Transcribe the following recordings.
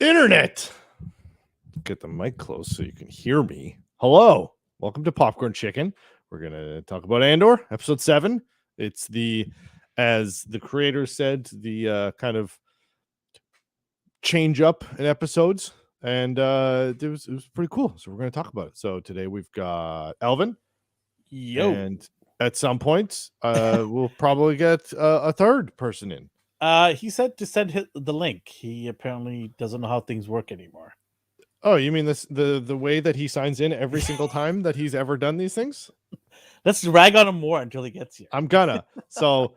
Internet. Get the mic close so you can hear me. Hello. Welcome to Popcorn Chicken. We're going to talk about Andor, episode 7. It's as the creator said, the kind of change up in episodes. And it was pretty cool. So we're going to talk about it. So today we've got Elvin. Yo. And at some point, we'll probably get a third person in. He said to send the link. He apparently doesn't know how things work anymore. Oh, you mean the way that he signs in every single time that he's ever done these things? Let's rag on him more until he gets here. I'm gonna. So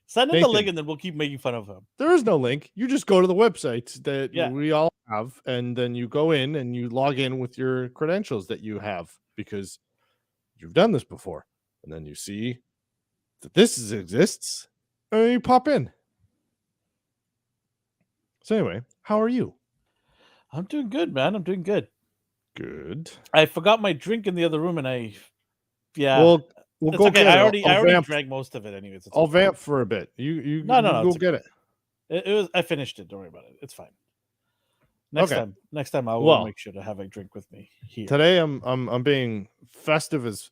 send him the link and then we'll keep making fun of him. There is no link. You just go to the website that we all have, and then you go in and you log in with your credentials that you have because you've done this before. And then you see that this exists, and you pop in. So anyway, how are you? I'm doing good, man. I'm doing good. Good. I forgot my drink in the other room, and We'll go okay. get I it. already drank most of it, anyways. I'll vamp for a bit. You go get it. It was. I finished it. Don't worry about it. It's fine. Next time I will make sure to have a drink with me here. Today I'm being festive as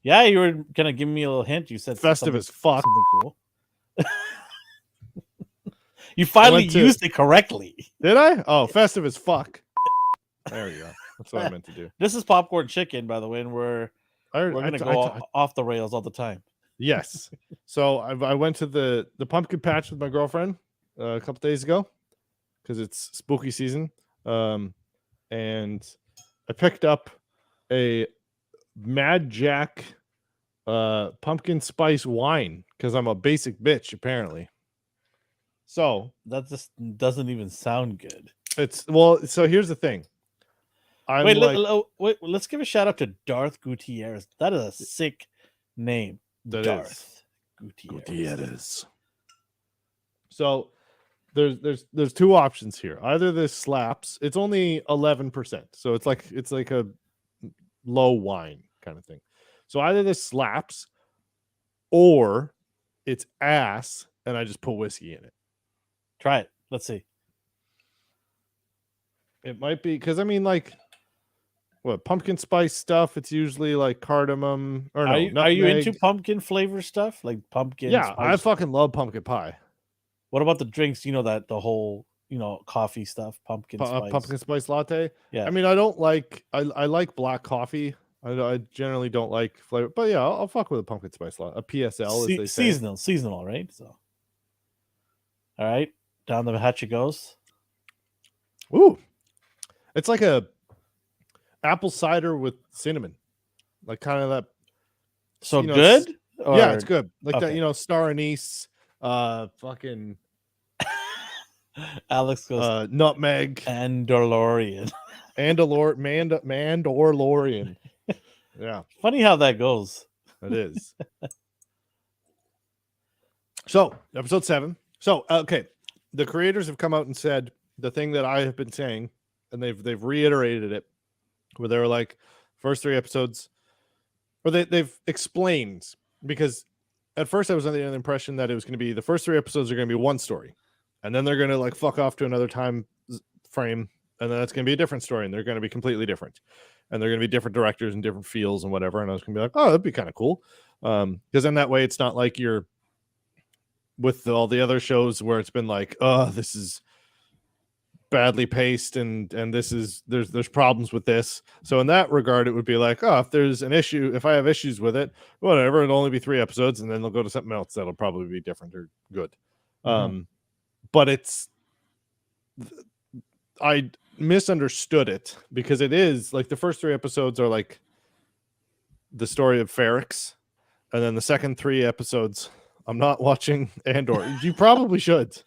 yeah. You were gonna give me a little hint. You said festive as fuck. Something cool. You finally used it correctly. Did I? Oh, festive as fuck. There you go. That's what I meant to do. This is Popcorn Chicken, by the way, and we're gonna go off the rails all the time. Yes. So I went to the pumpkin patch with my girlfriend a couple days ago because it's spooky season. And I picked up a Mad Jack pumpkin spice wine because I'm a basic bitch, apparently. So that just doesn't even sound good. So here's the thing. Wait, let's give a shout out to Darth Gutierrez. That is a sick name. Darth Gutierrez. So there's two options here. Either this slaps. It's only 11%. So it's like a low wine kind of thing. So either this slaps or it's ass and I just put whiskey in it. Try it. Let's see. It might be because pumpkin spice stuff. It's usually like cardamom. Or no, are you into pumpkin flavor stuff like pumpkin? Yeah, spice? I fucking love pumpkin pie. What about the drinks? You know that the whole coffee stuff, pumpkin spice latte. Yeah, I mean I don't like. I like black coffee. I generally don't like flavor, but yeah, I'll fuck with a pumpkin spice latte, a PSL as they say. Seasonal, right? So, all right. Down the hatch it goes. Ooh, it's like a apple cider with cinnamon, like kind of that. So good? Yeah, it's good. Like that, star anise, fucking. Alex goes nutmeg, Mandalorian, Mandalorian. Yeah, funny how that goes. It is. So episode 7. So okay. The creators have come out and said the thing that I have been saying, and they've reiterated it, where they were like, first 3 episodes, or they've explained, because at first I was under the impression that it was going to be the first 3 episodes are going to be one story, and then they're going to like fuck off to another time frame, and then it's going to be a different story, and they're going to be completely different, and they're going to be different directors and different feels and whatever, and I was going to be like, oh, that'd be kind of cool, because then that way it's not like you're with all the other shows where it's been like, oh, this is badly paced and this is there's problems with this. So in that regard, it would be like, oh, if there's an issue, if I have issues with it, whatever, it'll only be 3 episodes and then they'll go to something else that'll probably be different or good. But I misunderstood it because it is like the first 3 episodes are like the story of Ferrix, and then the second 3 episodes, I'm not watching Andor. You probably should.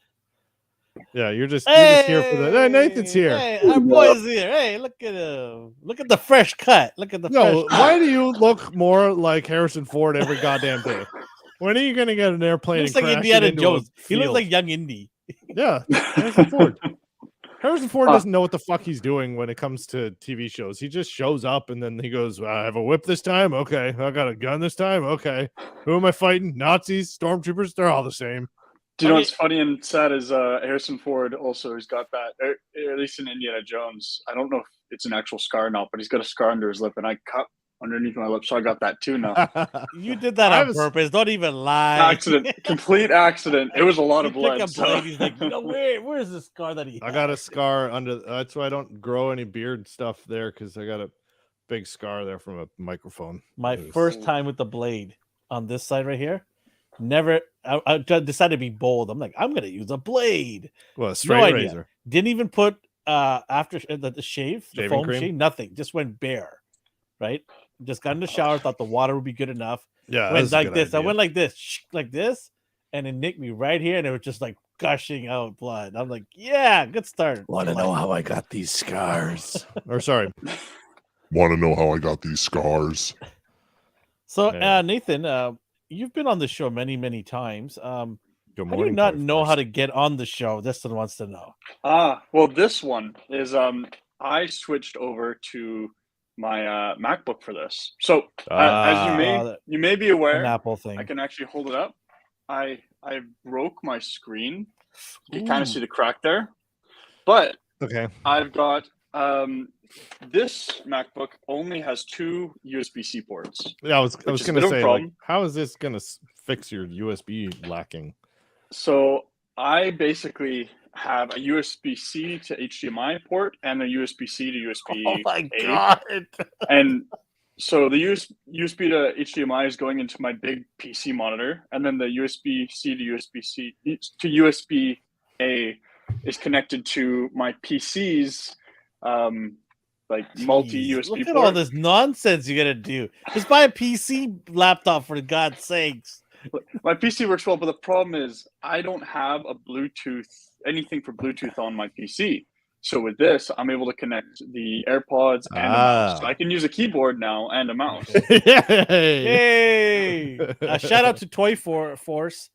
Yeah, you're just here for the. Hey, Nathan's here. Hey, our boy's here. Hey, look at him. Look at the fresh cut. Look at the fresh cut. Why do you look more like Harrison Ford every goddamn day? When are you gonna get an airplane? He looks like Indiana Jones. He looks like young Indy. Yeah, Harrison Ford. Harrison Ford doesn't know what the fuck he's doing when it comes to TV shows. He just shows up and then he goes, I have a whip this time. Okay. I got a gun this time. Okay. Who am I fighting? Nazis, stormtroopers. They're all the same. Do you know what's funny and sad is Harrison Ford also has got that, or at least in Indiana Jones. I don't know if it's an actual scar or not, but he's got a scar under his lip, and I cut underneath my lip, so I got that too now. You did that on purpose. Don't even lie. Accident, complete accident. It was a lot of blood. Took a blade. He's like, where's the scar that he? I got a scar under. That's why I don't grow any beard stuff there, because I got a big scar there from a microphone. My first time with the blade on this side right here. Never. I decided to be bold. I'm like, I'm gonna use a blade. Well, a straight razor. Didn't even put after the shave, the foam cream? shave, nothing. Just went bare. Right. Just got in the shower. Thought the water would be good enough. Yeah. Went like this. Idea. I went like this, and it nicked me right here, and it was just like gushing out blood. I'm like, yeah, good start. Want to know how I got these scars? Or sorry. Want to know how I got these scars? So, Nathan, you've been on the show many, many times. Good morning. How do you not know how to get on the show? This one wants to know. Well, this one is I switched over to my MacBook for this. So as you may be aware, an Apple thing. I can actually hold it up. I broke my screen. You can kind of see the crack there. But okay, I've got this MacBook only has 2 USB-C ports. Yeah, I was going to say, like, how is this going to fix your USB lacking? So I basically have a USB-C to HDMI port and a USB-C to USB-A. Oh my God. And so the USB to HDMI is going into my big PC monitor, and then the USB-C to USB-A is connected to my PC's multi-USB Look at port. all this nonsense you got to do. Just buy a PC laptop, for God's sakes. My PC works well, but the problem is I don't have anything for Bluetooth on my PC. So with this, I'm able to connect the AirPods and a mouse. So I can use a keyboard now and a mouse. Yay! Shout out to Toy Farce.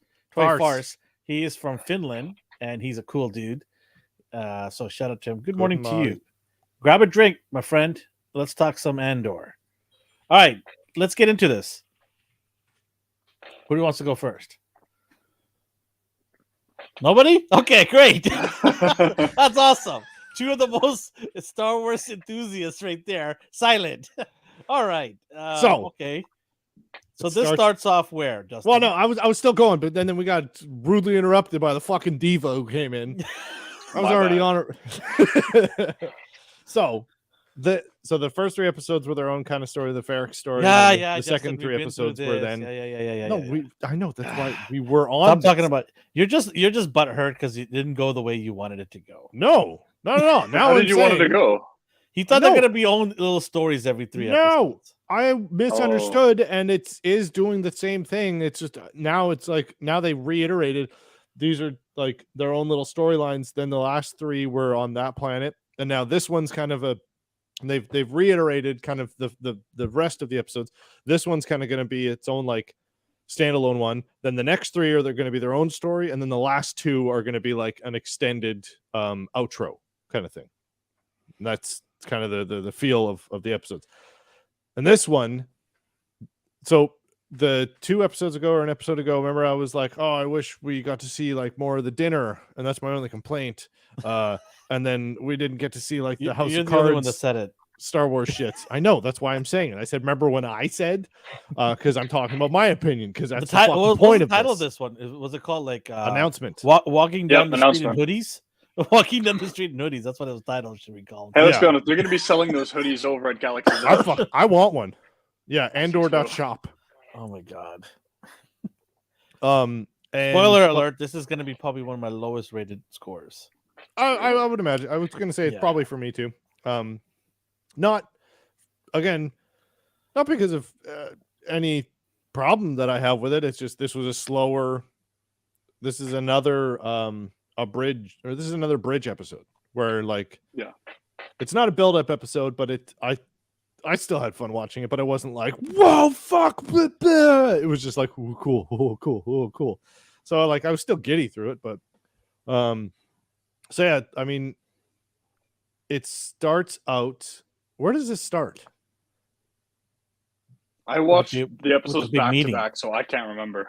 He is from Finland, and he's a cool dude. So shout out to him. Good morning to you. Grab a drink, my friend. Let's talk some Andor. All right, let's get into this. Who wants to go first? Nobody? Okay, great. That's awesome. 2 of the most Star Wars enthusiasts right there. Silent. All right. Okay. So this starts off where, Justin? Well, no, I was still going, but then we got rudely interrupted by the fucking diva who came in. I was already on it. So the first 3 episodes were their own kind of story, the Ferric story. Yeah. The second 3 episodes were then. Yeah. No, I know that's why we were on. I'm talking about you're just butthurt because it didn't go the way you wanted it to go. No. Now how did you want it to go? He thought they're gonna be own little stories every 3 episodes. I misunderstood, and it is doing the same thing. It's just now they reiterated these are like their own little storylines. Then the last 3 were on that planet, and now this one's kind of they've reiterated kind of the rest of the episodes. This one's kind of going to be its own like standalone one. Then the next 3 they're going to be their own story, and then the last 2 are going to be like an extended outro kind of thing. And that's kind of the feel of the episodes. And this one, so the 2 episodes ago or an episode ago, remember I was like, oh, I wish we got to see like more of the dinner, and that's my only complaint. And then we didn't get to see like the House of Cards. You're the one that said it. Star Wars shits. I know, that's why I'm saying it. I said, remember when I said, because I'm talking about my opinion, because that's the point of the title of this one. Was it called like announcement? Walking down the street in hoodies. Walking down the street in hoodies. That's what it was titled. Should we call it? Hey, let's be honest. They're going to be selling those hoodies over at Galaxy. I want one. Yeah, Andor.shop. Oh my God. And spoiler alert, this is going to be probably one of my lowest rated scores. I would imagine. I was going to say it's probably for me too. Not because of any problem that I have with it. It's just this was a slower. This is another bridge episode where it's not a build-up episode, but I still had fun watching it, but I wasn't like, whoa, fuck, blah, blah. It was just like, ooh, cool, oh, cool, oh, cool. So like I was still giddy through it, but so yeah, I mean, it starts out. Where does this start? I watched the episodes back to back, so I can't remember.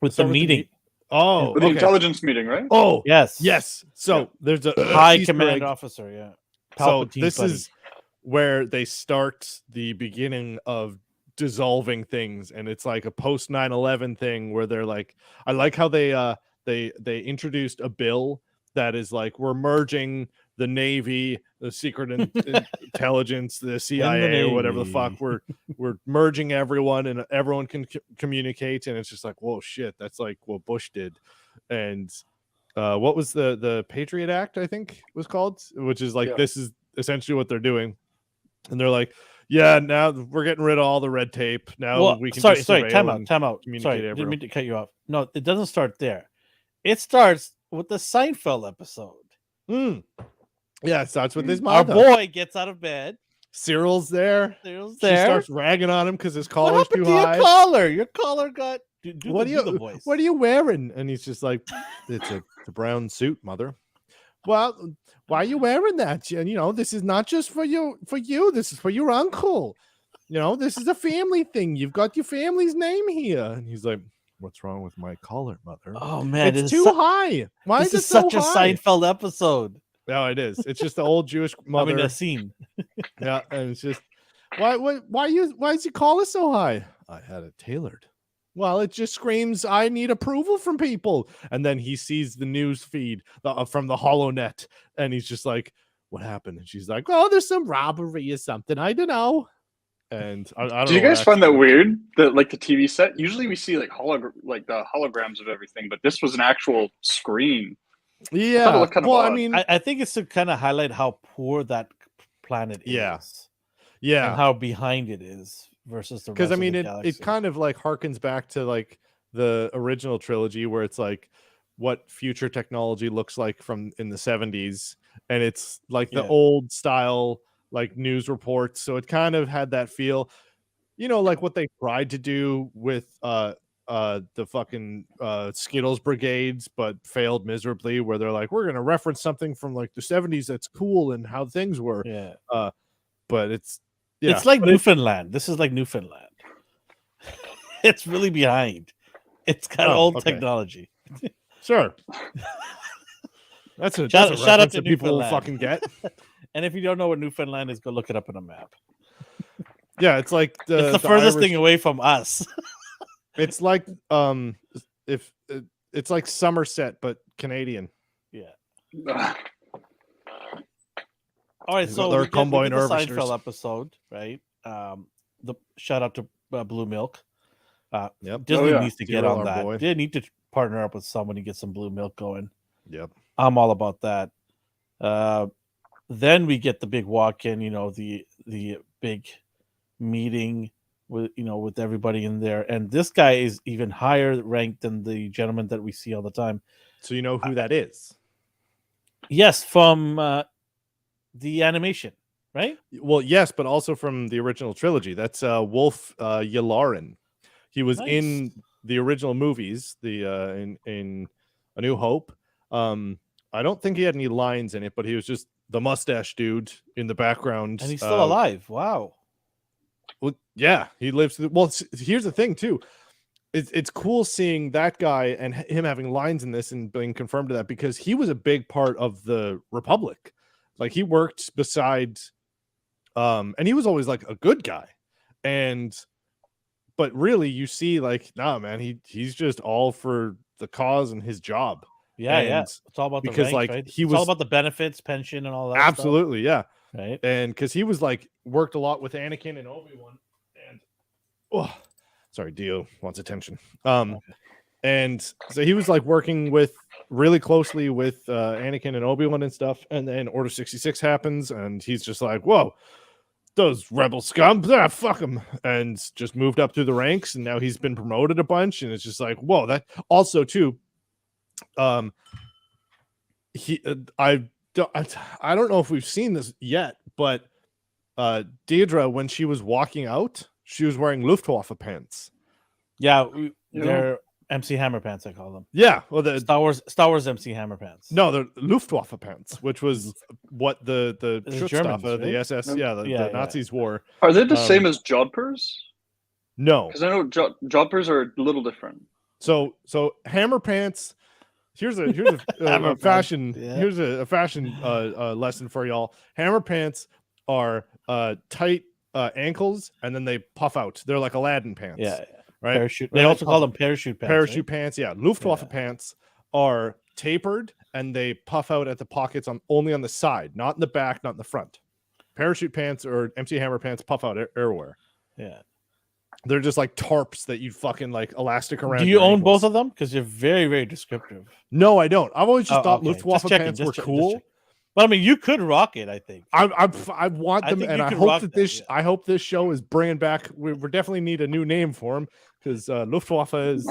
With the meeting. Oh, With the okay. intelligence meeting, right? Oh, Yes. yes. So there's a High Easter command egg. officer. Yeah. So Palpatine's this buddy. is where they start the beginning of dissolving things, and it's like a post 9/11 thing where they're like, I like how they introduced a bill that is like, we're merging the Navy, the secret intelligence, the CIA, or whatever the fuck. Navy. We're merging everyone, and everyone can communicate, and it's just like, whoa, shit, that's like what Bush did. And what was the Patriot Act, I think was called, which is like, this is essentially what they're doing. And they're like, yeah, now we're getting rid of all the red tape. Now we can sorry, just surveil time and out. communicate Sorry, everyone. didn't mean to cut you off. No, it doesn't start there. It starts with the Seinfeld episode. Yeah, it starts with his Our mother. boy gets out of bed. Cyril's there. Cyril's She there. starts ragging on him because his What collar's happened too to high. your collar? Your collar got. Do What the voice. What are you wearing? And he's just like, it's a brown suit, mother. Well, why are you wearing that? And this is not just for you. This is for your uncle. This is a family thing. You've got your family's name here. And he's like, what's wrong with my collar, mother? Oh man, it's too high. Why this is is it so such a high? Seinfeld episode. No, it is. It's just the old Jewish mother. I mean, a scene. Yeah, and it's just why is your collar so high? I had it tailored. Well, it just screams, I need approval from people. And then he sees the news feed from the HoloNet, and he's just like, what happened? And she's like, oh, there's some robbery or something. I don't know. And I don't know. Do you guys find that weird? That like the TV set? Usually we see like the holograms of everything, but this was an actual screen. Yeah. Looked kind of odd. I mean, I think it's to kind of highlight how poor that planet is. Yeah. And how behind it is versus the rest because I of mean, the it galaxy. kind of like harkens back to like the original trilogy where it's like what future technology looks like from in the 70s, and it's like the old style like news reports. So it kind of had that feel, like what they tried to do with the fucking Skittles brigades, but failed miserably, where they're like, we're gonna reference something from like the 70s that's cool and how things were. But it's like Newfoundland. This is like Newfoundland. It's really behind. It's got old technology. Sure. That's a shout out reference to that people will Newfoundland. fucking get. And if you don't know what Newfoundland is, go look it up on a map. Yeah, it's like it's the furthest Irish thing away from us. It's like if it's like Somerset but Canadian. Yeah. All right, so they're we get the harvesters. Seinfeld episode, right? The shout out to Blue Milk. Disney needs to get on that. Boy. They need to partner up with someone to get some blue milk going. Yep, I'm all about that. Then we get the big walk in, the big meeting with everybody in there, and this guy is even higher ranked than the gentleman that we see all the time. So you know who that is? Yes, from the animation, right? Well, yes, but also from the original trilogy. That's Wolf Yularen. He was in the original movies, the in A New Hope. I don't think he had any lines in it, but he was just the mustache dude in the background, and he's still alive. Wow. Well, yeah, he lives. Well, here's the thing too. It's cool seeing that guy and him having lines in this and being confirmed to that, because he was a big part of the Republic. Like he worked beside, and he was always like a good guy, but really you see like, nah, man, he's just all for the cause and his job. Yeah. It's all about because the rank, like right? he it's was all about the benefits, pension, and all that. Absolutely, stuff. Yeah. Right. And because he was like worked a lot with Anakin and Obi-Wan, and sorry, Dio wants attention. And so he was like working with really closely with Anakin and Obi-Wan and stuff. And then Order 66 happens, and he's just like, whoa, those rebel scum, fuck them, and just moved up through the ranks. And now he's been promoted a bunch, and it's just like, whoa. That also too. I don't know if we've seen this yet, but Deirdre, when she was walking out, she was wearing Luftwaffe pants. Yeah, they're MC Hammer pants, I call them. Yeah, well, the Star Wars MC Hammer pants. No, they're Luftwaffe pants, which was what the Germans, right? The SS, the Nazis wore. Are they the same as Jodhpurs? No, because I know Jodhpurs are a little different. So hammer pants. Here's a Hammer fashion. pants, yeah. Here's a fashion lesson for y'all. Hammer pants are tight ankles, and then they puff out. They're like Aladdin pants. Yeah, right. parachute. Right, They also call puff- them parachute pants. parachute pants. Yeah, Luftwaffe Yeah. pants are tapered and they puff out at the pockets only on the side, not in the back, not in the front. Parachute pants or MC Hammer pants puff out everywhere. Right? Yeah. They're just like tarps that you fucking like elastic around. Do you your own ankles. both of them? Because you're very, very descriptive. No, I don't. I've always just Oh, thought okay. Luftwaffe Just checking, pants just were check- just cool. check. But I mean, you could rock it. I think. I want I them, think and you I could hope rock that them, this. yeah. I hope this show is bringing back. We definitely need a new name for them because Luftwaffe is,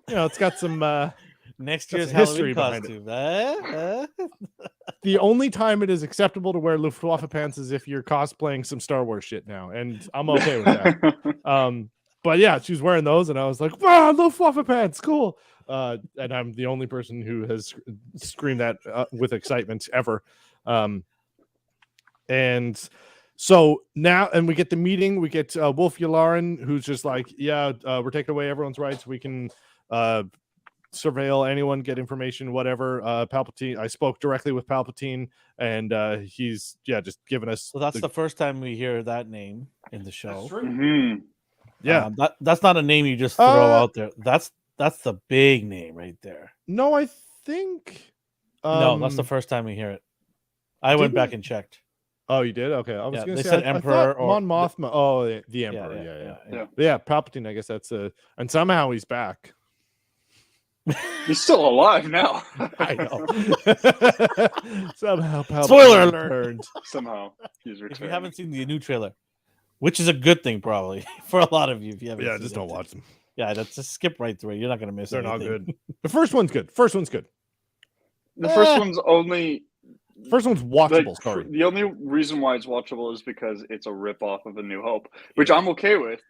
it's got some. Next Got year's some history Halloween behind costume. The only time it is acceptable to wear Luftwaffe pants is if you're cosplaying some Star Wars shit now, and I'm okay with that. But yeah, she was wearing those, and I was like, "Wow, Luftwaffe pants, cool!" And I'm the only person who has screamed that with excitement ever. And so now, and we get the meeting. We get Wolf Yularen, who's just like, "Yeah, we're taking away everyone's rights. We can surveil anyone, get information, whatever." Palpatine. I spoke directly with Palpatine, and he's just giving us. So that's the first time we hear that name in the show. Mhm. Yeah. That's not a name you just throw out there. That's the big name right there. No, I think. No, that's the first time we hear it. I went did back we? and checked. Oh, you did? Okay, I was Yeah, gonna they say said I Emperor thought or Mon Mothma. Oh, the Emperor. Yeah. Yeah, Palpatine. I guess that's and somehow he's back. He's still alive now. I know. Somehow Palpatine Spoiler alert. returned. Somehow he's If you returned. haven't seen the new trailer, which is a good thing probably for a lot of you, if you haven't, Yeah, seen just it. don't watch them. Yeah, that's just skip right through it. You're not gonna miss. They're not anything. good. The first one's good. First one's good. The first one's only First one's watchable. Sorry. The only reason why it's watchable is because it's a rip off of A New Hope, which I'm okay with.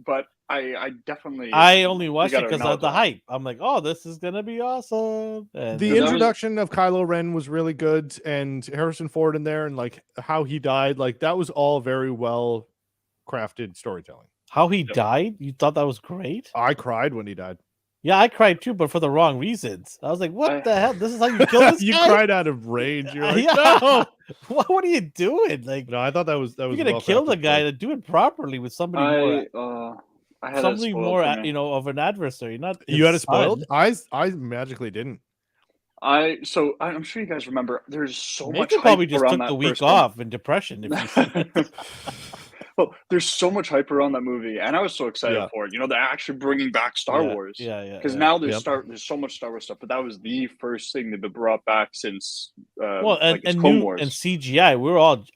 But I definitely I only watched it gotta because of acknowledge the that. hype. I'm like, oh, this is gonna be awesome. And The that was- introduction of Kylo Ren was really good, and Harrison Ford in there, and like how he died, like that was all very well crafted storytelling. how he died, you thought that was great? I cried when he died. Yeah, I cried too, but for the wrong reasons. I was like, what the hell? This is how you kill this You guy? cried out of rage. You're like, Yeah. no. What are you doing? Like, No, I thought that was you're gonna kill the guy to do it properly with somebody more, I had somebody it spoiled more, for me. of an adversary. Not You had it his son. spoiled. I magically didn't. I'm sure you guys remember. There's so much. Nathan probably hype just around took that the week first one. off in depression. If you Well, there's so much hype around that movie, and I was so excited Yeah. for it. They're actually bringing back Star Wars. Yeah. Because now there's Yep. there's so much Star Wars stuff, but that was the first thing that been brought back since well, and it's Clone new Wars. and CGI,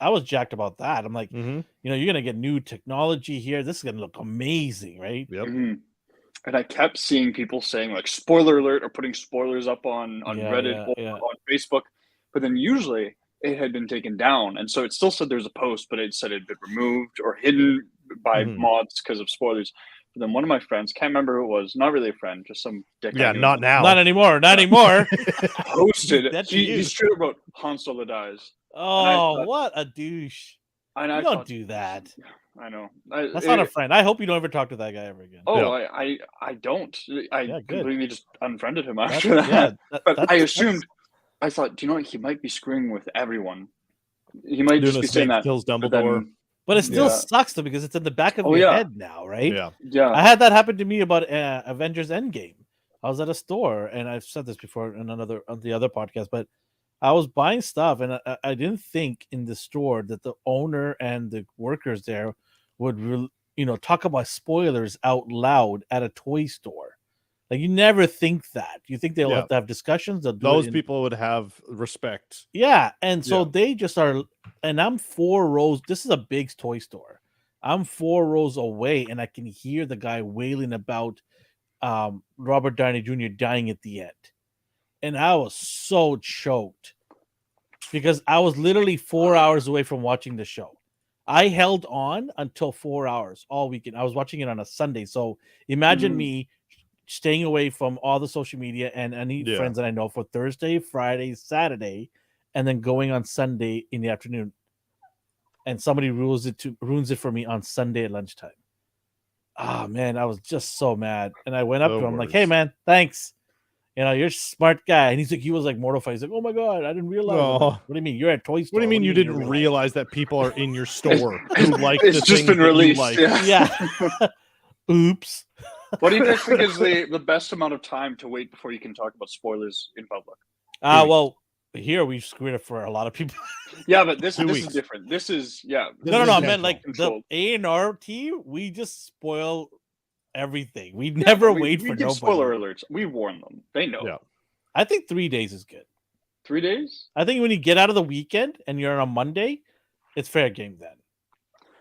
I was jacked about that. I'm like, Mm-hmm. you're gonna get new technology here. This is gonna look amazing, right? Yep. Mhm. And I kept seeing people saying like spoiler alert or putting spoilers up on Yeah, Reddit or yeah. on Facebook, but then usually it had been taken down, and so it still said there's a post, but it said it had been removed or hidden by Mhm. mods because of spoilers. But then one of my friends, can't remember who it was, not really a friend, just some dick. I Yeah, knew, not now. Not anymore. Not anymore. posted. That's he you. straight up wrote Han Solo dies, Oh, thought- what a douche! and You I don't thought, do that. I know. That's not a friend. I hope you don't ever talk to that guy ever again. Oh, Yeah. I don't. I Yeah, good. completely just unfriended him That's- after that. yeah, that- But that's- I assumed, I thought, do you know what? He might be screwing with everyone. He might Doing just a be saying snake that. kills but Dumbledore. then- But it still Yeah. sucks though because it's in the back of Oh, your yeah. head now, right? Yeah. yeah. I had that happen to me about Avengers Endgame. I was at a store, and I've said this before on the other podcast, but I was buying stuff, and I didn't think in the store that the owner and the workers there would talk about spoilers out loud at a toy store. Like you never think that. You think they'll Yeah. have to have discussions. They'll do Those it in- people would have respect. Yeah, and so Yeah. they just are, and I'm 4 rows. This is a big toy store. I'm 4 rows away, and I can hear the guy wailing about Robert Downey Jr. dying at the end, and I was so choked because I was literally 4 hours away from watching the show. I held on until 4 hours all weekend. I was watching it on a Sunday, so imagine Mhm. me staying away from all the social media and any Yeah. friends that I know for Thursday, Friday, Saturday, and then going on Sunday in the afternoon. And somebody ruins it for me on Sunday at lunchtime. Oh man, I was just so mad, and I went up The to him like, worst. "Hey man, thanks. You know, you're a smart guy." And he was like mortified. He's like, "Oh my god, I didn't realize." I'm like, Oh. what do you mean? You're at Toy Store. What do you mean you didn't realize? realize that people are in your store who like It's the just things been that you released. like? Yeah. Yeah. Oops. What do you guys think is the best amount of time to wait before you can talk about spoilers in public? Well, here we've screwed it for a lot of people. Yeah, but this 2 is weeks. different. This is This No, is I intentional. meant like the Controlled. A&R team. We just spoil everything. We never wait for give nobody. spoiler alerts. We warn them. They know. Yeah. I think 3 days is good. 3 days? I think when you get out of the weekend and you're on a Monday, it's fair game then.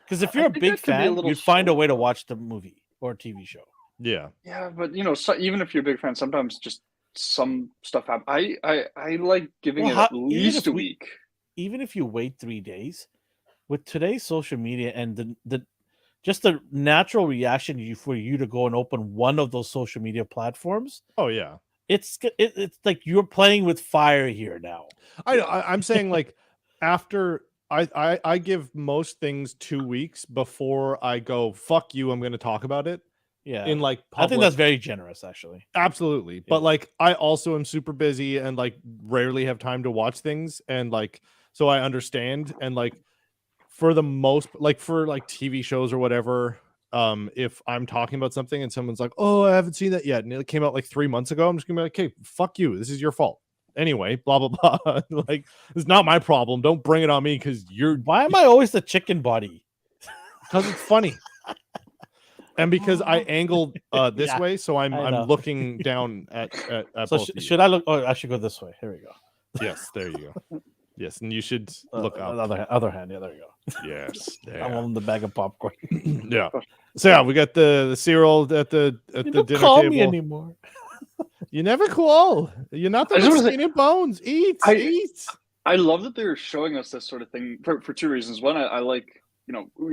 Because if I you're a think big that could be a fan, little you'd find a slow. way to watch the movie or TV show. Yeah. Yeah, but even if you're a big fan, sometimes just some stuff happens. I like giving Well, it how- at even least if a we- week. Even if you wait 3 days, with today's social media and the just the natural reaction for you to go and open one of those social media platforms, Oh yeah. it's like you're playing with fire here now. I'm saying like after I give most things 2 weeks before I go fuck you. I'm going to talk about it Yeah, in like I think public. that's very generous, actually. Absolutely. But Yeah. like I also am super busy and like rarely have time to watch things, and like so I understand, and like for the most like for like TV shows or whatever, if I'm talking about something and someone's like, "Oh, I haven't seen that yet," and it came out like 3 months ago, I'm just going to be like, "Okay, fuck you. This is your fault." Anyway, blah blah blah. Like it's not my problem. Don't bring it on me cuz Why am I always the chicken body? cuz it's funny. And because I angled this Yeah, way, so I'm I know. looking down at So both of you. should I look? Oh, I should go this way. Here we go. Yes, there you go. Yes, and you should look up. Other hand. Yeah, there you go. Yes, I'm holding the bag of popcorn. yeah. So yeah, we got the cereal at the You the don't dinner call table. me anymore. You never cool. You're not the I just wanna say- skinny bones. Eat, I- eat. I love that they're showing us this sort of thing for 2 reasons. One, I like,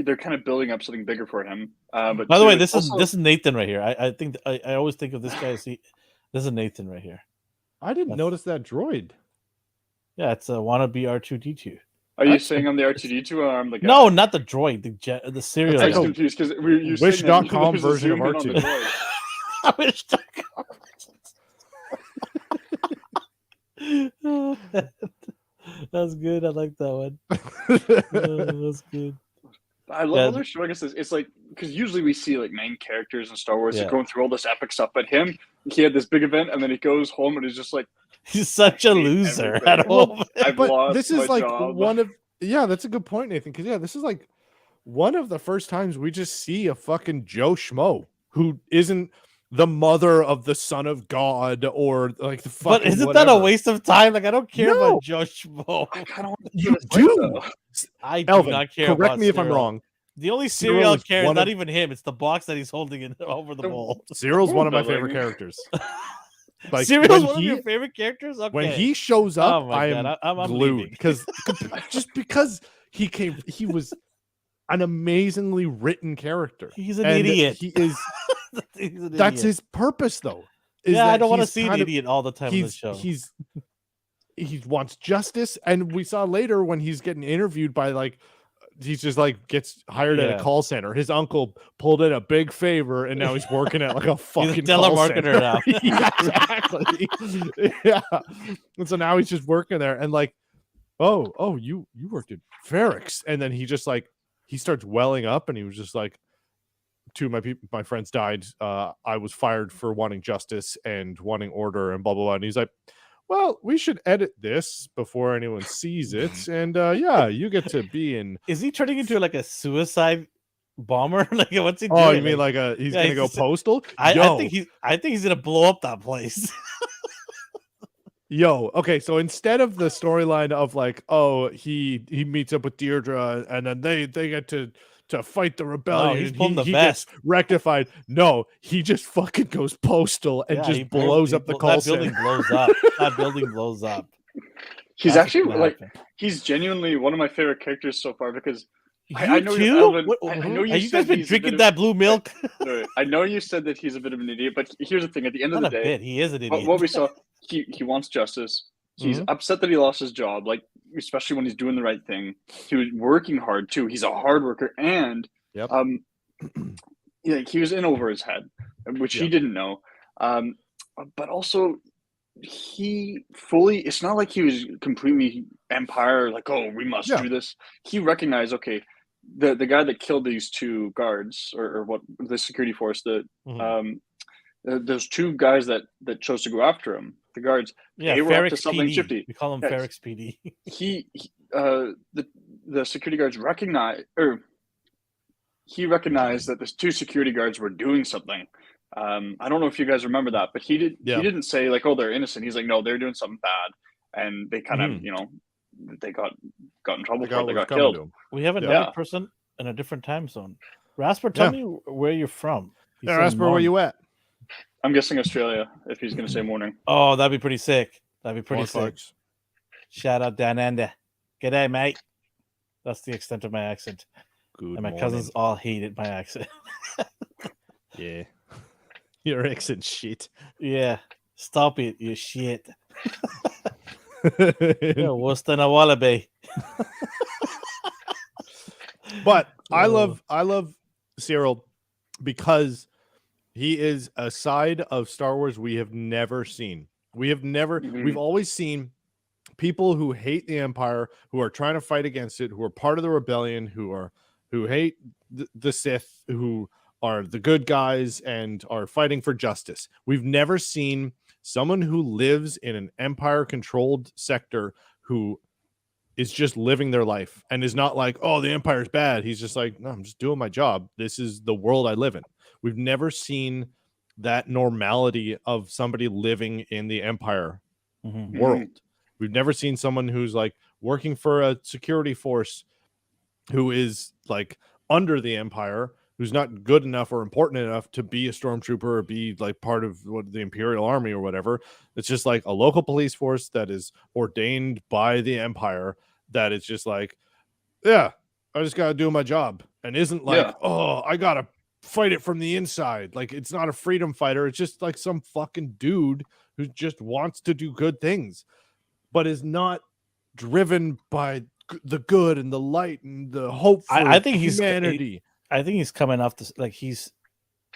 they're kind of building up something bigger for him. But By the way, two, this also- is Nathan right here. I think I always think of this guy as this is Nathan right here. I didn't That's- notice that droid. Yeah, it's a wannabe R2D2. Are you saying I'm the R2D2 or I'm the guy? No, not the droid. The cereal. I was like a confused because you Wish.com version of R2. R2. I wish That's good. I like that one. That's good. I love Yeah. how they're showing us this. It's like, because usually we see like main characters in Star Wars Yeah. going through all this epic stuff, but he had this big event and then he goes home and he's just like, He's such a hate loser everything. at home. I've But lost this is my like job. one of that's a good point, Nathan. Because this is like one of the first times we just see a fucking Joe Schmo who isn't the mother of the son of God or like the fucking. But isn't that a whatever. waste of time? Like I don't care No. about Josh Mo. I kind of want to You do. I do Elvin, not care. correct about me if I'm Cyril. wrong. The only Cyril cereal I is care is one not of- even him. It's the box that he's holding in over the bowl. Cyril's one of my Building. favorite characters. Like Cyril's when one of he- your favorite characters. Okay. When he shows up, Oh my I God, am I'm glued leaving. because he was an amazingly written character. He's an And idiot. He is. He's an That's idiot. his purpose, though. is Yeah, I that don't want to he's see an kind of- idiot all the time on the show. He wants justice, and we saw later when he's getting interviewed by like he's just like gets hired at Yeah. a call center. His uncle pulled in a big favor, and now he's working at like a fucking He's a call telemarketer center. now. Yeah, exactly. Yeah, and so now he's just working there, and like, oh, you worked at Ferrex, and then he just like he starts welling up, and he was just like, two of my friends died. I was fired for wanting justice and wanting order, and blah blah blah. And he's like, well, we should edit this before anyone sees it, and yeah, you get to be in. Is he turning into like a suicide bomber? Like what's he doing? Oh, you mean like he's Yeah, gonna he's go just- postal? I Yo, think he's gonna blow up that place. Yo, okay, so instead of the storyline of like, oh, he meets up with Deirdre and then they get to fight the rebellion, he's and pulling the he gets best. rectified. No, he just fucking goes postal and Yeah, just he blows up the call that building center. blows up. That building blows up. He's That's actually what's gonna like happen. he's genuinely one of my favorite characters so far because You I know too? Elvin, What- I know you Have you said guys been he's a bit drinking of- that blue milk? I know you said that he's a bit of an idiot, but here's the thing: at the end of Not the a day, bit. He is an idiot. what we saw, he wants justice. He's upset that he lost his job, like especially when he's doing the right thing. He was working hard too. He's a hard worker, and Yep. he was in over his head, which he didn't know. But also, it's not like he was completely Empire, like, oh, we must do this. He recognized, okay, the guy that killed these two guards, or what, the security force, those two guys that chose to go after him, the guards, they were up to something shifty. We call him Ferrex PD. The security guards he recognized that the two security guards were doing something. I don't know if you guys remember that, but he didn't say like, oh, they're innocent. He's like, no, they're doing something bad, and they kind of they got in trouble for it. They got killed. We have another person in a different time zone. Rasper, tell me where you're from. Rasper, where you at? I'm guessing Australia, if he's going to say morning. Oh, that'd be pretty sick. That'd be pretty sick. Shout out Dan Ender. G'day, mate. That's the extent of my accent. Good and my morning. cousins all hated my accent. Yeah. Your accent shit. Yeah. Stop it, you shit. You're worse than a wallaby. But I love Cyril because he is a side of Star Wars we have never seen. We've always seen people who hate the Empire, who are trying to fight against it, who are part of the rebellion, who hate the Sith, who are the good guys and are fighting for justice. We've never seen someone who lives in an Empire-controlled sector who is just living their life and is not like, oh, the Empire's bad. He's just like, no, I'm just doing my job. This is the world I live in. We've never seen that normality of somebody living in the Empire world. We've never seen someone who's like working for a security force who is like under the Empire, who's not good enough or important enough to be a stormtrooper or be like part of the Imperial Army or whatever. It's just like a local police force that is ordained by the Empire that is just like, yeah, I just got to do my job, and isn't like, oh, I got to fight it from the inside. Like, it's not a freedom fighter. It's just like some fucking dude who just wants to do good things, but is not driven by the good and the light and the hope for I think humanity. I think he's coming off this, like he's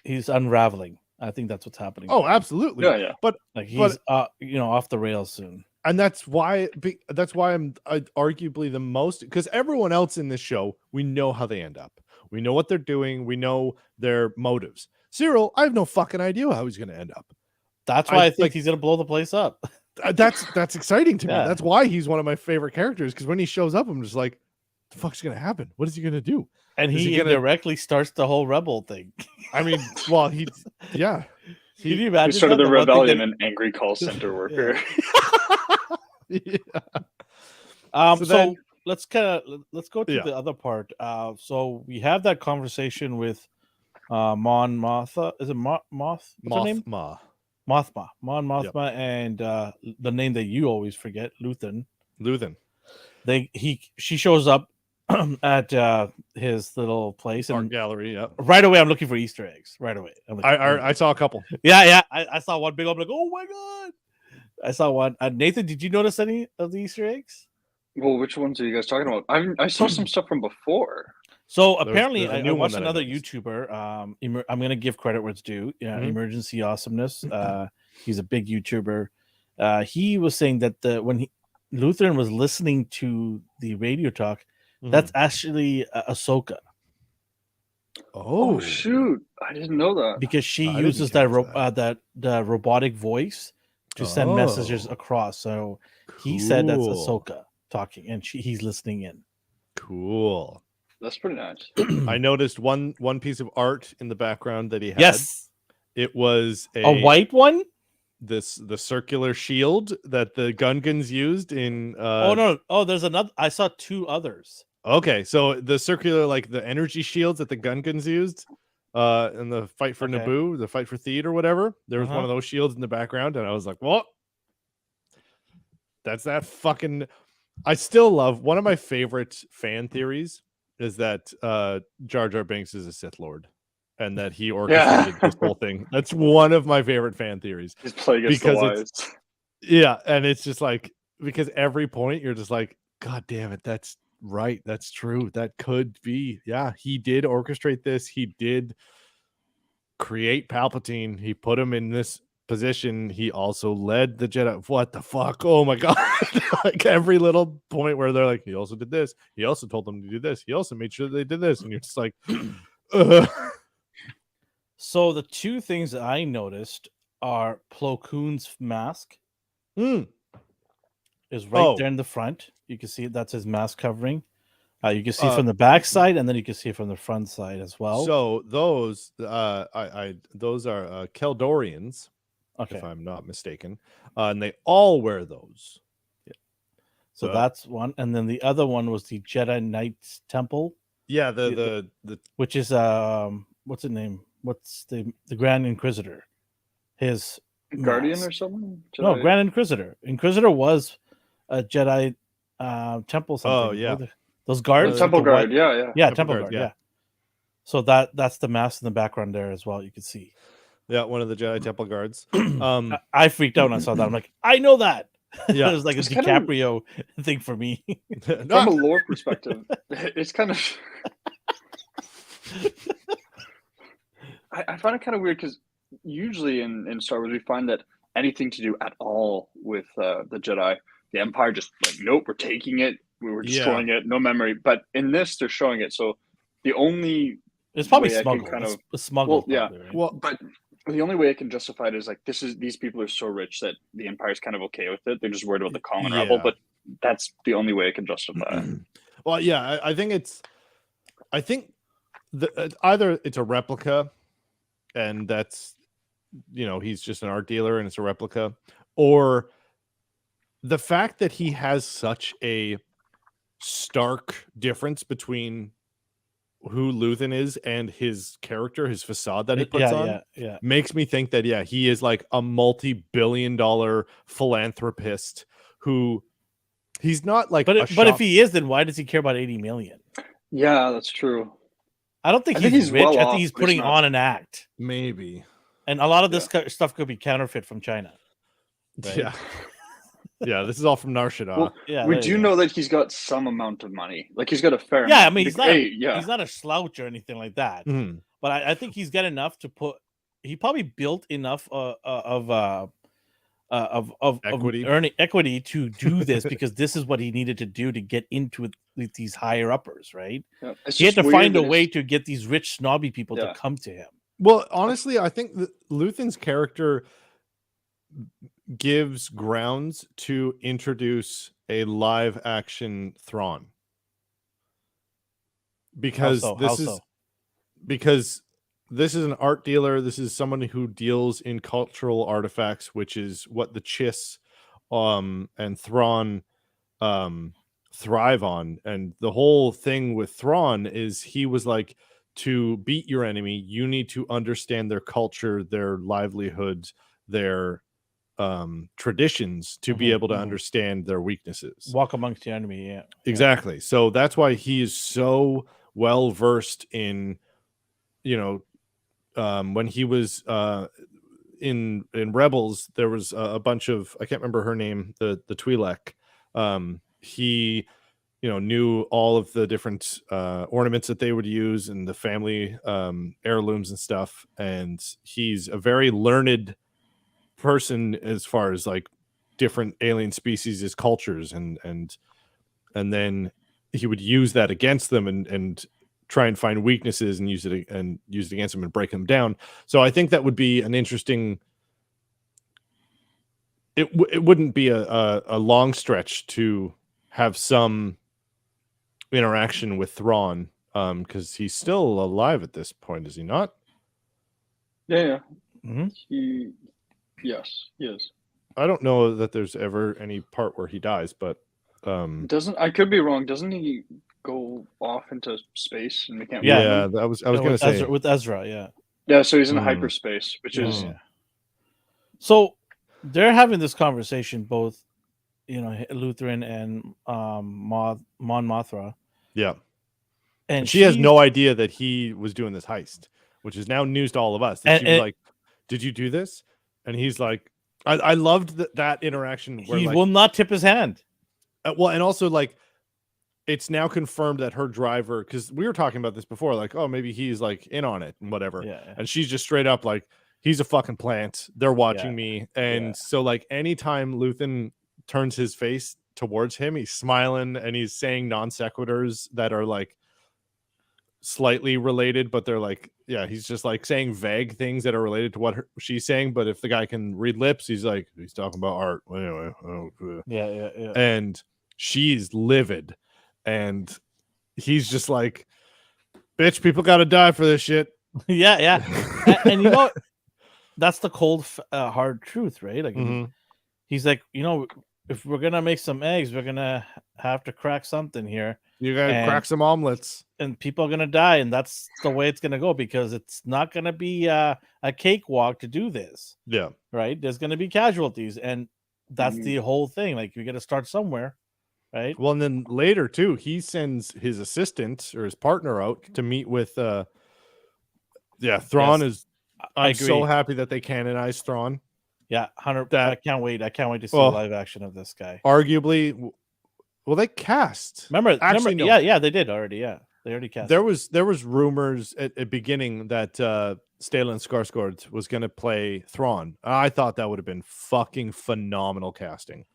unraveling. I think that's what's happening. Oh, absolutely. Yeah. But like he's off the rails soon. And that's why I'm arguably the most, because everyone else in this show, we know how they end up. We know what they're doing. We know their motives. Cyril, I have no fucking idea how he's going to end up. That's why I think he's going to blow the place up. That's exciting to me. That's why he's one of my favorite characters, because when he shows up, I'm just like, the fuck's going to happen? What is he going to do? And he indirectly starts the whole rebel thing. I mean, well, Can you imagine he started the rebellion, an angry call center worker. So let's go to the other part. So we have that conversation with Mon Mothma. Is it Moth? What's her name? Mothma. Mon Mothma, and the name that you always forget, Luthen. She shows up at his little place and art gallery. Yeah. Right away, I'm looking for Easter eggs. Right away, I saw a couple. Yeah. I saw one big. I'm like, oh my god! I saw one. Nathan, did you notice any of the Easter eggs? Well, which ones are you guys talking about? I saw some stuff from before. So apparently, I watched another YouTuber. I'm going to give credit where it's due. Emergency Awesomeness. He's a big YouTuber. He was saying that when Lutheran was listening to the radio talk, that's actually Ahsoka. Oh shoot! I didn't know that, because she uses that robotic voice to send messages across. So he said that's Ahsoka talking, and he's listening in. Cool. That's pretty nice. I noticed one piece of art in the background that he had. Yes, it was a white one. The circular shield that the Gungans used in. There's another. I saw two others. Okay, so the circular, like the energy shields that the Gungans used in the fight for Naboo, the fight for Theed or whatever. There was one of those shields in the background, and I was like, "What? That's that fucking." I still love one of my favorite fan theories is that Jar Jar Binks is a Sith Lord, and that he orchestrated this whole thing. That's one of my favorite fan theories. His play against the wise. And it's just like, because every point you're just like, God damn it, that's right, that's true, that could be. Yeah, he did orchestrate this. He did create Palpatine. He put him in this position. He also led the Jedi. What the fuck? Oh my god! Like every little point where they're like, he also did this. He also told them to do this. He also made sure they did this, and you're just like, ugh. So the two things that I noticed are Plo Koon's mask Mm. is right Oh. there in the front. You can see that's his mask covering. You can see it from the back side, and then you can see it from the front side as well. So those, those are Keldorians, okay, if I'm not mistaken, and they all wear those. so that's one, and then the other one was the Jedi Knights Temple, Yeah, the which is what's the name? What's the Grand Inquisitor? His Guardian mask. or something? No, Jedi- Grand Inquisitor. Inquisitor was a Jedi temple. Something. Oh, yeah. Those guards. Temple with the Guard. white- Yeah. Yeah, Temple Temple Guard, Guard. yeah. Yeah. So that's the mask in the background there as well. You can see. yeah one of the Jedi Temple guards. I freaked out when I saw that. I'm like, I know that. Yeah. It was like a It's kind of- DiCaprio thing for me. From a lore perspective, it's kind of. I find it kind of weird because usually in Star Wars we find that anything to do at all with the Jedi, the Empire just like, nope, we're taking it, we're destroying it, no memory. But in this, they're showing it. So the only It's probably way I can smuggled. kind of- It's smuggled. Well, yeah. probably, right? well, but the only way I can justify it is like these people are so rich that the Empire's kind of okay with it. They're just worried about the common rebel, Yeah. but that's the only way I can justify it. well, yeah, I think either it's a replica, and that's he's just an art dealer and it's a replica, or the fact that he has such a stark difference between who Luthen is and his character, his facade that he puts on, yeah. makes me think that he is like a multi-billion-dollar philanthropist who he's not like But a if shop- he is, then why does he care about 80 million? Yeah, that's true. I don't think I think he's he's rich. well I off, think he's but he's putting not. on an act, maybe and a lot of this stuff could be counterfeit from China. Right? yeah yeah this is all from Nar Shaddaa. Well, Yeah, we there do you go. know that he's got some amount of money. Like he's got a fair Yeah, I amount. mean he's Like, not. yeah. He's not a slouch or anything like that. Mhm. But I think he's got enough to put. He probably built enough of Equity. earning equity to do this because this is what he needed to do to get into it with these higher uppers, right? Yeah. It's He had just to find a weird that way it's- to get these rich snobby people to Yeah. come to him. Well, honestly, I think that Luthen's character gives grounds to introduce a live action Thrawn. Because How this is so? because this is an art dealer. This is someone who deals in cultural artifacts, which is what the Chiss and Thrawn thrive on. And the whole thing with Thrawn is he was like, to beat your enemy, you need to understand their culture, their livelihood, their traditions to be Mhm, able to mhm. understand their weaknesses. Walk amongst the enemy, yeah. Exactly. So that's why he is so well versed in, when he was in Rebels, there was a bunch of, I can't remember her name, the Twi'lek. He knew all of the different ornaments that they would use and the family heirlooms and stuff. And he's a very learned person as far as like different alien species' cultures, and then he would use that against them and try and find weaknesses and use it against them and break them down. So I think that would be an interesting. It wouldn't be a long stretch to have some interaction with Thrawn, because he's still alive at this point, is he not? Yeah. Mhm. Yes, he is. I don't know that there's ever any part where he dies, but I could be wrong. Doesn't he go off into space and we can't? Yeah. find him? I was gonna say with Ezra, yeah. Yeah. So he's in Hmm. hyperspace, which is Yeah. So they're having this conversation, both Lutheran and Mon Mothra, yeah. and She has no idea that he was doing this heist, which is now news to all of us. That she was And- like, "Did you do this?" And he's like, "I loved that interaction." Where He like, will not tip his hand. well, and also like, it's now confirmed that her driver, because we were talking about this before, like, oh, maybe he's like in on it and whatever. Yeah. And she's just straight up like, he's a fucking plant. They're watching me. And so like anytime Luthen turns his face towards him, he's smiling and he's saying non sequiturs that are like slightly related, but they're like, yeah, he's just like saying vague things that are related to what she's saying. But if the guy can read lips, he's like, he's talking about art. Well, anyway, Yeah. And she's livid, and he's just like, bitch, people gotta die for this shit. Yeah. and you know, that's the cold, hard truth, right? Like, he's like, you know, if we're gonna make some eggs, we're gonna have to crack something here. You gotta crack some omelets, and people are gonna die, and that's the way it's gonna go, because it's not gonna be a cakewalk to do this. Yeah, right. There's gonna be casualties, and that's the whole thing. Like, you got to start somewhere, right? Well, and then later too, he sends his assistant or his partner out to meet with. Thrawn is. I'm so happy that they canonized Thrawn. Yeah, 100%. I can't wait. I can't wait to see a live action of this guy. Arguably, well, they cast. Remember, no. yeah, they did already. Yeah, they already cast. There was rumors at the beginning that Stellan Skarsgård was going to play Thrawn. I thought that would have been fucking phenomenal casting.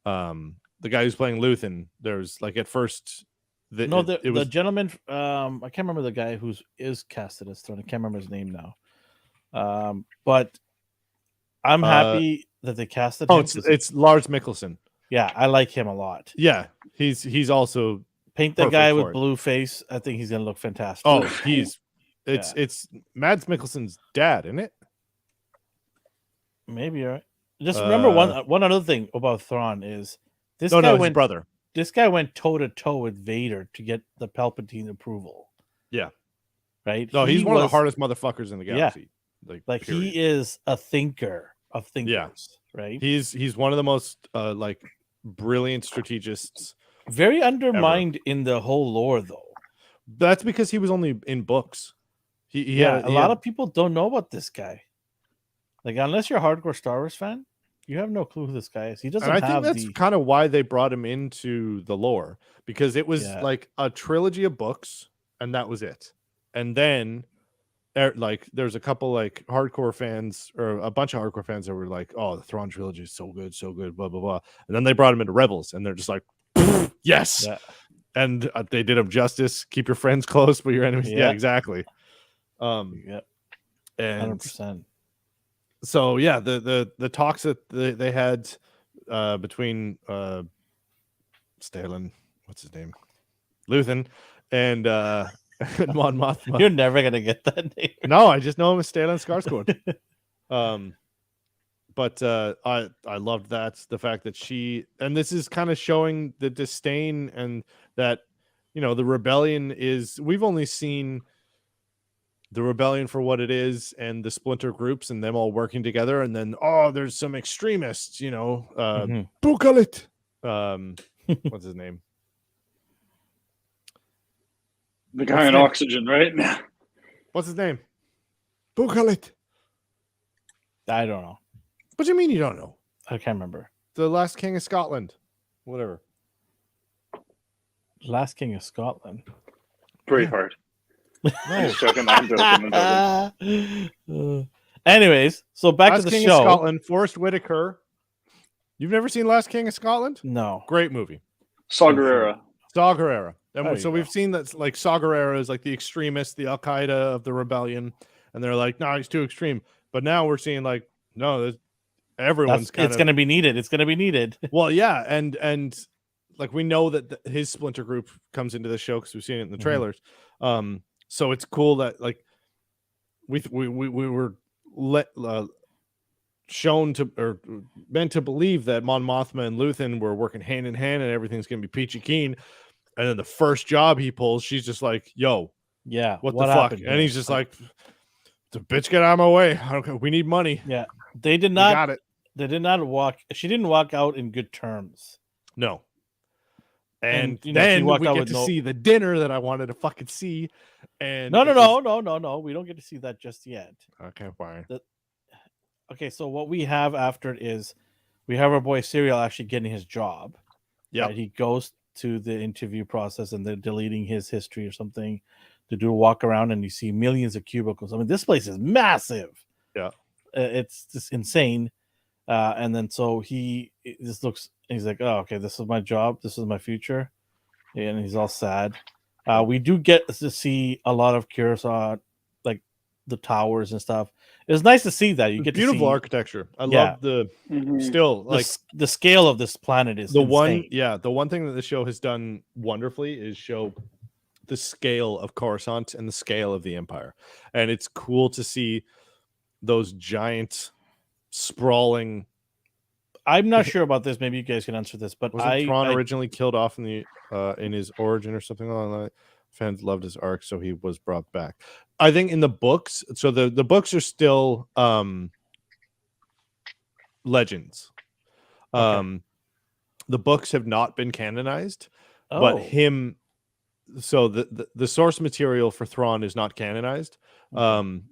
The guy who's playing Luthen, there's like at first. The gentleman. I can't remember the guy who is casted as Thrawn. I can't remember his name now. But I'm happy that they casted him. It's Lars Mikkelsen. Yeah, I like him a lot. Yeah, he's also paint the guy with blue face. I think he's gonna look fantastic. Oh, it's Mads Mikkelsen's dad, isn't it? Maybe you're right. Just remember one other thing about Thrawn is this his brother. This guy went toe to toe with Vader to get the Palpatine approval. Yeah, right. No, he's one of the hardest motherfuckers in the galaxy. Yeah. Like he is a thinker of thinkers. Yeah. Right. He's one of the most like brilliant strategists. Very undermined in the whole lore, though. That's because he was only in books. A lot of people don't know about this guy. Like, unless you're a hardcore Star Wars fan, you have no clue who this guy is. He doesn't. And I think that's kind of why they brought him into the lore, because it was like a trilogy of books, and that was it. And then, like, there's a couple like hardcore fans, or a bunch of hardcore fans that were like, "Oh, the Thrawn trilogy is so good, blah blah blah." And then they brought him into Rebels, and they're just like, "Yes." Yeah. And they did him justice. Keep your friends close, but your enemies. Yeah, exactly. And 100%. So yeah, the talks that they had between Stellan, what's his name, Luthen, and Mon Mothma. You're never gonna get that name. No, I just know him as Stellan Skarsgård. But I loved that, the fact that she, and this is kind of showing the disdain, and that, you know, the rebellion is, we've only seen the rebellion for what it is, and the splinter groups and them all working together, and then there's some extremists, you know, Bukalit. What's his name? The guy on oxygen, right? What's his name? Bukalit. I don't know. What do you mean you don't know? I can't remember. The last king of Scotland. Whatever. Last king of Scotland. Braveheart. No. I'm joking. Anyways, so back to the King show. Of Scotland, Forrest Whitaker. You've never seen Last King of Scotland? No. Great movie. Saw Gerrera. And so we've seen that, like, Saw Gerrera is like the extremist, the Al Qaeda of the rebellion, and they're like, no, he's too extreme. But now we're seeing like, no, everyone's it's going to be needed. It's going to be needed. Well, yeah, and like, we know that his splinter group comes into the show because we've seen it in the trailers. So it's cool that, like, we were shown to, or meant to believe, that Mon Mothma and Luthen were working hand in hand and everything's gonna be peachy keen. And then the first job he pulls, she's just like, "Yo, yeah, what the fuck?" And he's just like, "The bitch, get out of my way! I don't care. We need money." Yeah, they did not. Got it. They did not walk. She didn't walk out in good terms. No. And then we get to see the dinner that I wanted to fucking see. And no. We don't get to see that just yet. Okay, fine. Okay, so what we have after it is we have our boy Serial actually getting his job. Yeah, right? He goes to the interview process and they're deleting his history or something to do a walk around, and you see millions of cubicles. I mean, this place is massive. Yeah. It's just insane. And then so he just looks, he's like, oh, okay, this is my job. This is my future. And he's all sad. We do get to see a lot of Curacao, like the towers and stuff. It was nice to see that. You get beautiful to see architecture. I love the still like the scale of this planet is the insane. the one thing that the show has done wonderfully is show the scale of Coruscant and the scale of the Empire. And it's cool to see those giant sprawling. I'm not sure about this. Maybe you guys can answer this, but Wasn't Thrawn originally killed off in the in his origin or something like that? Fans loved his arc, so he was brought back. I think in the books, so the books are still legends. Okay. The books have not been canonized, but him. So the source material for Thrawn is not canonized.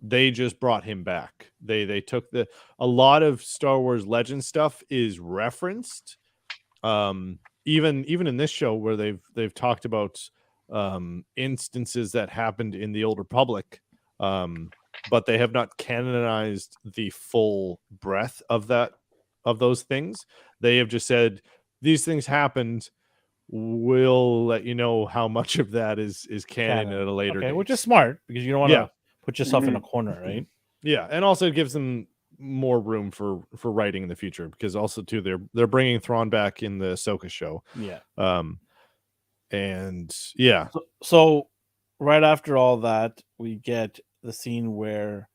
They just brought him back. They took a lot of Star Wars legend stuff is referenced. Even in this show where they've talked about instances that happened in the Old Republic, but they have not canonized the full breadth of those things. They have just said these things happened. We'll let you know how much of that is canon at a later date. Which is smart because you don't want to put yourself in a corner, right? Yeah, and also it gives them more room for writing in the future because also too they're bringing Thrawn back in the Ahsoka show. Yeah. And yeah. So right after all that, we get the scene where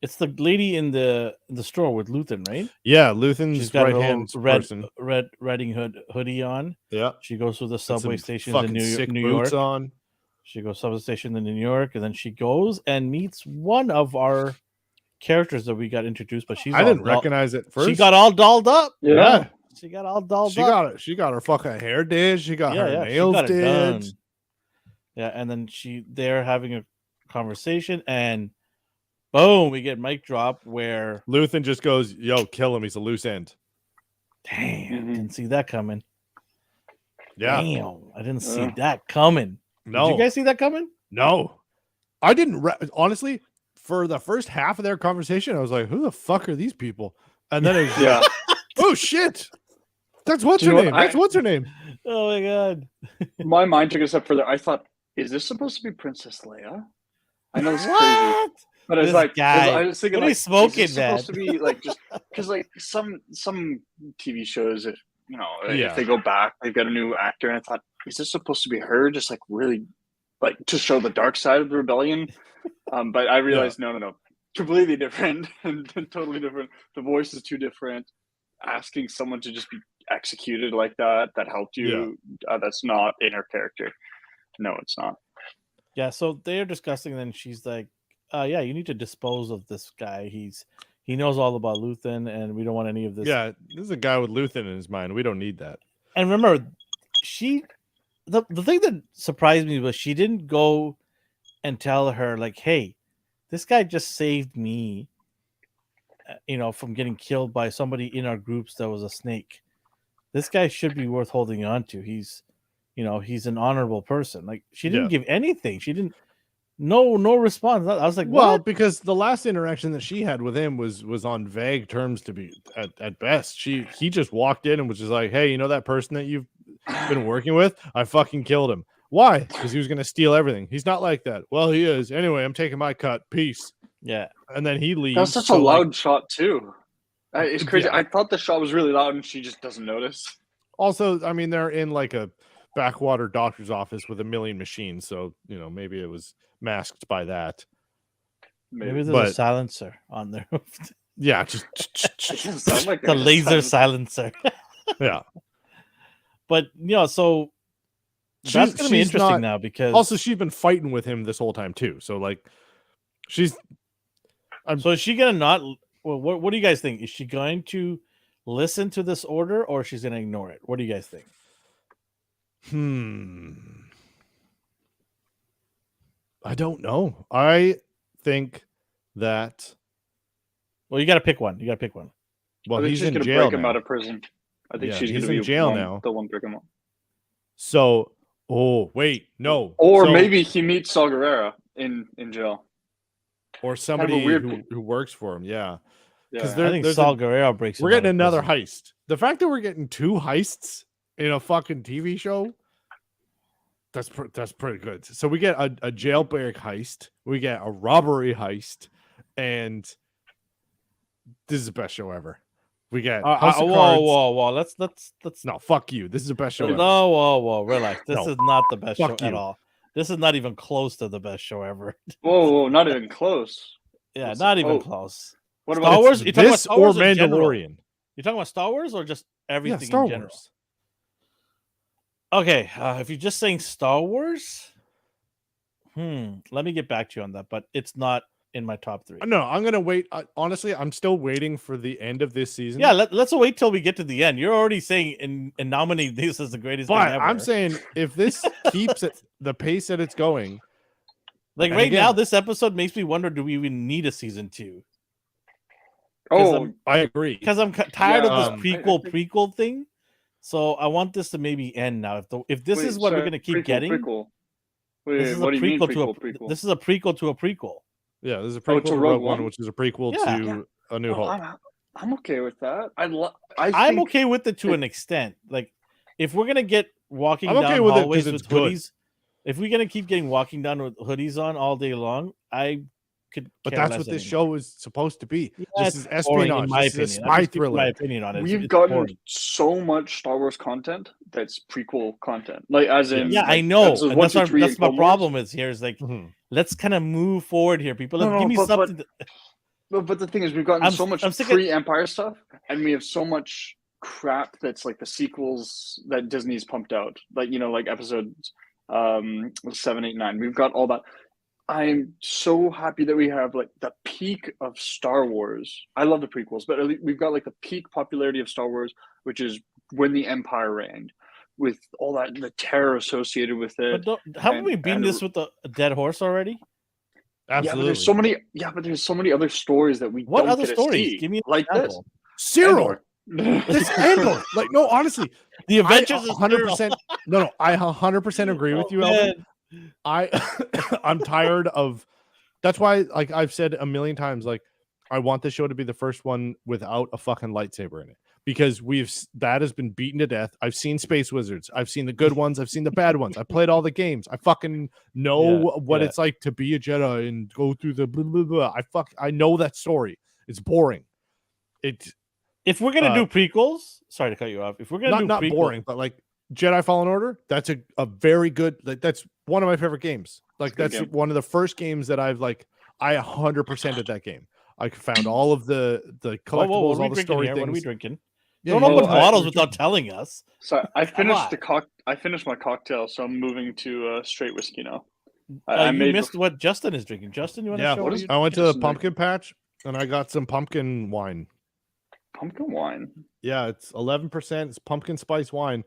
it's the lady in the store with Luthen, right? Yeah, Luthen's she's got right hand person. Red Riding Hood hoodie on. Yeah. She goes through the subway stations in New boots York. On. She goes subway station in New York, and then she goes and meets one of our characters that we got introduced, but I didn't recognize it first. She got all dolled up. Yeah. She got all dolled up. She got her fucking hair did. She got her nails did. Done. Yeah, and then they're having a conversation, and boom, we get mic drop where Luthen just goes, "Yo, kill him. He's a loose end." Damn, didn't see that coming. Yeah, damn, I didn't see that coming. No, did you guys see that coming? No, I didn't. Honestly, for the first half of their conversation, I was like, "Who the fuck are these people?" And then it was oh shit, that's what's her name. That's what's her name. Oh my god, my mind took a step further. I thought, is this supposed to be Princess Leia? I know it's what? crazy. But it's like, guy. I was thinking, what are you smoking, is this supposed to be like just because like some TV shows, if they go back, they've got a new actor, and I thought, is this supposed to be her? Just like really, like to show the dark side of the rebellion. But I realized, no, completely different and totally different. The voice is too different. Asking someone to just be executed like that helped you. That's not in her character. No, it's not. Yeah, so they're discussing, and then she's like, you need to dispose of this guy. He knows all about Luthen, and we don't want any of this. Yeah, this is a guy with Luthen in his mind. We don't need that. And remember, the thing that surprised me was she didn't go and tell her, like, hey, this guy just saved me, from getting killed by somebody in our groups that was a snake. This guy should be worth holding on to. He's an honorable person. Like, she didn't give anything. She didn't. No response. I was like, well, what? Because the last interaction that she had with him was on vague terms to be at best. He just walked in and was just like, hey, that person that you've been working with? I fucking killed him. Why? Because he was going to steal everything. He's not like that. Well, he is. Anyway, I'm taking my cut. Peace. Yeah. And then he leaves. That's such a loud shot too. It's crazy. Yeah. I thought the shot was really loud and she just doesn't notice. Also, I mean, they're in like a backwater doctor's office with a million machines. So, maybe it was masked by that. Maybe there's a silencer on there. Yeah, just like the laser silencer. Yeah. But, so that's going to be interesting now because... Also, she's been fighting with him this whole time too. So, like, so is she going to not... Well, what do you guys think? Is she going to listen to this order or she's going to ignore it? What do you guys think? I don't know. I think that... Well, you got to pick one. Well, he's in gonna jail break him now. out of prison. I think she's he's going to be in jail now. The one break him out. So, oh wait, no. Or So- maybe he meets Saw Gerrera in jail. or somebody weird who works for him. Yeah, Yeah. there- I think there's Saul a- Guerrero breaks. we're him out getting of another prison. heist. The fact that we're getting 2 heists in a fucking TV show, that's pretty good. So we get a jailbreak heist, we get a robbery heist, and this is the best show ever. We get House of Cards. Whoa! Let's No, fuck you. This is the best show ever. no, whoa! Relax. This No. is not the best show Fuck at you. all. This is not even close to the best show ever. Whoa, not even close. Yeah, What's- not even oh. close. What Star about Wars? You're talking about This Star or Wars in general? Mandalorian? You're talking about Star Wars or just everything Yeah, Star in general? Wars. Okay, if you're just saying Star Wars, let me get back to you on that. But it's not in my top 3. No, I'm gonna wait. Honestly, I'm still waiting for the end of this season. Yeah, let's wait till we get to the end. You're already saying and nominating this as the greatest thing but ever. I'm saying if this keeps at the pace that it's going, like and right now, again- this episode makes me wonder: do we even need a season 2? Oh, I agree. Because I'm tired Yeah, of I this think- prequel thing. So I want this to maybe end now. If this is what we're gonna keep getting, Prequel. Wait, this is what a do you mean prequel to a prequel? this is a prequel to a prequel. Yeah, there's a Oh, prequel to to Rogue Rogue One, One? which is a prequel Yeah. to A New Oh, Hope. I'm okay with that. I I'm think- okay with it to an extent. Like if we're gonna get walking I'm down okay with it 'cause hallways it's with good. hoodies, if we're gonna keep getting walking down with hoodies on all day long, I could. But care that's less what this anymore. show is supposed to be. Yeah, This it's is boring, espionage. in my This is a opinion. I'm spy just giving my thriller. opinion on it. We've It's gotten boring. so much Star Wars content that's prequel content. Like as in Yeah, I like, know, episodes and 1, that's 2, 3, and that's my Clone Wars. problem. Is here is like Mhm. let's kind of move forward here, people. No, Give me but- something. But the thing is, we've gotten I'm- so much I'm sick of- pre-Empire stuff, and we have so much crap that's like the sequels that Disney's pumped out. Like like episodes 7, 8, 9. We've got all that. I'm so happy that we have like the peak of Star Wars. I love the prequels, but at least we've got like the peak popularity of Star Wars, which is when the Empire reigned, with all that the terror associated with it. But haven't we beaten and- this with a dead horse already? Yeah, but Absolutely. there's so many. Yeah, but there's so many other stories that we What don't other get to stories? see. Give me an like this. example. Cyril. Andor. This Andor. Like, no, honestly, The Adventures of 100%. No, I 100% agree with you, Elvin. I'm tired of. That's why, like I've said a million times, like I want the show to be the first one without a fucking lightsaber in it because that has been beaten to death. I've seen Space Wizards. I've seen the good ones. I've seen the bad ones. I played all the games. I fucking know what it's like to be a Jedi and go through the blah, blah, blah. I know that story. It's boring. If we're gonna do prequels, sorry to cut you off. If we're gonna not do prequels, boring, but like Jedi Fallen Order, that's a very good. Like that's one of my favorite games. Like Good that's game. one of the first games that I've like. I 100% at that game. I found all of the collectibles, Whoa, what are we all the drinking story here? things. What are we drinking? Yeah, Don't you open know, bottles we're without drinking- telling us. So I finished on. I finished my cocktail, so I'm moving to straight whiskey now. You made missed what Justin is drinking. Justin, you want to Yeah, show what what is- you- I went to the Just pumpkin patch and I got some pumpkin wine. pumpkin wine. Yeah, it's 11%. It's pumpkin spice wine.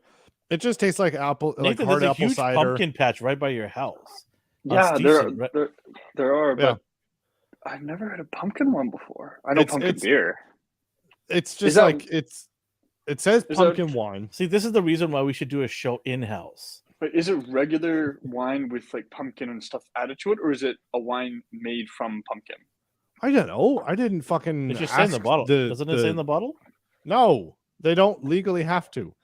It just tastes like apple, like Nathan, hard there's a apple huge cider. pumpkin patch right by your house. Yeah, Steve's there, in, right? there are, Yeah. but I've never had a pumpkin one before. I know pumpkin it's- beer. It's just that- like it says is that- pumpkin wine. See, this is the reason why we should do a show in house. But is it regular wine with like pumpkin and stuff added to it, or is it a wine made from pumpkin? I don't know. I didn't fucking. It just say in the ask bottle. Doesn't it say in the bottle? No, they don't legally have to.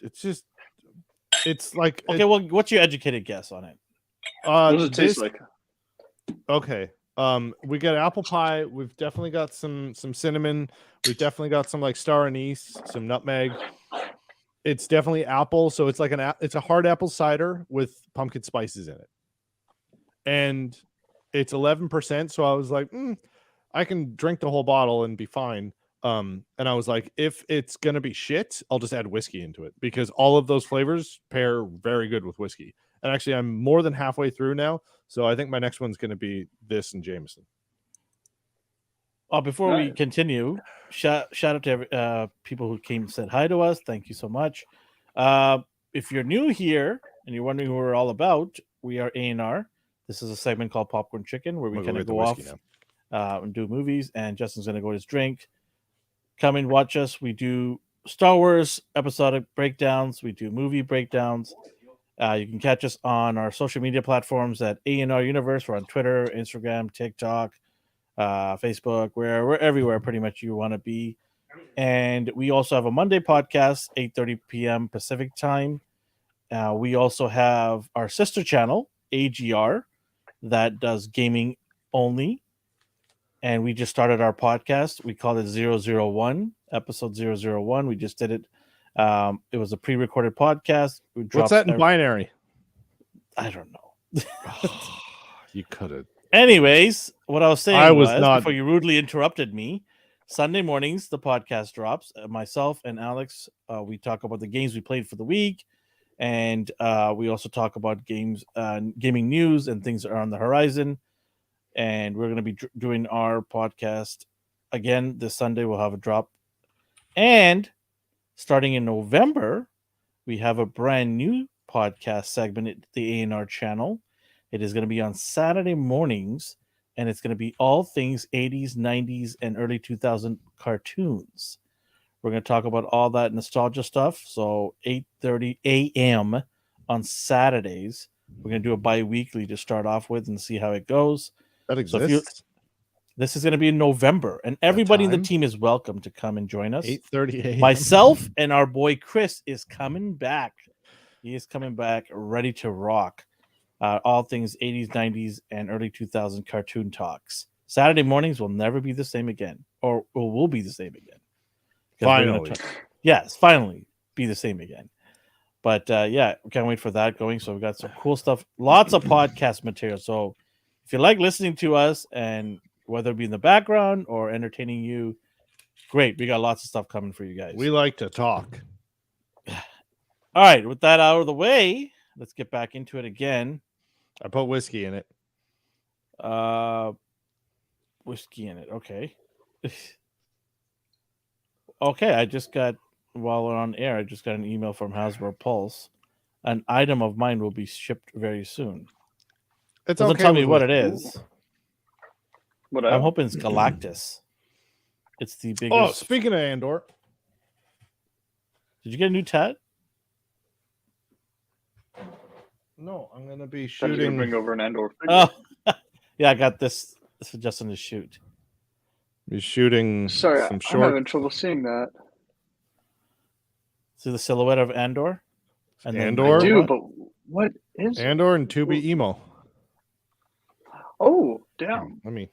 It's just. It's like Okay, well, what's your educated guess on it? What does it taste this- like? Okay. We got apple pie. We've definitely got some cinnamon. We've definitely got some like star anise, some nutmeg. It's definitely apple, so it's like it's a hard apple cider with pumpkin spices in it, and it's 11%. So I was like, I can drink the whole bottle and be fine. And I was like, if it's gonna be shit, I'll just add whiskey into it because all of those flavors pair very good with whiskey. And actually, I'm more than halfway through now, so I think my next one's gonna be this and Jameson. Oh, before we Nice. continue, shout out to people who came and said hi to us. Thank you so much. If you're new here and you're wondering what we're all about, we are A&R. This is a segment called Popcorn Chicken where we I'm kind gonna of get the go off whiskey now. and do movies. And Justin's going to go to his drink. Come and watch us. We do Star Wars episodic breakdowns. We do movie breakdowns. You can catch us on our social media platforms at A&R Universe. We're on Twitter, Instagram, TikTok, Facebook. We're everywhere pretty much you want to be. And we also have a Monday podcast, 8:30 p.m. Pacific time. We also have our sister channel, AGR, that does gaming only. And we just started our podcast. We called it 001, episode 001. We just did it. It was a pre-recorded podcast. What's that in binary? I don't know. You could have. Anyways, what I was saying I was was not- before you rudely interrupted me, Sunday mornings, the podcast drops. Myself and Alex, we talk about the games we played for the week. And we also talk about games, gaming news and things that are on the horizon. And we're going to be doing our podcast again this Sunday. We'll have a drop. And starting in November, we have a brand new podcast segment at the A&R channel. It is going to be on Saturday mornings, and it's going to be all things 80s, 90s, and early 2000 cartoons. We're going to talk about all that nostalgia stuff. So 8:30 a.m. on Saturdays. We're going to do a bi-weekly to start off with and see how it goes. That So if exists. this is going to be in November, and everybody in the time? team is welcome to come and join us. 8:30 a.m. Myself and our boy Chris is coming back. He is coming back ready to rock. All things 80s, 90s, and early 2000 cartoon talks. Saturday mornings will never be the same again, or will be the same again. 'Cause we're gonna Finally. yes, finally be the same again. But yeah, we can't wait for that going. So we got some cool stuff, lots of podcast material. So if you like listening to us, and whether it be in the background or entertaining you, great. We got lots of stuff coming for you guys. We like to talk. All right, with that out of the way, let's get back into it again. I put whiskey in it. Whiskey in it. Okay. Okay, I just got, while we're on air, I just got an email from Hasbro Pulse. An item of mine will be shipped very soon. It's Doesn't okay tell me with what it whiskey. is. What I'm hoping it's Galactus. It's the biggest. Oh, speaking of Andor, Did you get a new tat? no, I'm gonna be Then you can shooting. bring over an Andor figure. Oh, yeah, I got this. This is just on the shoot. Be shooting Sorry, some I'm short. having trouble seeing that. See the silhouette of Andor? And then- Andor? I do, what? but what is? Andor and Tubi emo. Oh, damn! Let me.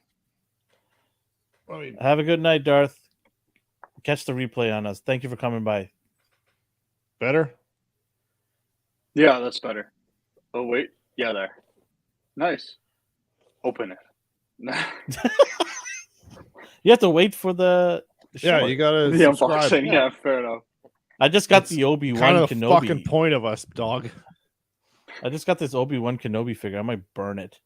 Have a good night, Darth. Catch the replay on us. Thank you for coming by. Better. Yeah, that's better. Oh wait, yeah, there. Nice. Open it. You have to wait for the Yeah, short. you gotta The subscribe. unboxing. Yeah, fair enough. I just got That's the Obi-Wan Kind of the Kenobi. fucking point of us, dog. I just got this Obi-Wan Kenobi figure. I might burn it.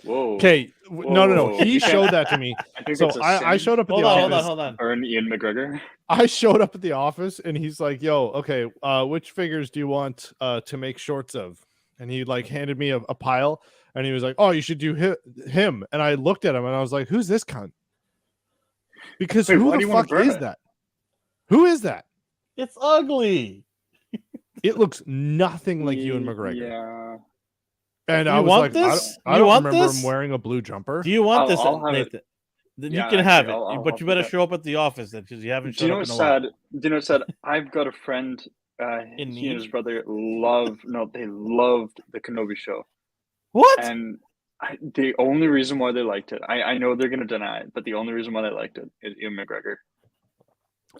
Whoa. Okay, no. Whoa. He showed that to me. I think So it's a I sin. showed up at Hold the on, office. hold on. Burn Ian McGregor. I showed up at the office and he's like, "Yo, okay, which figures do you want to make shorts of?" And he like handed me a pile, and he was like, "Oh, you should do him." And I looked at him and I was like, "Who's this cunt?" Because Wait, who why do the you wanna fuck burn is it? that? Who is that? It's ugly. It looks nothing like Ewan McGregor. Yeah. And You I was want like, this? I You don't want remember this? him wearing a blue jumper. Do you want this, I'll have it. Nathan? Then Yeah, you can have it, actually, I'll but you have better that. show up at the office then, because you haven't Do you showed know up in what's a while. sad? Do you know what's sad? I've got a friend. In He and his need? brother they loved the Kenobi show, What? and the only reason why they liked it, I know they're gonna deny it, but the only reason why they liked it is Ian McGregor.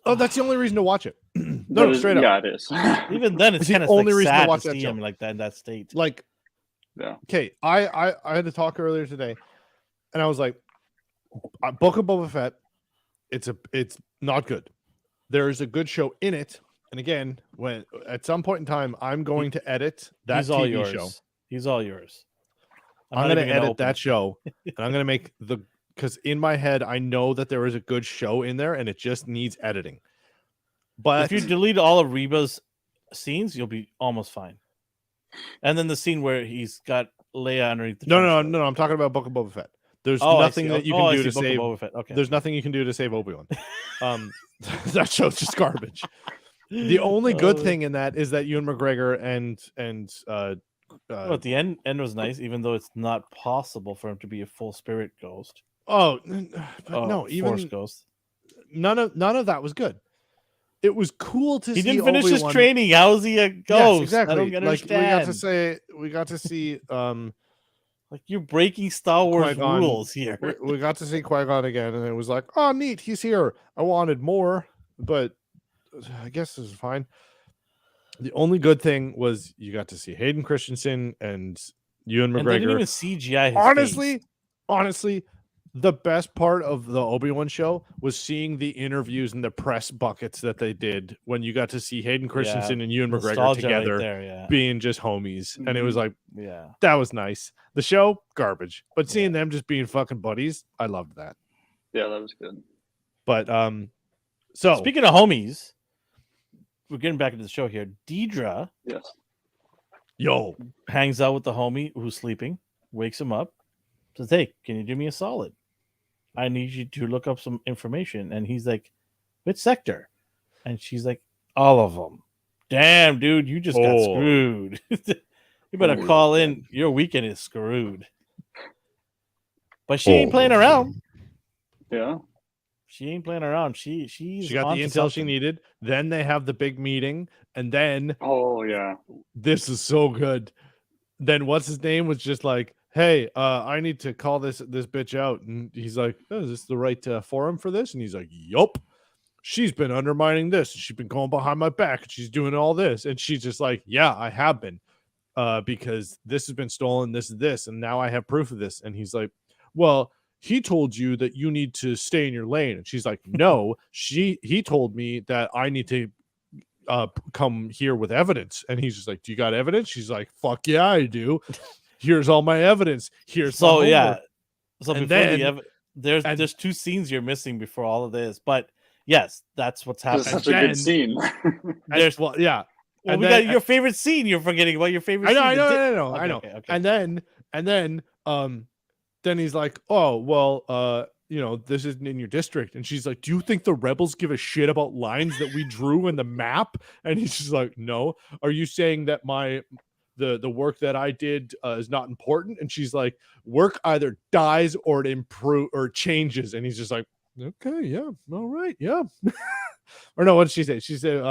Oh, that's the only reason to watch it. No, That is- straight up. Yeah, it is. Even then, it's It's the kind of only like reason to sad to watch that see show. him like that in that state. Like, Yeah. okay, I had a talk earlier today, and I was like, Book of Boba Fett, it's not good. There is a good show in it, and again, when at some point in time, I'm going to edit that He's all TV yours. show. He's all yours. I'm not going to even edit open that it. show, and I'm going to make because in my head, I know that there is a good show in there, and it just needs editing. But If you delete all of Reba's scenes, you'll be almost fine. And then the scene where he's got Leia underneath the no, trench coat. I'm talking about Book of Boba Fett. There's Oh, I nothing see. that you Oh, can I do see. to Book of save. Boba Fett. Okay. There's nothing you can do to save Obi-Wan. That show's just garbage. The only good thing in that is that Ewan McGregor and Well, at the end was nice, even though it's not possible for him to be a full spirit ghost. but no, Force even ghost. none of that was good. It was cool to He see didn't finish his Obi-Wan. training. How's he a ghost? Yes, exactly. I don't understand. We got to see Like, you're breaking Star Wars Qui-Gon. rules here. We got to see Qui-Gon again, and it was like, oh, neat, he's here. I wanted more, but I guess this is fine. The only good thing was you got to see Hayden Christensen and Ewan McGregor. And they didn't even CGI his face. Honestly, the best part of the Obi-Wan show was seeing the interviews and the press buckets that they did when you got to see Hayden Christensen and Ewan McGregor Nostalgia together, right there, yeah. being just homies. And it was like, Yeah. that was nice. The show, garbage. But seeing them just being fucking buddies, I loved that. Yeah, that was good. But so speaking of homies, we're getting back into the show here. Deidre hangs out with the homie who's sleeping, wakes him up, says, "Hey, can you do me a solid? I need you to look up some information." And he's like, "Which sector?" And she's like, "All of them." Damn, dude, you just got screwed. You better call in. Your weekend is screwed. But she ain't playing around. Yeah. She ain't playing around. She got the intel she needed. Then they have the big meeting, and then this is so good. Then what's his name was just like, "Hey, I need to call this bitch out," and he's like, "Oh, is this the right forum for this?" And he's like, "Yup. She's been undermining this. She's been going behind my back. And she's doing all this." And she's just like, "Yeah, I have been, because this has been stolen. This, and now I have proof of this." And he's like, "Well, he told you that you need to stay in your lane." And she's like, "No, he told me that I need to come here with evidence." And he's just like, "Do you got evidence?" She's like, "Fuck yeah, I do. Here's all my evidence. Here's so my yeah." So and before there's two scenes you're missing before all of this, but yes, that's what's happening. That's such a good scene. There's yeah. Well, we got your favorite scene. You're forgetting about your favorite. I know. scene. I know. Okay. And then he's like, "Oh, well, this isn't in your district." And she's like, "Do you think the rebels give a shit about lines that we drew in the map?" And he's just like, "No. Are you saying that the work that I did is not important?" And she's like, "Work either dies or it improves or changes." And he's just like, "Okay, yeah, all right, yeah." Or no, what did she say? She said,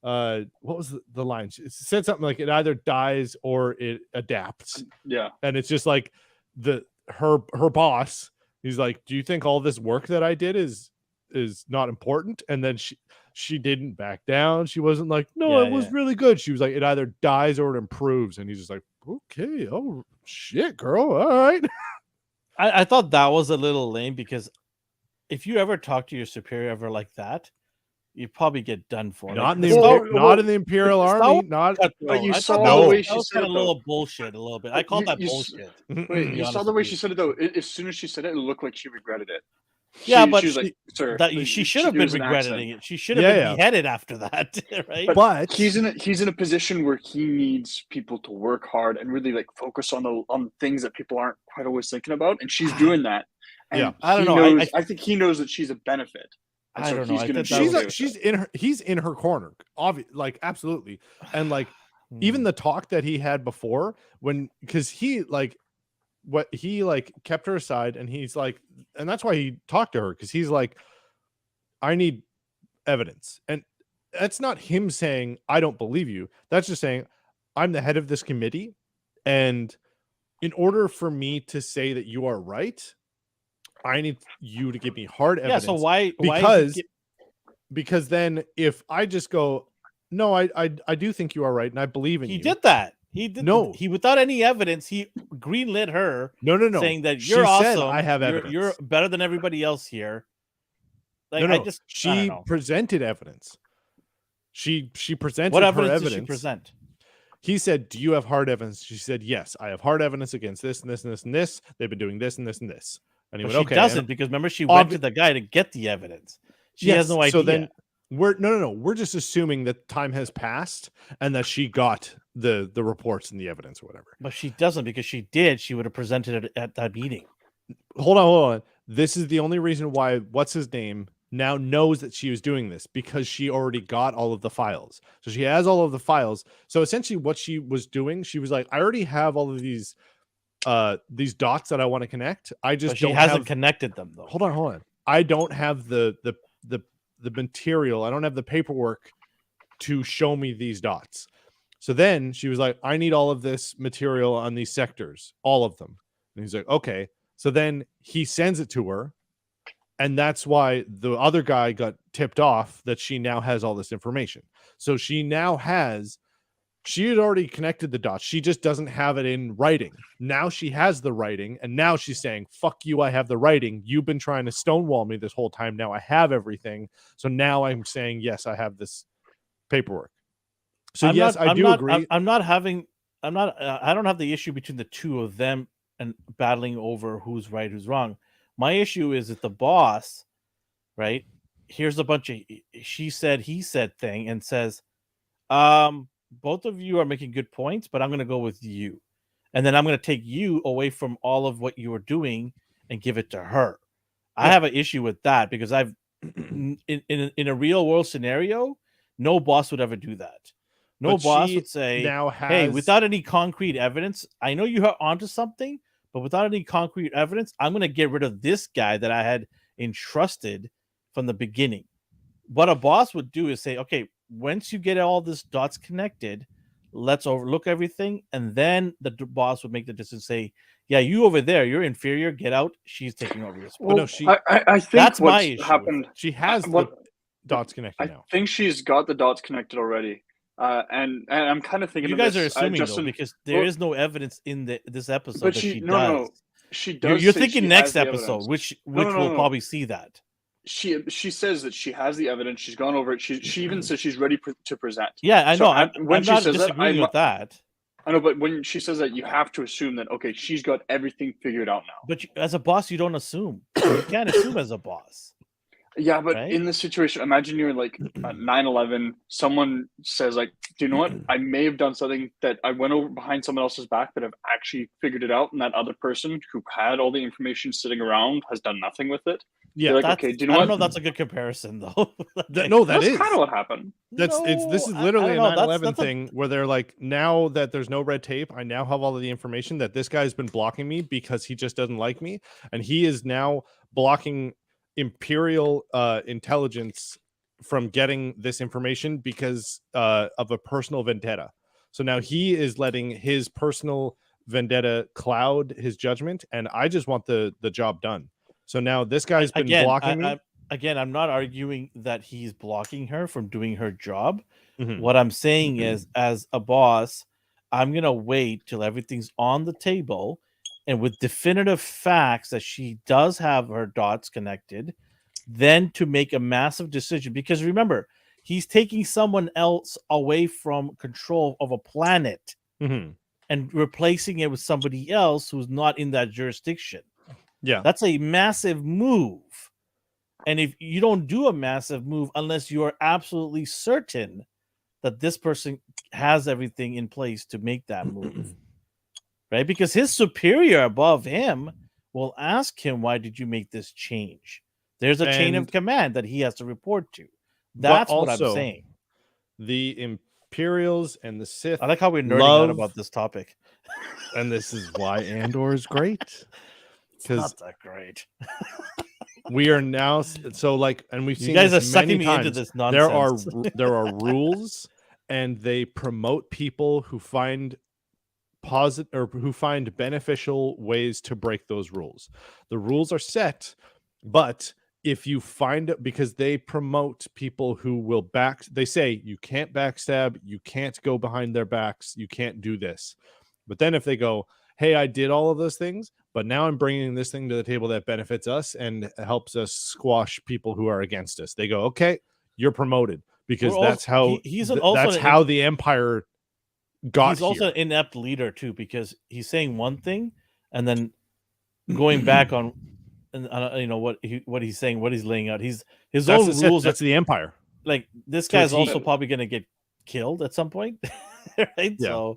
what was the line? She said something like, "It either dies or it adapts." Yeah. And it's just like her boss, he's like, "Do you think all this work that I did is not important?" And then she didn't back down. She wasn't like, "No, it was really good." She was like, "It either dies or it improves." And he's just like, "Okay, oh shit, girl, all right." I thought that was a little lame, because if you ever talk to your superior ever like that, you probably get done for. Not in the Imperial Army. Not. But you saw the way she said it. A little bullshit. A little bit. I call that bullshit. Wait, you saw the way she said it though. As soon as she said it, it looked like she regretted it. But she was like, "Sir," she should have been regretting it. She should have been beheaded after that, right? But he's in a position where he needs people to work hard and really like focus on things that people aren't quite always thinking about, and she's doing that. And I don't know. I think he knows that she's a benefit. I don't know. He's in her corner, like absolutely, and like even the talk that he had before because he kept her aside, and he's like, and that's why he talked to her, because he's like, "I need evidence," and that's not him saying I don't believe you. That's just saying I'm the head of this committee, and in order for me to say that you are right, I need you to give me hard evidence. Yeah, so why? Because then if I just go, "No, I do think you are right, and I believe in you." He did that. He did. No, he without any evidence, he greenlit her. No, saying that you're awesome. Said, I have evidence. You're better than everybody else here. Like, she presented evidence. She presented what evidence. Did she present? He said, "Do you have hard evidence?" She said, "Yes, I have hard evidence against this and this and this and this. They've been doing this and this and this." And he went, "Okay." She doesn't, because remember, she went to the guy to get the evidence. She has no idea. So then we're just assuming that time has passed and that she got the reports and the evidence or whatever. But she doesn't, because she did. She would have presented it at that meeting. hold on. This is the only reason why what's his name now knows that she was doing this, because she already got all of the files. So she has all of the files. So essentially what she was doing, she was like, I already have all of these dots that I want to connect. I just But she don't hasn't have connected them though. hold on. I don't have the material. I don't have the paperwork to show me these dots. So then she was like, I need all of this material on these sectors, all of them. And he's like, okay. So then he sends it to her. And that's why the other guy got tipped off that she now has all this information. So she had already connected the dots. She just doesn't have it in writing. Now she has the writing. And now she's saying, fuck you, I have the writing. You've been trying to stonewall me this whole time. Now I have everything. So now I'm saying, yes, I have this paperwork. So I do agree. I don't have the issue between the two of them and battling over who's right, who's wrong. My issue is that the boss, right? Here's a bunch of she said, he said thing and says, both of you are making good points, but I'm going to go with you. And then I'm going to take you away from all of what you were doing and give it to her. Yeah. I have an issue with that because I've in a real world scenario, no boss would ever do that. No boss would say, hey, without any concrete evidence, I know you are onto something, but without any concrete evidence, I'm going to get rid of this guy that I had entrusted from the beginning. What a boss would do is say, okay, once you get all this dots connected, let's overlook everything. And then the boss would make the decision, say, yeah, you over there, you're inferior, get out. She's taking over your spot. Well, no, I think that's my issue. Happened. She has the dots connected now. I think she's got the dots connected already. And I'm kind of thinking you guys are assuming though, because there is no evidence in this episode but that she does. No, she does. You're thinking next episode, which we'll probably see that. She says that she has the evidence. She's gone over it. She even says she's ready to present. Yeah, I know. I'm not disagreeing with that. I know, but when she says that, you have to assume that, okay, she's got everything figured out now. But as a boss, you don't assume. You can't assume as a boss. Yeah, but in this situation, imagine you're like at 9/11. Someone says, like, do you know what? I may have done something that I went over behind someone else's back, but I've actually figured it out. And that other person who had all the information sitting around has done nothing with it. Yeah, like, okay. Do you know I what? don't know if that's a good comparison, though. No, that's kind of what happened. This is literally a 9/11 thing where they're like, now that there's no red tape, I now have all of the information that this guy's been blocking me because he just doesn't like me, and he is now blocking Imperial intelligence from getting this information because of a personal vendetta. So now he is letting his personal vendetta cloud his judgment, and I just want the job done. So now this guy's been blocking me. I'm not arguing that he's blocking her from doing her job. Mm-hmm. What I'm saying is, as a boss, I'm going to wait till everything's on the table and with definitive facts that she does have her dots connected, then to make a massive decision. Because remember, he's taking someone else away from control of a planet and replacing it with somebody else who's not in that jurisdiction. Yeah, that's a massive move. And if you don't do a massive move unless you are absolutely certain that this person has everything in place to make that move, right? Because his superior above him will ask him, why did you make this change? There's a chain of command that he has to report to. That's what I'm saying. The Imperials and the Sith. I like how we're nerding out about this topic. And this is why Andor is great. It's not that great. We are now and we've seen you guys this are sucking many me times. into this nonsense. There are rules, and they promote people who find who find beneficial ways to break those rules. The rules are set, but if you find, because they promote people who will they say you can't backstab, you can't go behind their backs, you can't do this. But then if they go, hey, I did all of those things, but now I'm bringing this thing to the table that benefits us and helps us squash people who are against us. They go, okay, you're promoted, because that's how how the Empire got. He's also an inept leader too, because he's saying one thing and then going back on, and what he's saying, what he's laying out. His own rules. That's the Empire. Like this guy's also probably going to get killed at some point, right? Yeah. So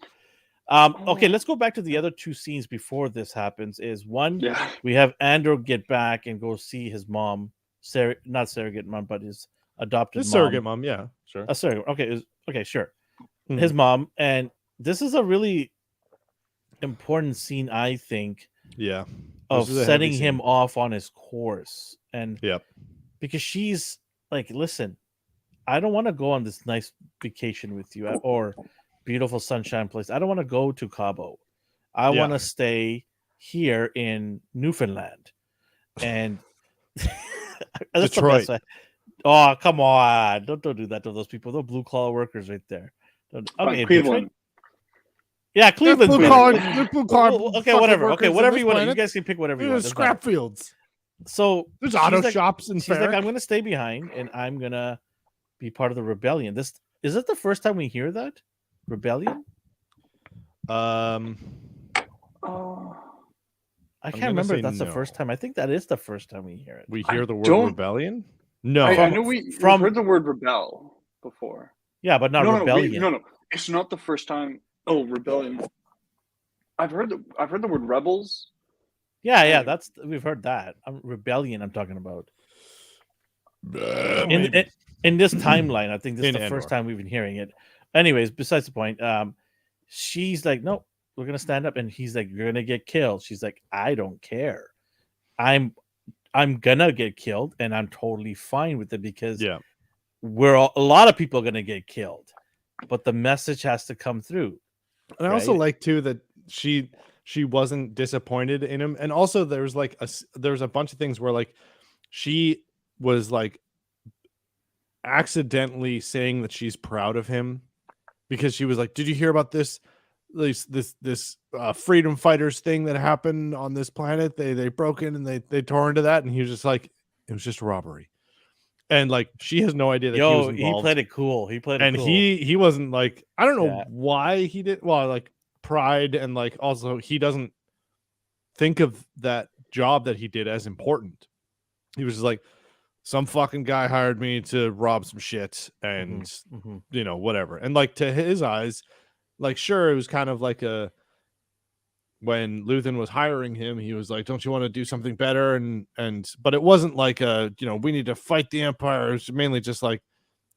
Okay, let's go back to the other two scenes before this happens. Is one, Yeah. we have Andor get back and go see his mom, not surrogate mom, but his adopted His mom. surrogate mom, yeah, sure. A surrogate. Okay, okay, sure. Mhm. His mom, and this is a really important scene, I think, Yeah. of This is a setting heavy him scene. off on his course. And Yep. because she's like, listen, I don't want to go on this nice vacation with you or beautiful sunshine place. I don't want to go to Cabo. I Yeah. want to stay here in Newfoundland. And that's Detroit. the best way. Oh, come on. Don't do that to those people. They're blue collar workers right there. Okay, Cleveland. Yeah, Cleveland. Blue collar, Okay, whatever. Okay, whatever you want. You guys can pick whatever you want. Scrap fields. So There's auto like, shops and she's like, I'm going to stay behind and I'm going to be part of the rebellion. Is it the first time we hear that rebellion? Oh. I can't remember if that's the first time. I think that is the first time we hear it. We hear the word don't- rebellion. No, I know we've heard the word rebel before. Yeah, but not rebellion. No, it's not the first time. Oh, rebellion. I've heard the word rebels. Yeah, we've heard that. Rebellion. I'm talking about. In this timeline, I think this is the first time we've been hearing it. Anyways, besides the point, she's like, no, we're gonna stand up, and he's like, you're gonna get killed. She's like, I don't care. I'm gonna get killed, and I'm totally fine with it because a lot of people are gonna get killed, but the message has to come through. And I also like too that she wasn't disappointed in him, and also there's a bunch of things where like she was like accidentally saying that she's proud of him because she was like, did you hear about this freedom fighters thing that happened on this planet? They broke in and they tore into that, and he was just like, it was just a robbery. And like she has no idea that he was involved. He played it cool. And he wasn't like, I don't know why he did. Well, like pride, and like also he doesn't think of that job that he did as important. He was just like, some fucking guy hired me to rob some shit, and you know, whatever. And like to his eyes, like sure, it was kind of like when Luthen was hiring him, he was like, don't you want to do something better? But it wasn't like we need to fight the Empire. It was mainly just like,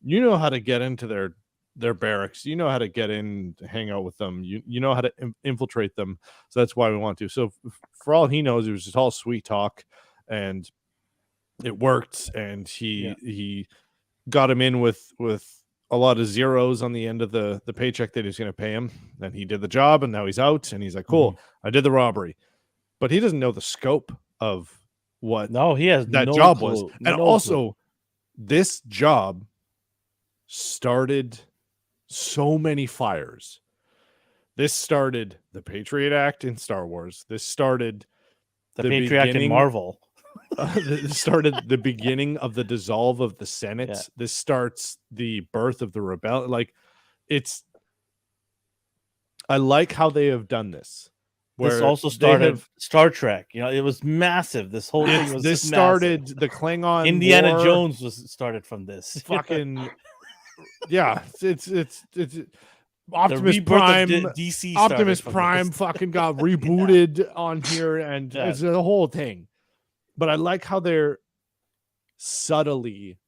you know how to get into their barracks. You know how to get in, to hang out with them. You know how to infiltrate them. So that's why we want to. So for all he knows, it was just all sweet talk, and it worked. And he got him in with a lot of zeros on the end of the paycheck that he's going to pay him. Then he did the job, and now he's out, and he's like, cool, I did the robbery. But he doesn't know the scope of what he has that no job clue. was. And also, this job started so many fires. This started the Patriot Act in Star Wars. This started the Patriot Act in Marvel. This started the beginning of the dissolve of the Senate. Yeah. This starts the birth of the rebellion. Like, I like how they have done this. This also started Star Trek. You know, it was massive. This whole thing was this started massive. The Klingon Indiana War, Jones was started from this. Fucking yeah, it's Optimus Prime. DC Optimus Prime fucking got rebooted on here, and it's the whole thing. But I like how they're subtly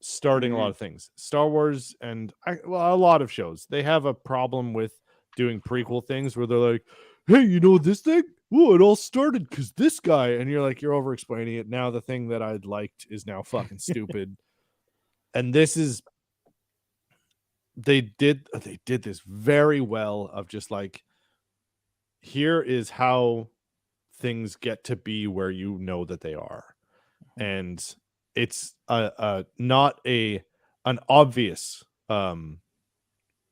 starting a lot of things. Star Wars and a lot of shows, they have a problem with doing prequel things where they're like, hey, you know this thing? Oh, it all started because this guy. And you're like, you're over explaining it. Now the thing that I'd liked is now fucking stupid. And this is, they did this very well of just like, here is how things get to be where you know that they are. And it's not an obvious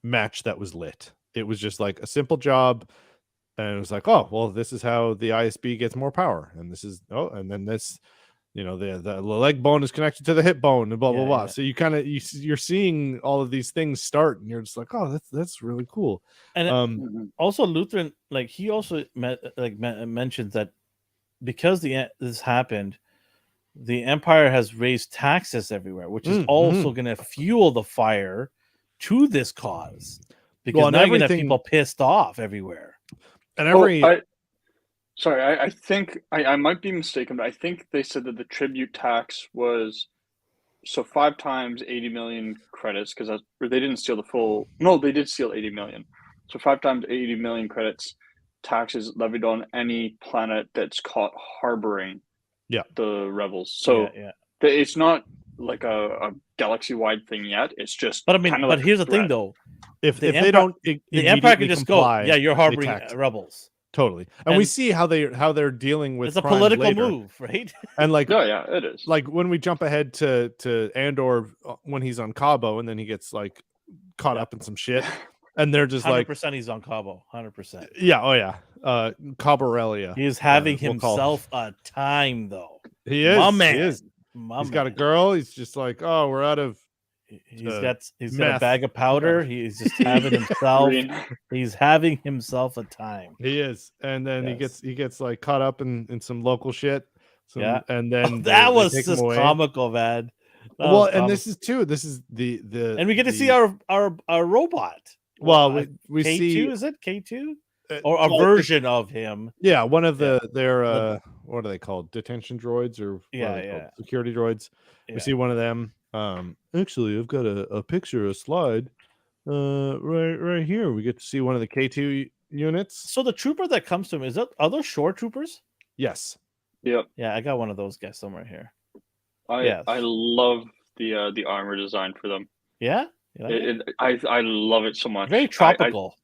match that was lit. It was just like a simple job, and it was like, oh well, this is how the ISB gets more power, and this is and then this, you know, the leg bone is connected to the hip bone, and blah blah blah. So you kind of you're seeing all of these things start, and you're just like, oh, that's really cool. And also Lutheran, like he also mentions that because this happened, the Empire has raised taxes everywhere, which is also going to fuel the fire to this cause. because Well, now you're gonna have everything- people pissed off everywhere. And every I think I might be mistaken, but I think they said that the tribute tax was 5 times 80 million credits because they didn't steal the full. No, they did steal 80 million. So 5 times 80 million credits taxes levied on any planet that's caught harboring the rebels. So it's not like a galaxy-wide thing yet. It's just. But I mean, but here's the thing, though. if they don't, the Empire can just comply, go, yeah, you're harboring tax. rebels. Totally, and we see how they're dealing with. It's a crime political later. move, right? And like, yeah, it is. Like when we jump ahead to Andor when he's on Cabo, and then he gets like caught up in some shit, and they're just 100% he's on Cabo, 100%. Yeah, oh yeah, Cabarelia. He is having himself a time, though. He is. My man. He is. He's got a girl. He's just like, oh, we're out of. He's got a bag of powder. He's just having himself. He's having himself a time. He is, and then he gets like caught up in some local shit. And then that was just comical, man. And this is the and we get to see our robot. Well, we K2, see is it K2 or a version of him? Yeah, one of their what are they called? Detention droids or security droids. Yeah. We see one of them. Actually, I've got a picture, a slide, right here. We get to see one of the K2 units. So the trooper that comes to him, are those shore troopers? Yes. Yep. Yeah, I got one of those guys somewhere here. I love the armor design for them. Yeah, I love it so much. Very tropical.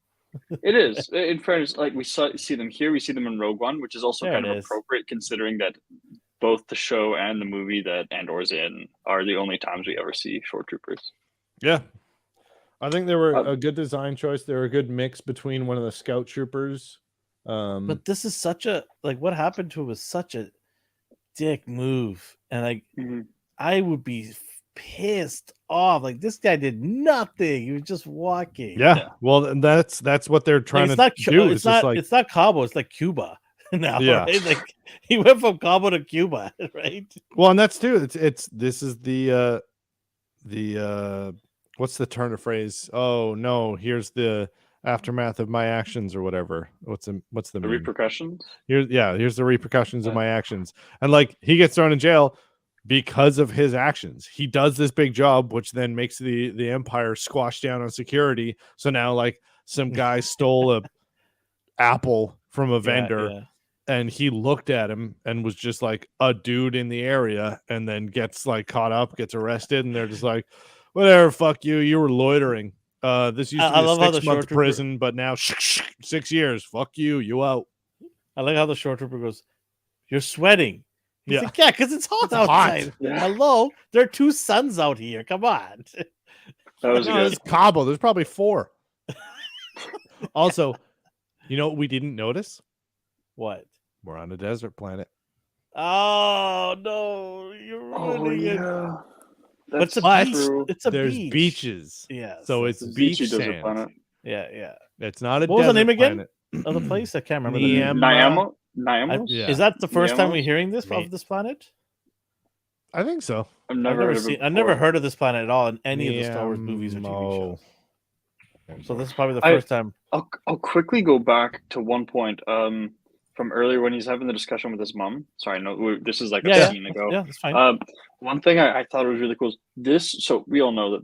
It is. In fairness, like we see them here, we see them in Rogue One, which is also kind of appropriate considering that both the show and the movie that Andor's in are the only times we ever see shore troopers. Yeah. I think they were a good design choice. They were a good mix between one of the scout troopers. But this is such a what happened to him was such a dick move. And I would be pissed off. Like this guy did nothing. He was just walking. Yeah. Well, that's what they're trying to do. It's not Cabo, it's like Cuba. Now, right? Like he went from Cabo to Cuba, right? Well, and that's too. This is the what's the turn of phrase? Oh no, here's the aftermath of my actions or whatever. What's the repercussions? Here's the repercussions of my actions. And like he gets thrown in jail because of his actions. He does this big job, which then makes the Empire squash down on security. So now like some guy stole a apple from a vendor. And he looked at him and was just like a dude in the area, and then gets like caught up, gets arrested, and they're just like, whatever, fuck you, you were loitering. This used to be a 6-month prison, but now 6 years. Fuck you, you out. I like how the short trooper goes, you're sweating. He's like, yeah, because it's hot outside. Yeah. Hello, there are 2 suns out here. Come on. That was good. It's Cabo. There's probably 4. Also, you know what we didn't notice? What? We're on a desert planet. Oh no, you're ruining it. But it's a beach. It's a There's beach. beaches. Yeah. So it's beach sand. Planet. Yeah. It's not a what was the name planet. again of the place? I can't remember the name. Niamos? Yeah. Is that the first time we're hearing this of this planet? I think so. I've never heard of this planet at all in any of the Star Wars movies or TV shows. So this is probably the first time. I'll quickly go back to one point from earlier when he's having the discussion with his mom. Sorry, no, this is like a scene ago. Yeah, that's fine. One thing I thought was really cool is this. So we all know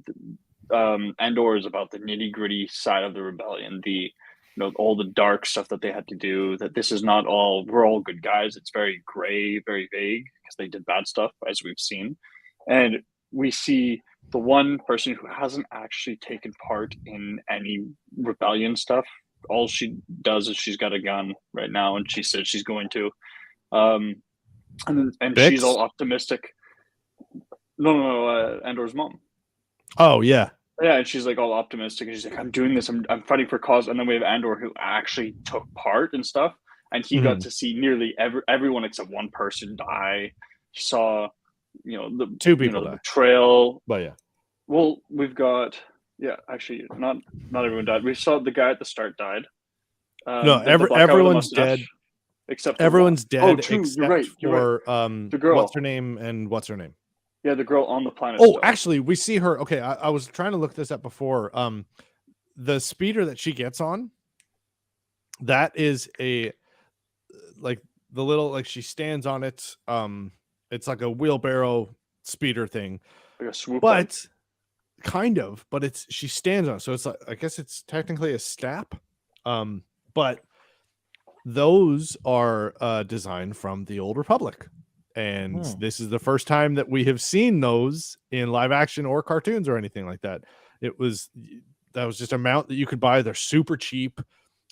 that Andor is about the nitty gritty side of the rebellion, all the dark stuff that they had to do. That this is not all we're all good guys. It's very gray, very vague because they did bad stuff, as we've seen, and we see the one person who hasn't actually taken part in any rebellion stuff. All she does is she's got a gun right now, and she says she's going to, and she's all optimistic. No, Andor's mom. Oh yeah, and she's like all optimistic, and she's like, "I'm doing this. I'm fighting for cause." And then we have Andor who actually took part and stuff, and he got to see nearly everyone except one person die. He saw, the 2 people die. Betrayal. But yeah, well, we've got. Yeah, actually, not everyone died. We saw the guy at the start died. No, everyone's dead. Except everyone's dead. Oh, true. Except you're right. The girl. What's her name and what's her name? Yeah, the girl on the planet. Oh, actually, we see her. Okay, I was trying to look this up before. the speeder that she gets on, that is a like the little like she stands on it. It's like a wheelbarrow speeder thing, Like a swoop bike. but kind of. But it's she stands on it, so it's like I guess it's technically a step. But those are designed from the Old Republic, and this is the first time that we have seen those in live action or cartoons or anything like that. That was just a mount that you could buy. They're super cheap.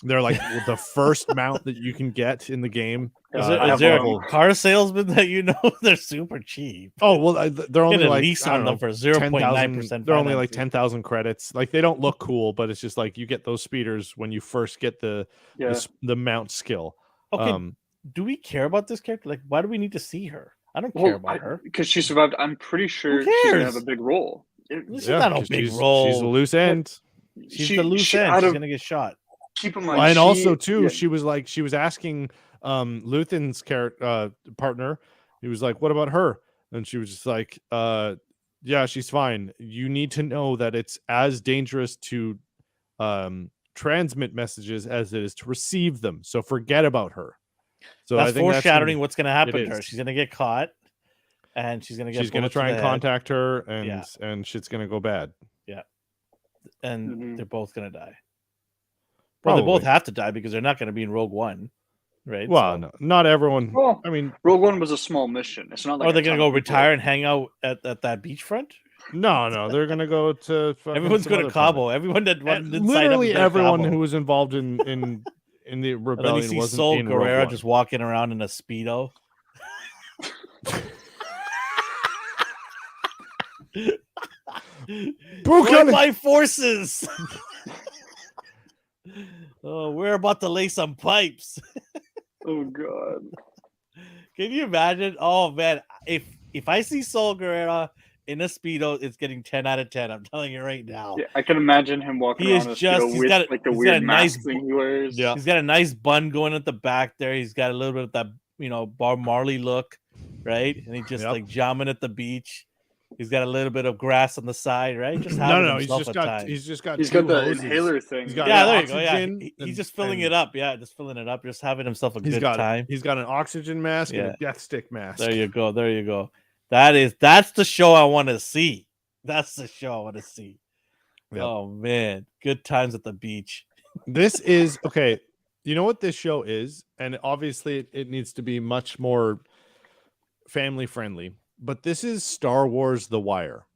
They're like the first mount that you can get in the game. Is there a car salesman that you know? They're super cheap. Oh well, they're only Get a like lease I on don't them know, for 0.9%. They're only like 10,000 credits. Like they don't look cool, but it's just like you get those speeders when you first get the mount skill. Okay, do we care about this character? Like, why do we need to see her? I don't care about her because she survived. I'm pretty sure she's gonna have a big role. She's not a big role. She's a loose end. She's the loose end. She's gonna get shot. Keep in mind, and also too, she was asking Luthen's partner. He was like, "What about her?" And she was just like, "Yeah, she's fine. You need to know that it's as dangerous to transmit messages as it is to receive them. So forget about her." So that's I think foreshadowing what's going to happen to her. She's going to get caught, and she's going to try and contact her, and shit's going to go bad. Yeah, and they're both going to die. Well, they both have to die because they're not going to be in Rogue One, right? Well, no, not everyone. Well, I mean, Rogue One was a small mission. It's not like. Are they going to go retire and hang out at that beachfront? No, they're going to go to. Everyone's going to Cabo. Everyone that literally everyone who was involved in the rebellion. And then you see wasn't Sol in Guerrero just walking around in a Speedo. Join my forces. Oh, we're about to lay some pipes. Oh God! Can you imagine? Oh man, if I see Sol Guerrero in a Speedo, it's getting 10 out of 10. I'm telling you right now. Yeah, I can imagine him walking around in a Speedo with like the weird mask thing he wears. Yeah, he's got a nice bun going at the back there. He's got a little bit of that, Bob Marley look, right? And he's just like jamming at the beach. He's got a little bit of grass on the side, right? Just he's got the inhaler thing. There you go. Yeah, he's just filling it up. Yeah, just filling it up. Just having himself a good time. He's got an oxygen mask and a death stick mask. There you go. That's the show I want to see. That's the show I want to see. Yep. Oh man, good times at the beach. This is okay. You know what this show is, and obviously it needs to be much more family friendly. But this is Star Wars: The Wire.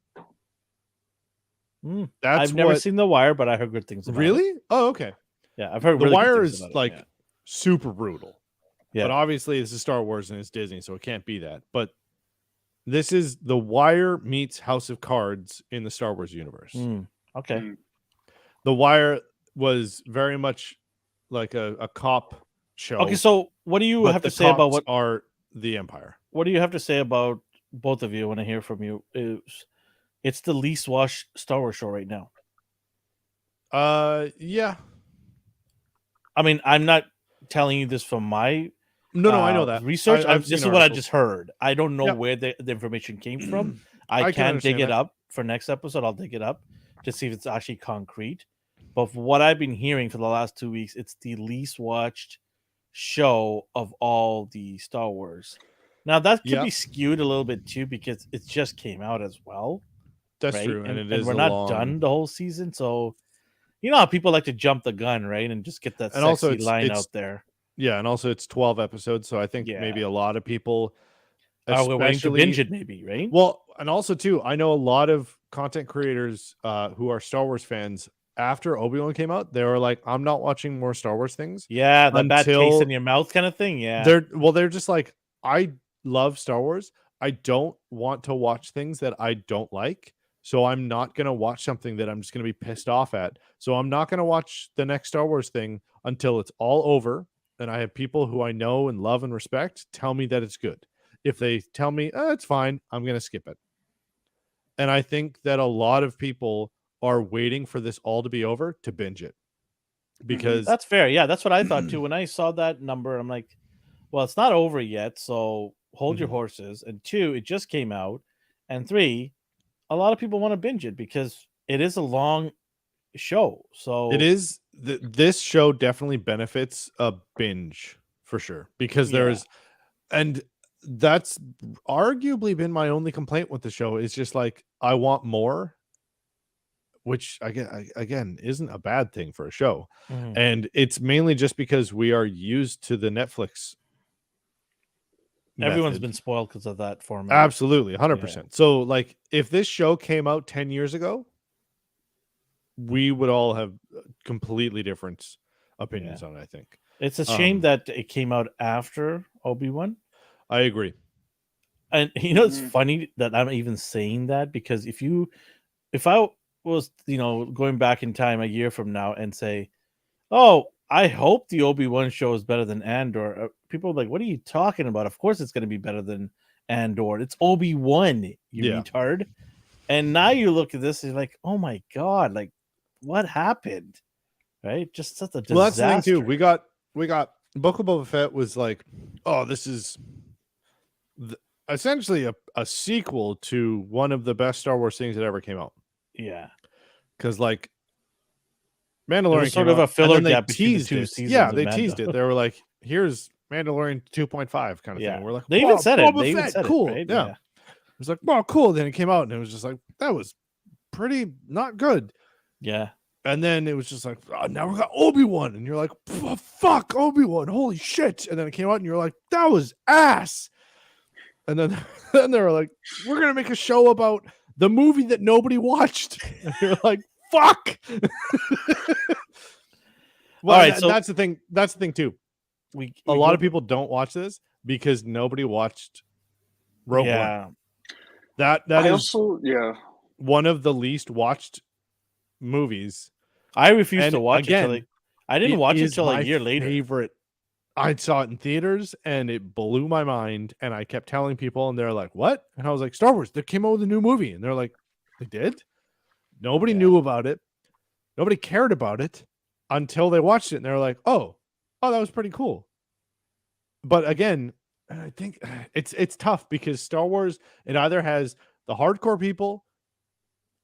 I've never seen The Wire, but I heard good things about it. Really? Oh, okay. Yeah, I've heard The really Wire good things is about like it. super brutal. Yeah. But obviously this is Star Wars and it's Disney, so it can't be that. But this is The Wire meets House of Cards in the Star Wars universe. Okay. The Wire was very much like a cop show. Okay, so what do you have to say about what are the Empire? What do you have to say about both of you? I want to hear from you. It's the least watched Star Wars show right now. Yeah. I mean, I'm not telling you this from my no, I know that research. This is what I just heard. I don't know where the information came from. I can dig it up for next episode. I'll dig it up to see if it's actually concrete. But for what I've been hearing for the last 2 weeks, it's the least watched show of all the Star Wars. Now that could be skewed a little bit too because it just came out as well. That's true, and we're not done the whole season, so you know how people like to jump the gun, right, and just get that and sexy also line out there. Yeah, and also it's 12 episodes, so I think maybe a lot of people are willing to binge it, maybe, right? Well, and also too, I know a lot of content creators who are Star Wars fans. After Obi-Wan came out, they were like, "I'm not watching more Star Wars things." Yeah, the bad taste in your mouth kind of thing. Yeah, they're just like, I love Star Wars. I don't want to watch things that I don't like. So I'm not going to watch something that I'm just going to be pissed off at. So I'm not going to watch the next Star Wars thing until it's all over. And I have people who I know and love and respect tell me that it's good. If they tell me, it's fine, I'm going to skip it. And I think that a lot of people are waiting for this all to be over to binge it. Because that's fair. Yeah, that's what I thought too. When I saw that number, I'm like, well, it's not over yet. So hold your horses. And 2, it just came out. And 3, a lot of people want to binge it because it is a long show. So It is this show definitely benefits a binge for sure because there's and that's arguably been my only complaint with the show is just like I want more, which again isn't a bad thing for a show. Mhm. And it's mainly just because we are used to the Netflix everyone's method. been spoiled because of that format. Absolutely 100%. So like if this show came out 10 years ago, we would all have completely different opinions on it, I think. It's a shame Um, that it came out after Obi-Wan. I agree. And you know, it's Mhm. funny that I'm even saying that because if I was, going back in time a year from now and say, "Oh, I hope the Obi-Wan show is better than Andor," people are like, "What are you talking about? Of course it's going to be better than Andor. It's Obi-Wan, you Yeah. retard." And now you look at this and you're like, "Oh my god, like what happened?" Right? Just such a disaster. Well, that's the thing too. We got Book of Boba Fett was like, oh, this is essentially a sequel to one of the best Star Wars things that ever came out. Yeah. Because like There Mandalorian was sort came of a out, filler and then they gap between the teased two it. seasons. Yeah, of they Mando. teased it. They were like, here's Mandalorian 2.5 kind of Yeah. thing. We're like, They even "Wow, said it. Boba They even Fett, said cool. it, right? Yeah. It was like, well, cool. Then it came out and it was just like, that was pretty not good. Yeah. And then it was just like, oh, now we got Obi-Wan. And you're like, fuck, Obi-Wan. Holy shit. And then it came out and you're like, that was ass. And then, then they were like, we're going to make a show about the movie that nobody watched. And you're like, fuck. Well, All right, so that's the thing. That's the thing, too. A lot of people don't watch this because nobody watched Rogue One. That I is also, one of the least watched movies. I refused And to watch again, it. I didn't watch it is until a my year later. favorite. I saw it in theaters and it blew my mind. And I kept telling people, and they're like, "What?" And I was like, "Star Wars. They came out with a new movie." And they're like, "They did?" Nobody knew about it. Nobody cared about it until they watched it, and they're like, "Oh, that was pretty cool." But again, I think it's tough because Star Wars, it either has the hardcore people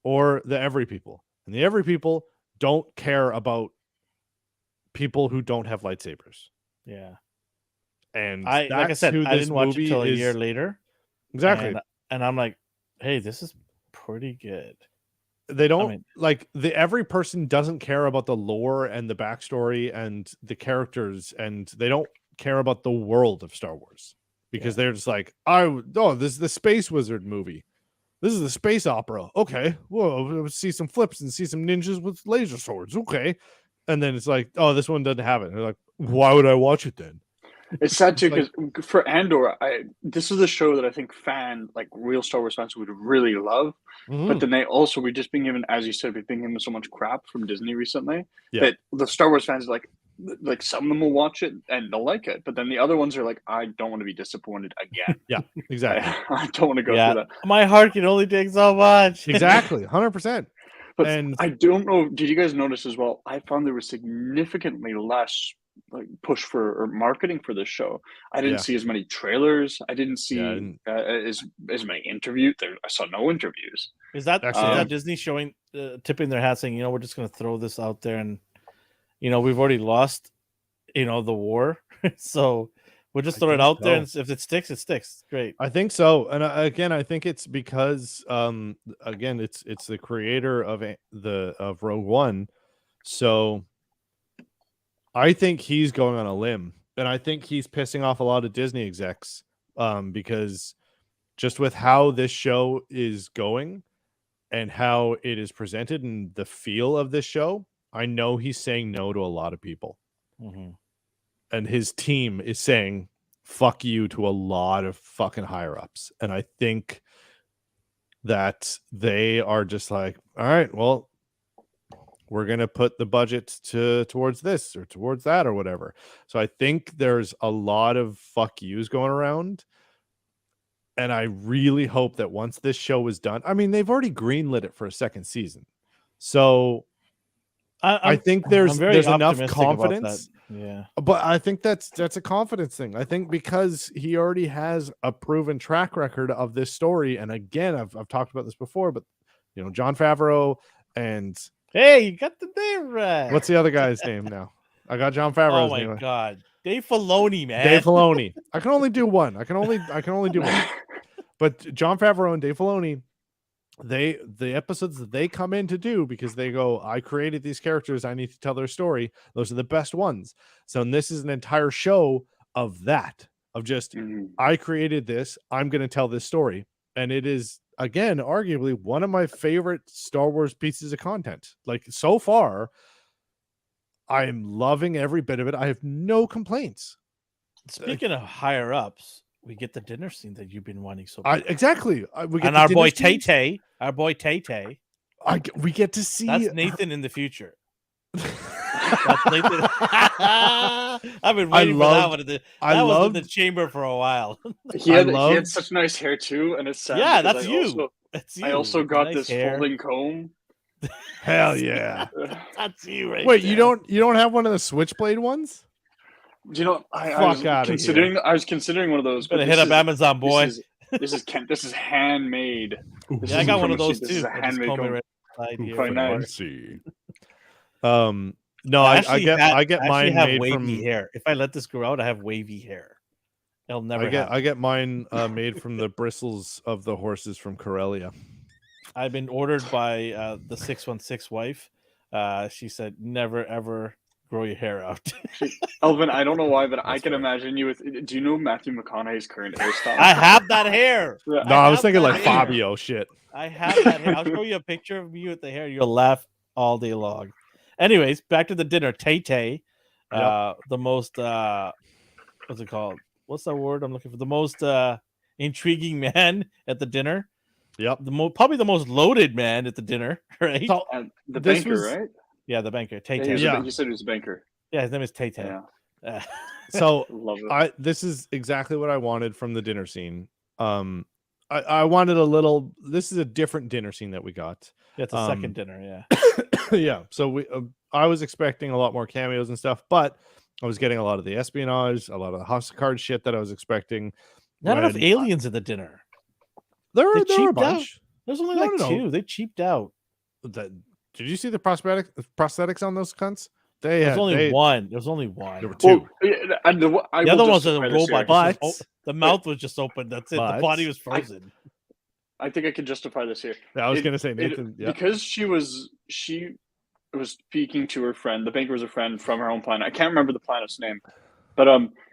or the every people, and the every people don't care about people who don't have lightsabers. Yeah. And Like I said, I didn't watch it until a year later. Exactly. And I'm like, hey, this is pretty good. They don't every person doesn't care about the lore and the backstory and the characters, and they don't care about the world of Star Wars because they're just like, this is the Space Wizard movie. This is the space opera. Okay. We'll see some flips and see some ninjas with laser swords. Okay. And then it's like, oh, this one doesn't have it. And they're like, why would I watch it then? It's sad too because for Andor, this is a show that I think real Star Wars fans would really love. But then we're just being given, as you said, we've been given so much crap from Disney recently that the Star Wars fans like some of them will watch it and they'll like it, but then the other ones are like, I don't want to be disappointed again. Yeah, exactly. I don't want to go through that. My heart can only take so much. Exactly, 100%. But I don't know. Did you guys notice as well? I found there was significantly less push for or marketing for this show. I didn't see as many trailers. I didn't see as many interviews. I saw no interviews. Is that Disney showing, tipping their hat, saying, we're just going to throw this out there, and we've already lost, the war, so we'll just throw it out there, and if it sticks, it sticks. Great. I think so, and again, I think it's because again, it's the creator of Rogue One, so I think he's going on a limb, and I think he's pissing off a lot of Disney execs because just with how this show is going and how it is presented and the feel of this show, I know he's saying no to a lot of people. Mm-hmm. And his team is saying fuck you to a lot of fucking higher ups. And I think that they are just like, all right, well, we're going to put the budget towards this or towards that or whatever. So I think there's a lot of fuck yous going around. And I really hope that once this show is done, I mean, they've already greenlit it for a second season. So I think there's enough confidence. Yeah. But I think that's a confidence thing. I think because he already has a proven track record of this story. And again, I've talked about this before, but Jon Favreau and Hey, you got the name right. What's the other guy's name now? I got John Favreau's Oh my name. god, Dave Filoni, man. Dave Filoni. I can only do one. I can only do one. But John Favreau and Dave Filoni, the episodes that they come in to do, because they go, I created these characters, I need to tell their story. Those are the best ones. So this is an entire show of that, of just I created this, I'm going to tell this story, and it is again arguably one of my favorite Star Wars pieces of content. Like so far, I am loving every bit of it. I have no complaints. Speaking of higher ups, we get the dinner scene that you've been wanting so. Exactly. We get and the our dinner boy scenes. Tay Tay, we get to see. That's Nathan in the future. That's Nathan. I've been waiting for that one. That was in the chamber for a while. He had such nice hair too, and it's sad. Yeah, that's you. I also got nice this hair. folding comb. Hell yeah. That's you, right? Wait, there. you don't have one of the switchblade ones? You know, I was considering one of those. Better hit up Amazon, boy. This is handmade. Yeah, I got one of those too. This is a handmade comb. Quite nice. No, I get mine have made wavy from hair. If I let this grow out, I have wavy hair. It'll never. I get mine made from the bristles of the horses from Corellia. I've been ordered by the 616 wife. She said, "Never ever grow your hair out." Elvin, I don't know why, but I can imagine you with. Do you know Matthew McConaughey's current hairstyle? I have that hair. No, I was thinking like Fabio shit. I have that hair. I'll show you a picture of me with the hair. You'll laugh all day long. Anyways, back to the dinner. Tay Tay, the most what's it called? What's that word I'm looking for? The most intriguing man at the dinner. Yep. Probably the most loaded man at the dinner, right? So, the banker, right? Yeah, the banker. Tay Tay. Yeah, you said he was a banker. Yeah, his name is Tay Tay. Yeah. So love it. This is exactly what I wanted from the dinner scene. I wanted a little. This is a different dinner scene that we got. Yeah, it's a second dinner. Yeah. Yeah. So I was expecting a lot more cameos and stuff, but I was getting a lot of the espionage, a lot of the House of Cards shit that I was expecting. Not enough aliens at the dinner. There were a bunch. Out. There's only like two. They cheaped out. Did you see the prosthetics on those cunts? There's only one. There were two. The other one was a robot. The mouth was just open. That's it. The body was frozen. I think I can justify this here. Yeah, I was going to say, Nathan. Because she was speaking to her friend. The banker was a friend from her own planet. I can't remember the planet's name, but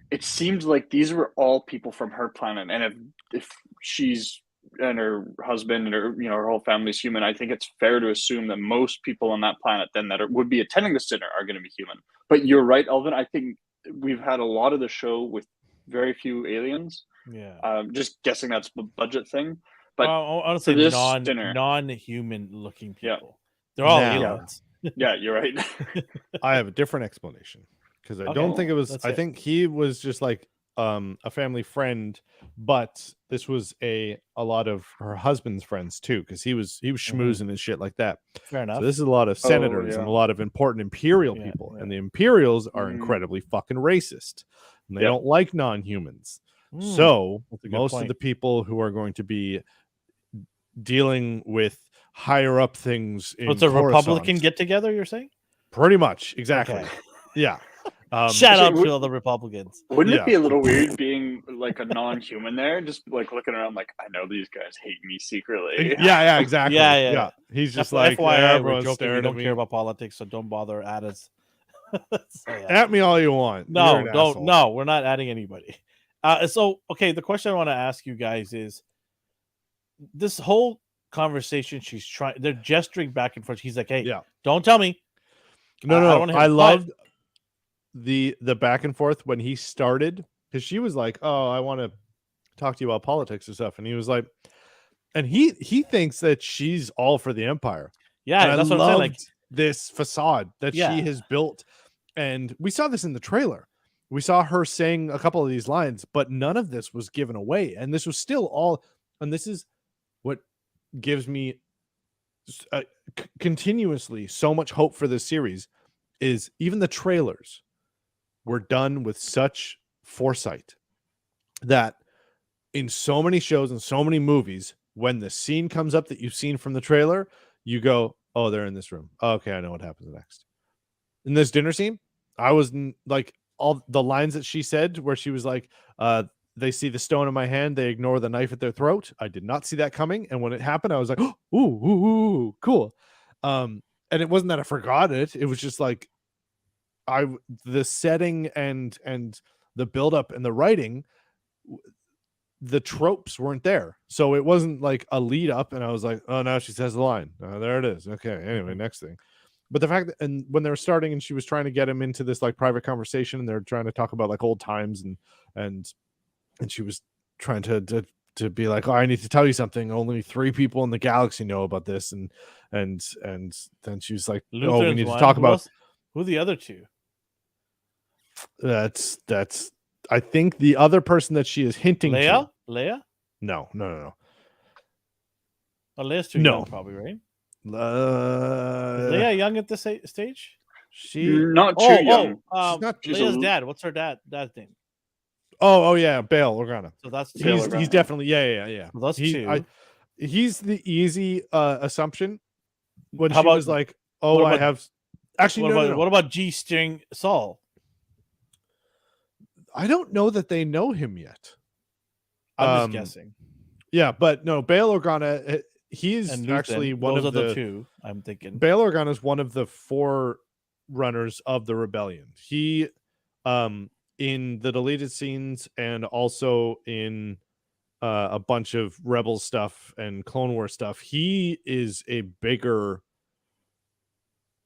it seemed like these were all people from her planet. And if she's and her husband and her whole family's human, I think it's fair to assume that most people on that planet then that would be attending this dinner are going to be human. But you're right, Elvin. I think we've had a lot of the show with very few aliens. Yeah. Just guessing that's the budget thing. But honestly, non-human looking people. Yeah. They're all aliens. Yeah, you're right. I have a different explanation because I don't think it was. I think he was just like a family friend, but this was a lot of her husband's friends too, because he was schmoozing and shit like that. Fair enough. So this is a lot of senators and a lot of important imperial people, and the Imperials are incredibly fucking racist, and they don't like non-humans. So most of the people who are going to be dealing with higher up things in it's a Republican get together, you're saying? Pretty much, exactly. Okay. Yeah. Shout out to all the Republicans. Wouldn't it be a little weird being like a non-human there, just like looking around like, I know these guys hate me secretly? Yeah, exactly. Yeah. He's just like, everyone's joking, we don't care about politics, so don't bother at us. At me all you want. No, don't. No, we're not adding anybody. So the question I want to ask you guys is, this whole conversation they're gesturing back and forth. He's like, hey, don't tell me. No. I loved the back and forth when he started, because she was like, oh, I want to talk to you about politics and stuff. And he was like, and he thinks that she's all for the Empire. Yeah, and that's what I'm saying. Like this facade that she has built. And we saw this in the trailer. We saw her saying a couple of these lines, but none of this was given away. And this was still all, and this is what gives me continuously so much hope for this series, is even the trailers were done with such foresight that in so many shows and so many movies, when the scene comes up that you've seen from the trailer, you go, Oh, they're in this room. Okay, I know what happens next. In this dinner scene, I was like all the lines that she said where she was like, they see the stone in my hand, they ignore the knife at their throat. I did not see that coming. And when it happened, I was like, ooh, ooh, ooh, cool. And it wasn't that I forgot it. It was just like the setting and the buildup and the writing, the tropes weren't there. So it wasn't like a lead up and I was like, oh, now she says the line. There it is. Okay. Anyway, next thing. But the fact that, and when they were starting and she was trying to get him into this like private conversation and they're trying to talk about like old times and she was trying to be like, oh, I need to tell you something. Only 3 people in the galaxy know about this. And then she was like, oh, we need to talk about who the other 2. That's I think the other person that she is hinting to. Leia? No. Oh, Leia's too young, probably, right? Is Leia young at this stage? She not too young. She's not. Leia's dad. What's her dad's name? Oh yeah, Bail Organa. So that's he's definitely yeah. Well, that's 2. He's the easy assumption. When How she was like, "Oh, I have." Actually, no. What about G-string Saul? I don't know that they know him yet. I'm just guessing. Yeah, but no, Bail Organa. He's actually one of the 2. I'm thinking Bail Organa is one of the 4 runners of the rebellion. He, in the deleted scenes and also in a bunch of Rebel stuff and Clone War stuff, he is a bigger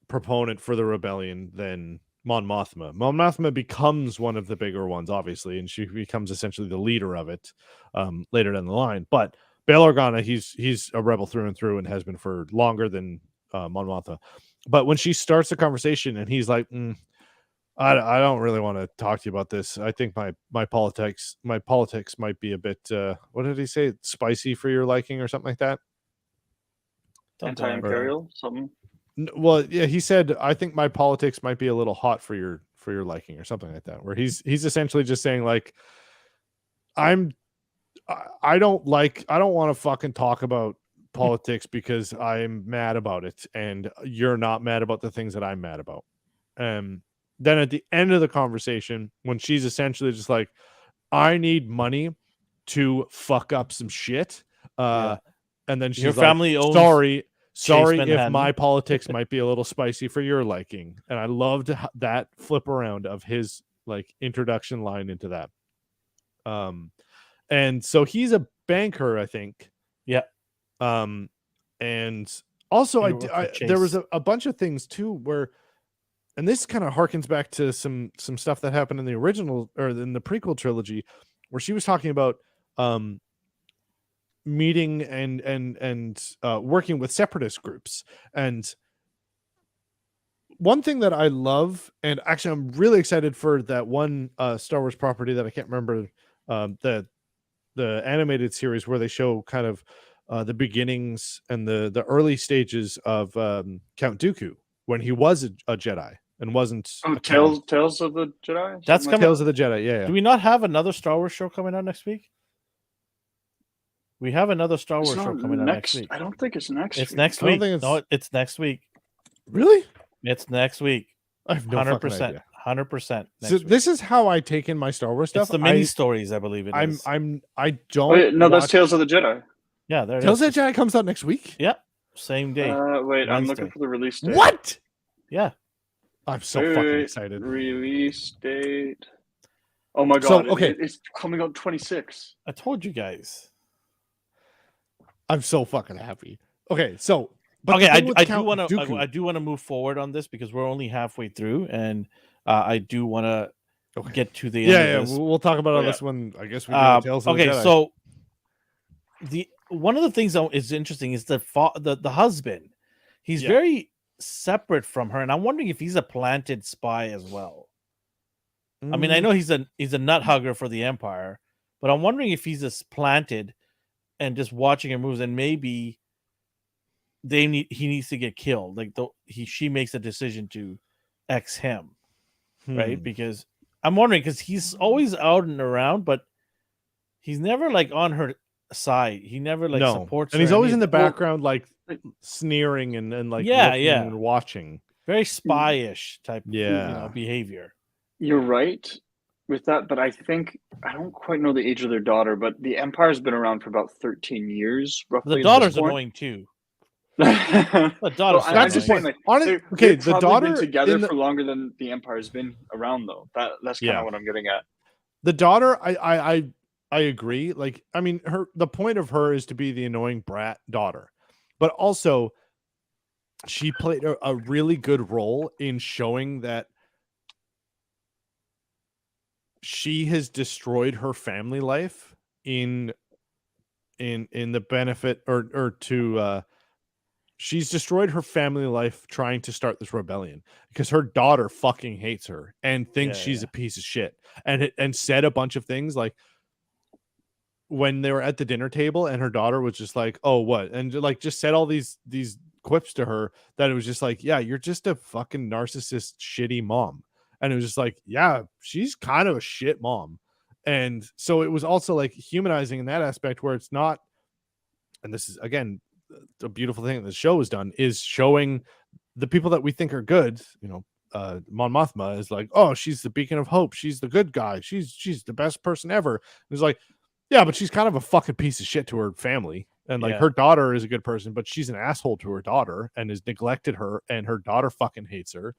proponent for the rebellion than Mon Mothma. Mon Mothma becomes one of the bigger ones, obviously, and she becomes essentially the leader of it later down the line. But Bail Organa, he's a rebel through and through and has been for longer than Mon Mothma. But when she starts the conversation and he's like, I don't really want to talk to you about this. I think my politics might be a bit what did he say? Spicy for your liking or something like that. Anti-imperial, something. Well, yeah, he said, I think my politics might be a little hot for your liking or something like that, where he's essentially just saying like, I don't want to fucking talk about politics because I'm mad about it and you're not mad about the things that I'm mad about. Then at the end of the conversation, when she's essentially just like, I need money to fuck up some shit. And then she's your family like, owns sorry if my politics might be a little spicy for your liking. And I loved that flip around of his like introduction line into that. And so he's a banker, I think. Yeah. And also there was a bunch of things too where, and this kind of harkens back to some stuff that happened in the original or in the prequel trilogy, where she was talking about meeting and working with separatist groups. And one thing that I love, and actually I'm really excited for that one Star Wars property that I can't remember, the animated series where they show kind of the beginnings and the early stages of Count Dooku when he was a Jedi and wasn't. Oh, Tales of the Jedi. That's coming. Tales of the Jedi. Yeah. Do we not have another Star Wars show coming out next week? We have another Star Wars show coming out next week. I don't think it's next week. It's next week. No, it's next week. Really? It's next week. I have no 100%. 100%. So this is how I take in my Star Wars stuff. It's the mini stories, I believe it is. I don't. No, that's Tales of the Jedi. Yeah, there it is. Tales of the Jedi comes out next week. Yep, same day. Wait, I'm looking for the release date. What? Yeah, I'm so fucking excited. Release date. Oh my god! So, okay, it's coming out 26. I told you guys. I'm so fucking happy. Okay, so okay, I do want to move forward on this because we're only halfway through, and I do want to get to the end of this. We'll talk about all this when I guess we do Tales of the Jedi. So one of the things that is interesting is the husband. He's very separate from her, and I'm wondering if he's a planted spy as well. I mean, I know he's a nut hugger for the Empire, but I'm wondering if he's just planted and just watching her moves, and maybe he needs to get killed. Like she makes a decision to X him, right? Because I'm wondering because he's always out and around, but he's never like on her side. He never supports her. And he's always in the background, like sneering and like Yeah, looking yeah. and watching. Very spy-ish type Yeah. behavior. You're right with that, but I think I don't quite know the age of their daughter, but the Empire's been around for about 13 years, roughly. The daughter's annoying too. The daughter's I'm just saying, point. like, they've the probably daughter been together for longer than the Empire's been around, though. That's kind of what I'm getting at. The daughter, I agree. Like, I mean, the point of her is to be the annoying brat daughter, but also she played a really good role in showing that she has destroyed her family life in the benefit or to she's destroyed her family life trying to start this rebellion because her daughter fucking hates her and thinks she's a piece of shit and said a bunch of things like when they were at the dinner table and her daughter was just like, oh, what? And like just said all these quips to her that it was just like, yeah, you're just a fucking narcissist, shitty mom. And it was just like, yeah, she's kind of a shit mom. And so it was also like humanizing in that aspect where it's not, and this is again a beautiful thing that the show has done is showing the people that we think are good, you know, Mon Mothma is like, oh, she's the beacon of hope, she's the good guy, she's the best person ever. It's like, yeah, but she's kind of a fucking piece of shit to her family. And like her daughter is a good person, but she's an asshole to her daughter and has neglected her, and her daughter fucking hates her,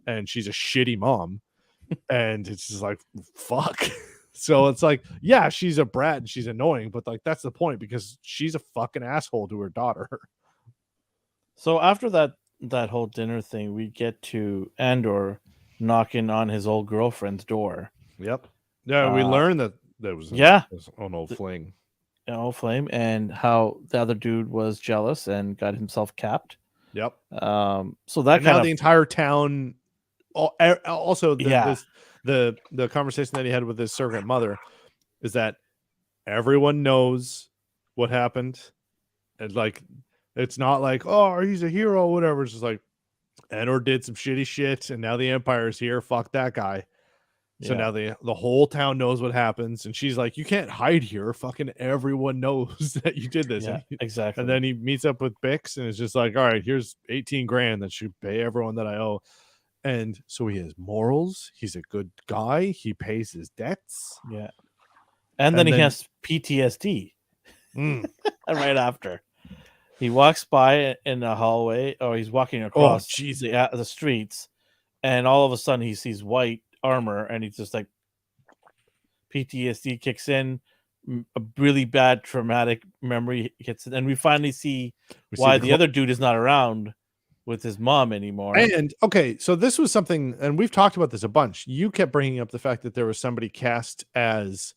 and she's a shitty mom. And it's just like, fuck. So it's like, yeah, she's a brat and she's annoying, but like that's the point because she's a fucking asshole to her daughter. So after that whole dinner thing, we get to Andor knocking on his old girlfriend's door. Yep. Yeah, we learned that there was an old flame. An old flame, and how the other dude was jealous and got himself capped. Yep. So that now the entire town. Also, the conversation that he had with his surrogate mother is that everyone knows what happened, and like it's not like, oh, he's a hero, whatever. It's just like Andor did some shitty shit, and now the Empire's here. Fuck that guy. So now the whole town knows what happens, and she's like, you can't hide here. Fucking everyone knows that you did this. Yeah, exactly. And then he meets up with Bix, and it's just like, all right, here's 18 grand that should pay everyone that I owe. And so he has morals. He's a good guy. He pays his debts. Yeah. And then he has PTSD right after. He walks by in the hallway, or he's walking across the streets, and all of a sudden he sees white armor, and he's just like, PTSD kicks in, a really bad traumatic memory hits it, and we finally see why the other dude is not around with his mom anymore. And okay, so this was something, and we've talked about this a bunch. You kept bringing up the fact that there was somebody cast as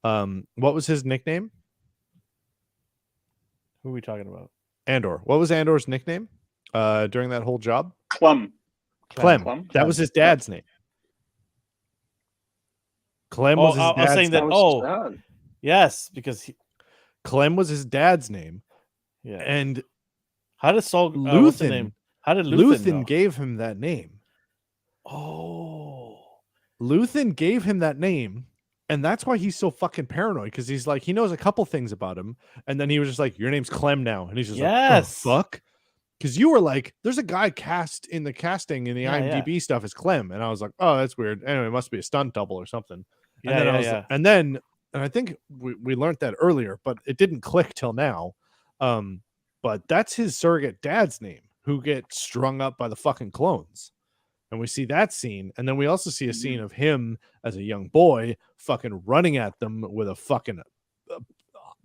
what was his nickname? Who are we talking about? Andor. What was Andor's nickname during that whole job? Clem. That was his dad's name. Clem was his dad's name. I was saying that. Yes, because Clem was his dad's name. Yeah. And how did Luthen? How did Luthen gave him that name? Oh, Luthen gave him that name, and that's why he's so fucking paranoid. Because he's like, he knows a couple things about him, and then he was just like, "Your name's Clem now," and he's just like, "Oh, fuck." Because you were like, "There's a guy cast in the casting in the IMDb stuff as Clem," and I was like, "Oh, that's weird." Anyway, it must be a stunt double or something. And then I think we learned that earlier, but it didn't click till now. But that's his surrogate dad's name, who gets strung up by the fucking clones. And we see that scene. And then we also see a scene of him as a young boy fucking running at them with a fucking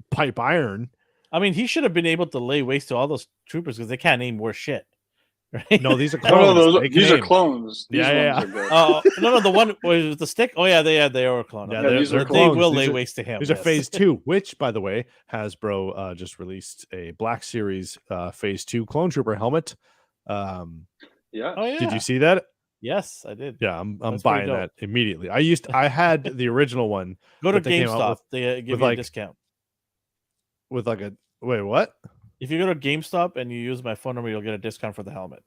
pipe iron. I mean, he should have been able to lay waste to all those troopers because they can't aim worse shit. Right? No, these are clones. These are clones. These yeah. No, the one with the stick. Oh yeah, they are clones. Yeah, they will lay waste to him. These are phase 2, which, by the way, Hasbro just released a Black Series phase 2 clone trooper helmet. Yeah. Oh, yeah. Did you see that? Yes, I did. Yeah, I'm buying that immediately. I had the original one. Go to GameStop. They give you a discount. With like a wait, what? If you go to GameStop and you use my phone number, you'll get a discount for the helmet.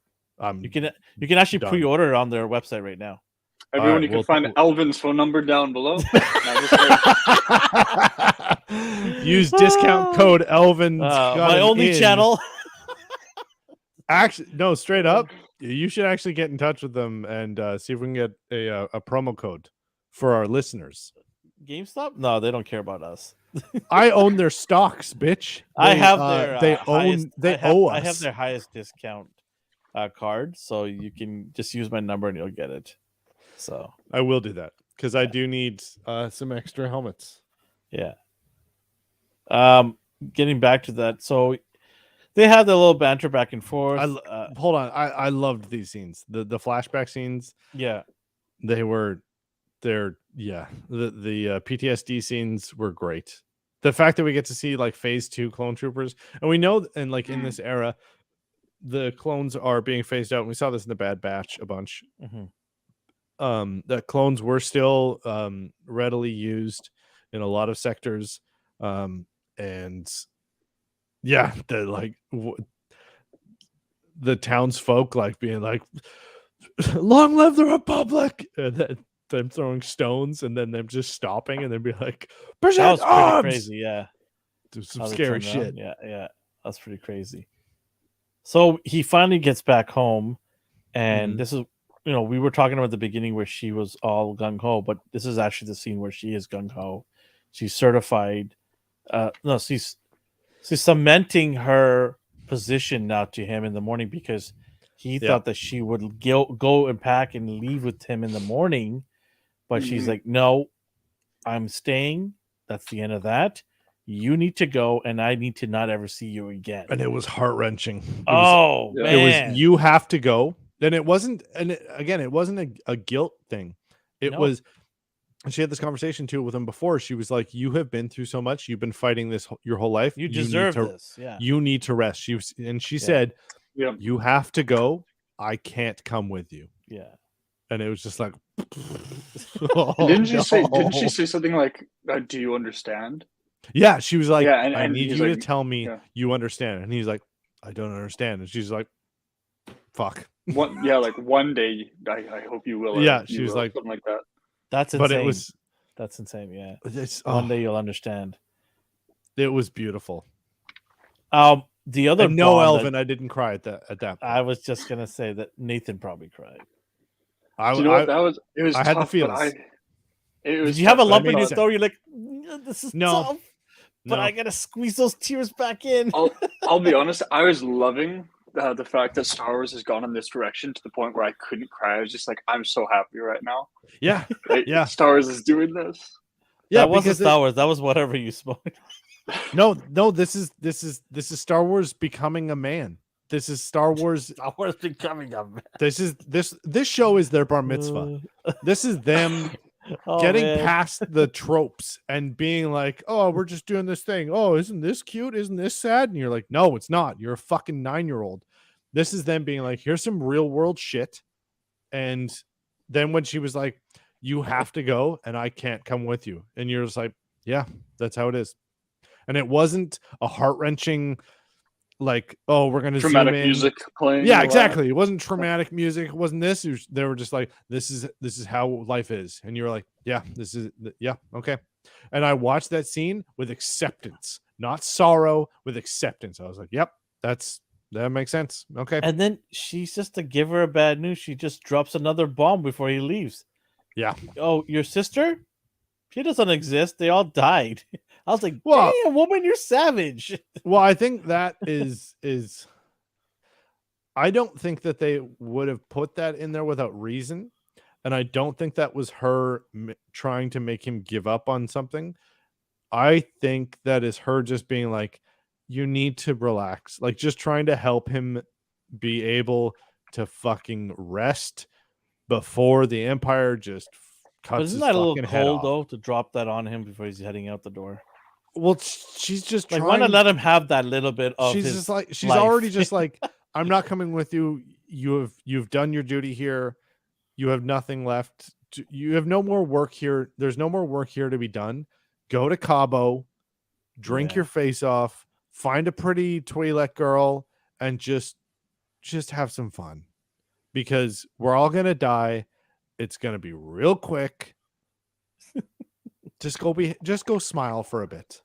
You can actually pre-order it on their website right now. Everyone, you can find Elvin's phone number down below. Use discount code Elvin. My only channel. Actually, no, straight up, you should actually get in touch with them and see if we can get a promo code for our listeners. GameStop? No, they don't care about us. I own their stocks, bitch. I have their they highest, owe I have us. their highest discount card, so you can just use my number and you'll get it. So I will do that because I do need some extra helmets. yeah. Getting back to that, so they had the little banter back and forth. Hold on, I loved these scenes. The flashback scenes. Yeah, The PTSD scenes were great. The fact that we get to see like phase 2 clone troopers, and we know, and like in this era, the clones are being phased out. And we saw this in the Bad Batch a bunch. The clones were still readily used in a lot of sectors, and yeah, the townsfolk like being like, "Long live the Republic!" and then them throwing stones, and then them just stopping, and then be like, that was "Present pretty arms!" crazy. Yeah, Do some how they scary turned around. shit. Yeah, that's pretty crazy. So he finally gets back home, and this is, we were talking about the beginning where she was all gung ho, but this is actually the scene where she is gung ho. She's certified. No, she's cementing her position now to him in the morning because he thought that she would go and pack and leave with him in the morning, but she's like, "No, I'm staying. That's the end of that. You need to go, and I need to not ever see you again." And it was heart-wrenching. Man, it was, you have to go. And it wasn't, it wasn't a guilt thing. It was, and she had this conversation too with him before. She was like, "You have been through so much. You've been fighting this your whole life. You deserve this. Yeah, you need to rest." She said, "You have to go. I can't come with you." Yeah. And it was just like, Didn't she say something like, "Do you understand?" Yeah, she was like, and "I need he's you like, to tell me you understand." And he's like, "I don't understand." And she's like, "Fuck." Like one day, I hope you will. Yeah, she was like, something like that. That's insane. But that's insane. Yeah, one day you'll understand. It was beautiful. The other no, Elvin, I didn't cry at that point. I was just gonna say that Nathan probably cried. You know what? It was. I tough, had the feels. Did you have a lump in your throat? You're like, "This is tough," but I gotta squeeze those tears back in. I'll be honest. I was loving the fact that Star Wars has gone in this direction to the point where I couldn't cry. I was just like, I'm so happy right now. Yeah, Star Wars is doing this. Yeah, that wasn't Star Wars. That was whatever you smoked. No. This is Star Wars becoming a man. This is Star Wars. Star Wars becoming a man. This show is their bar mitzvah. This is them getting past the tropes and being like, "Oh, we're just doing this thing. Oh, isn't this cute? Isn't this sad?" And you're like, "No, it's not. You're a fucking 9-year-old." This is them being like, "Here's some real world shit." And then when she was like, "You have to go, and I can't come with you," and you're just like, "Yeah, that's how it is." And it wasn't a heart-wrenching, like, "Oh, we're gonna dramatic zoom in." music playing. Yeah, exactly. It wasn't traumatic music. It wasn't this. They were just like, this is how life is. And you're like, "Yeah, okay." And I watched that scene with acceptance, not sorrow, with acceptance. I was like, "Yep, that makes sense." Okay. And then she's just to give her a bad news. She just drops another bomb before he leaves. Yeah. "Oh, your sister? She doesn't exist. They all died." I was like, "Damn, woman, you're savage." Well, I think that is I don't think that they would have put that in there without reason. And I don't think that was her trying to make him give up on something. I think that is her just being like, "You need to relax." Like, just trying to help him be able to fucking rest before the Empire just cuts his fucking head off. Isn't that a little cold, though, to drop that on him before he's heading out the door? Well, she's just like, want to let him have that little bit of she's his just like, she's life. already just like, "I'm not coming with you. You've done your duty here. You have nothing left. You have no more work here. There's no more work here to be done. Go to Cabo, drink your face off, find a pretty Twi'lek girl, and just have some fun, because we're all gonna die. It's gonna be real quick. Just go smile for a bit."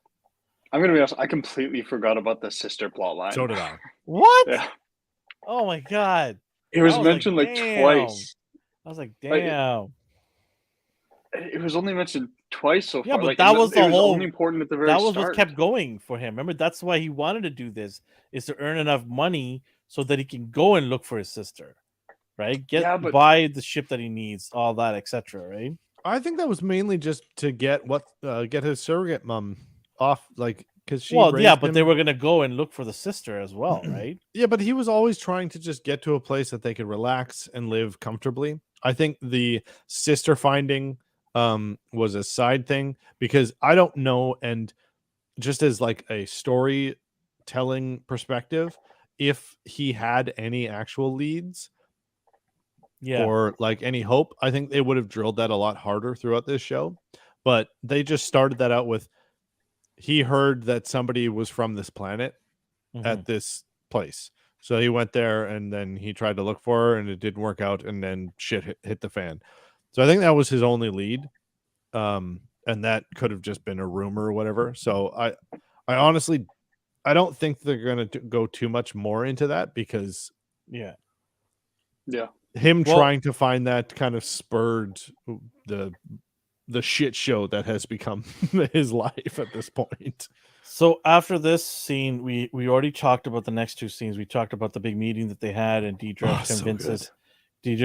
I'm gonna be honest. I completely forgot about the sister plot line. So did I. What? Yeah. Oh my god. It was I was mentioned like, like damn. twice. I was like, Like, damn. It was only mentioned twice so Yeah, far. but Like, that was it the was whole. only important at the very That was start. what kept going for him. Remember, that's why he wanted to do this, is to earn enough money so that he can go and look for his sister, right? Buy the ship that he needs, all that, etc. Right? I think that was mainly just to get his surrogate mom off, like, because she Well, yeah, raised but him. they were gonna go and look for the sister as well, right? Yeah, but he was always trying to just get to a place that they could relax and live comfortably. I think the sister finding was a side thing, because I don't know, and just as like a storytelling perspective, if he had any actual leads Yeah. or like any hope, I think they would have drilled that a lot harder throughout this show. But they just started that out with, he heard that somebody was from this planet at this place. So he went there and then he tried to look for her and it didn't work out, and then shit hit the fan. So I think that was his only lead. And that could have just been a rumor or whatever. So I honestly, I don't think they're going to go too much more into that, because Yeah. him trying to find that kind of spurred the shit show that has become his life at this point. So after this scene, we already talked about the next two scenes. We talked about the big meeting that they had, and Deidre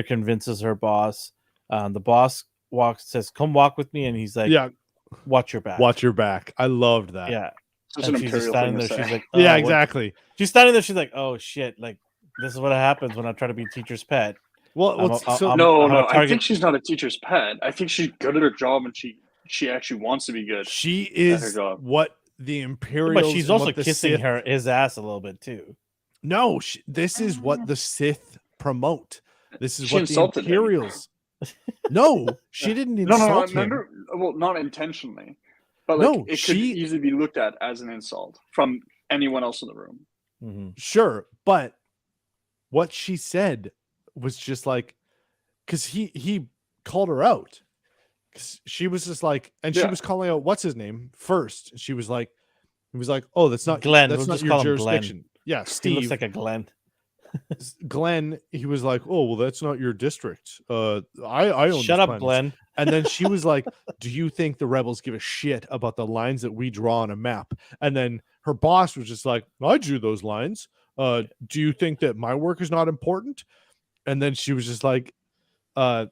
convinces her boss. The boss says, "Come walk with me," and he's like, Yeah, watch your back. watch your back. I loved that. Yeah. It's And an she's just imperial standing thing there. to She's say. like, Yeah, what?" exactly. She's standing there. She's like, oh shit! Like, this is what happens when I try to be a teacher's pet. Well, No, I think she's not a teacher's pet. I think she's good at her job, and she actually wants to be good. she at her is job. what the Imperials, But she's and also what the kissing Sith, his ass a little bit too. No, this is what the Sith promote. This is She what the insulted him. Imperials. No, she didn't insult him. No, well, not intentionally, but like No, it could easily be looked at as an insult from anyone else in the room. Sure, but what she said was just like, because he called her out. 'Cause she was just like, and she was calling out what's his name first. And she was like, he was like, oh, that's not Glenn. That's We'll not just your call him jurisdiction. Glenn. Yeah, He Steve. looks like a Glenn. Glenn. He was like, oh, well, that's not your district. I own. Shut this up, planet. Glenn. And then she was like, do you think the rebels give a shit about the lines that we draw on a map? And then her boss was just like, I drew those lines. Do you think that my work is not important? And then she was just like, fuck.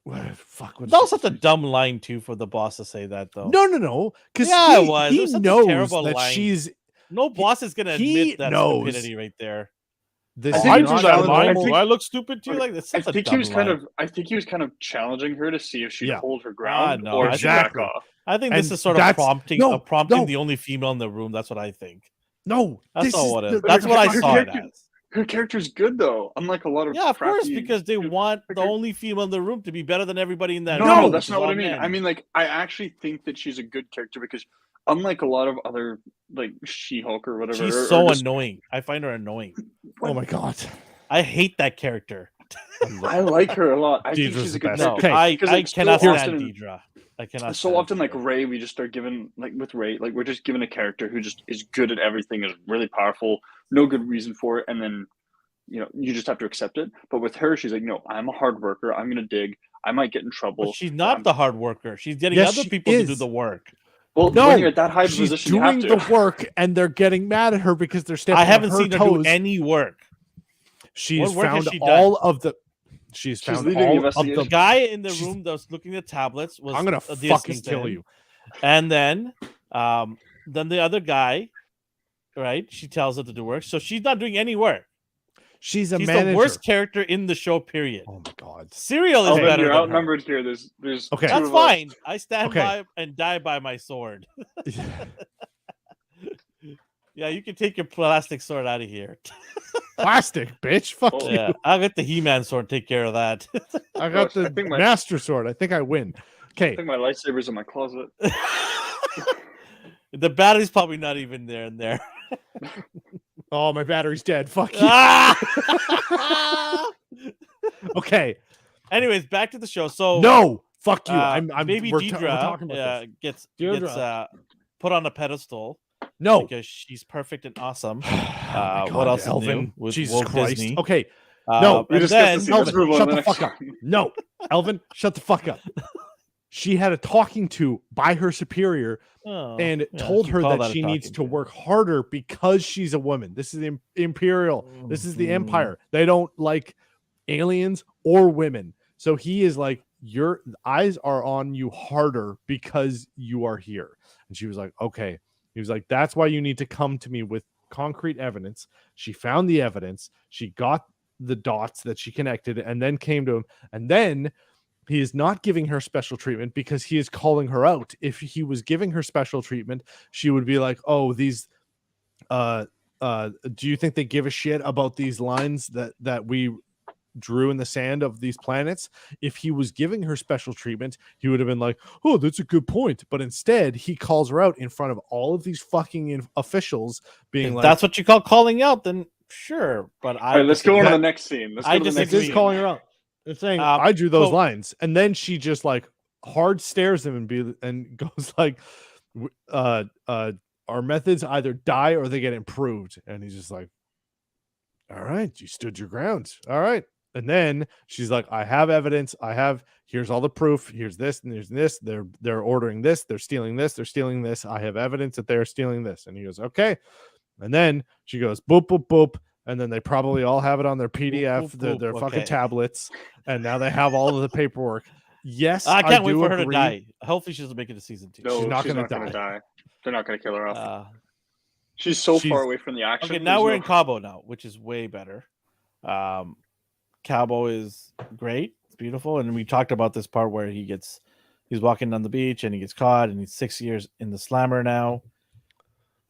That was such a dumb line too for the boss to say that though. No. Because Yeah, it was. It he was such a knows terrible that line. she's. No boss is gonna he admit that knows stupidity right there. This I is think he not drew how that the line. normal- I I look stupid too. Like that's I such a think dumb he was line. I think he was kind of challenging her to see if she'd Yeah. hold her ground no, or I if she'd back exactly. off. I think this And is sort of that's- prompting no. the only female in the room. That's what I think. No, That's this all is what it is. the- That's what I her saw it character- as. Her character's good though, unlike a lot of Yeah, of course, crappy- because they want the her- only female in the room to be better than everybody in that No, room. that's which is not what all I mean. men. I mean, like, I actually think that she's a good character because, unlike a lot of other, like, She-Hulk or whatever, she's or so just- annoying. I find her annoying. Oh my god. I hate that character. I like her a lot. I think Deidre's she's the a good best. No, character. Okay. I Because, like, so cannot stand often- Deidre. I cannot. So stand often, like Deidre. Ray, we just are given, like with Ray, like we're just given a character who just is good at everything, is really powerful, no good reason for it, and then, you just have to accept it. But with her, she's like, no, I'm a hard worker. I'm gonna dig. I might get in trouble. But she's not I'm- the hard worker. She's getting Yes, other she people to do is. the work. Well, No, when you're at that high she's position, you have doing to. the work, and they're getting mad at her because they're stepping I haven't on her seen her toes. do any work. She's What work has found she done? all of the. She's She's found leading the all of investigation. the. The guy in the She's- room that was looking at tablets was I'm gonna the fucking assistant. kill you. And then the other guy, right? She tells her to do work, so she's not doing any work. She's a She's manager. the worst character in the show. Period. Oh my god. Serial is Oh, then better you're than her. outnumbered here. There's Okay. two That's of us. fine. I stand Okay. by and die by my sword. Yeah, you can take your plastic sword out of here. Plastic, bitch. Fuck Oh. you. Yeah, I'll get the He-Man sword. Take care of that. I got I the think my- master sword. I think I win. Okay. I think my lightsaber's in my closet. The battery's probably not even there in there. Oh, my battery's dead. Fuck you. Ah! Okay. Anyways, back to the show. So No. Fuck you. uh, I'm baby we're Deidre talking about this. gets Deirdre. put on a pedestal No. because she's perfect and awesome. Oh my What God, else is new Elvin? with Jesus Walt Christ. Disney? Okay. No, We and just skipped then the scene. Let's Elvin, move on shut to the the fuck next up. one. No, Elvin, shut the fuck up. She had a talking to by her superior and told you her call that a she needs talking to work harder because she's a woman. This is the Imperial. This is the Mhm. Empire. They don't like aliens or women. So he is like, your eyes are on you harder because you are here. And she was like, okay. He was like, that's why you need to come to me with concrete evidence. She found the evidence. She got the dots that she connected and then came to him. And then he is not giving her special treatment because he is calling her out. If he was giving her special treatment, she would be like, oh, these do you think they give a shit about these lines that we drew in the sand of these planets? If he was giving her special treatment, he would have been like, oh, that's a good point. But instead, he calls her out in front of all of these fucking officials, being If like, that's what you call calling out, then sure. But All right, let's go on to the next scene. Let's I go to the disagree. next this is scene. calling her out. It's saying, I drew those so- lines. And then she just like hard stares him and goes like, our methods either die or they get improved. And he's just like, all right, you stood your ground. All right. And then she's like, I have evidence. Here's all the proof. Here's this and there's this. They're ordering this. They're stealing this. They're stealing this. I have evidence that they're stealing this. And he goes, okay. And then she goes, boop, boop, boop. And then they probably all have it on their PDF, boop, boop, their fucking okay. tablets. And now they have all of the paperwork. Yes, I can't wait do for her to agree. die. Hopefully, she doesn't make it to season 2. No, She's not gonna gonna die. die. They're not going to kill her off. She's she's- far away from the action. Okay, now There's we're no- in Cabo now, which is way better. Cabo is great. It's beautiful. And we talked about this part where he's walking on the beach and he gets caught and he's 6 years in the slammer now.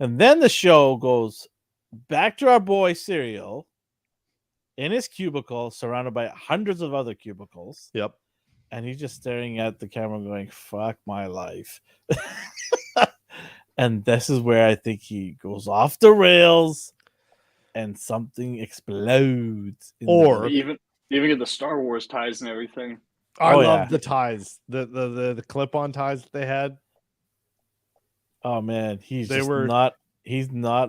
And then the show goes back to our boy Serial in his cubicle, surrounded by hundreds of other cubicles. Yep. And he's just staring at the camera going, fuck my life. And this is where I think he goes off the rails and something explodes. Or- They even get the Star Wars ties and everything. I Oh, love yeah. the ties, the clip-on ties that they had. Oh man, he's They were- not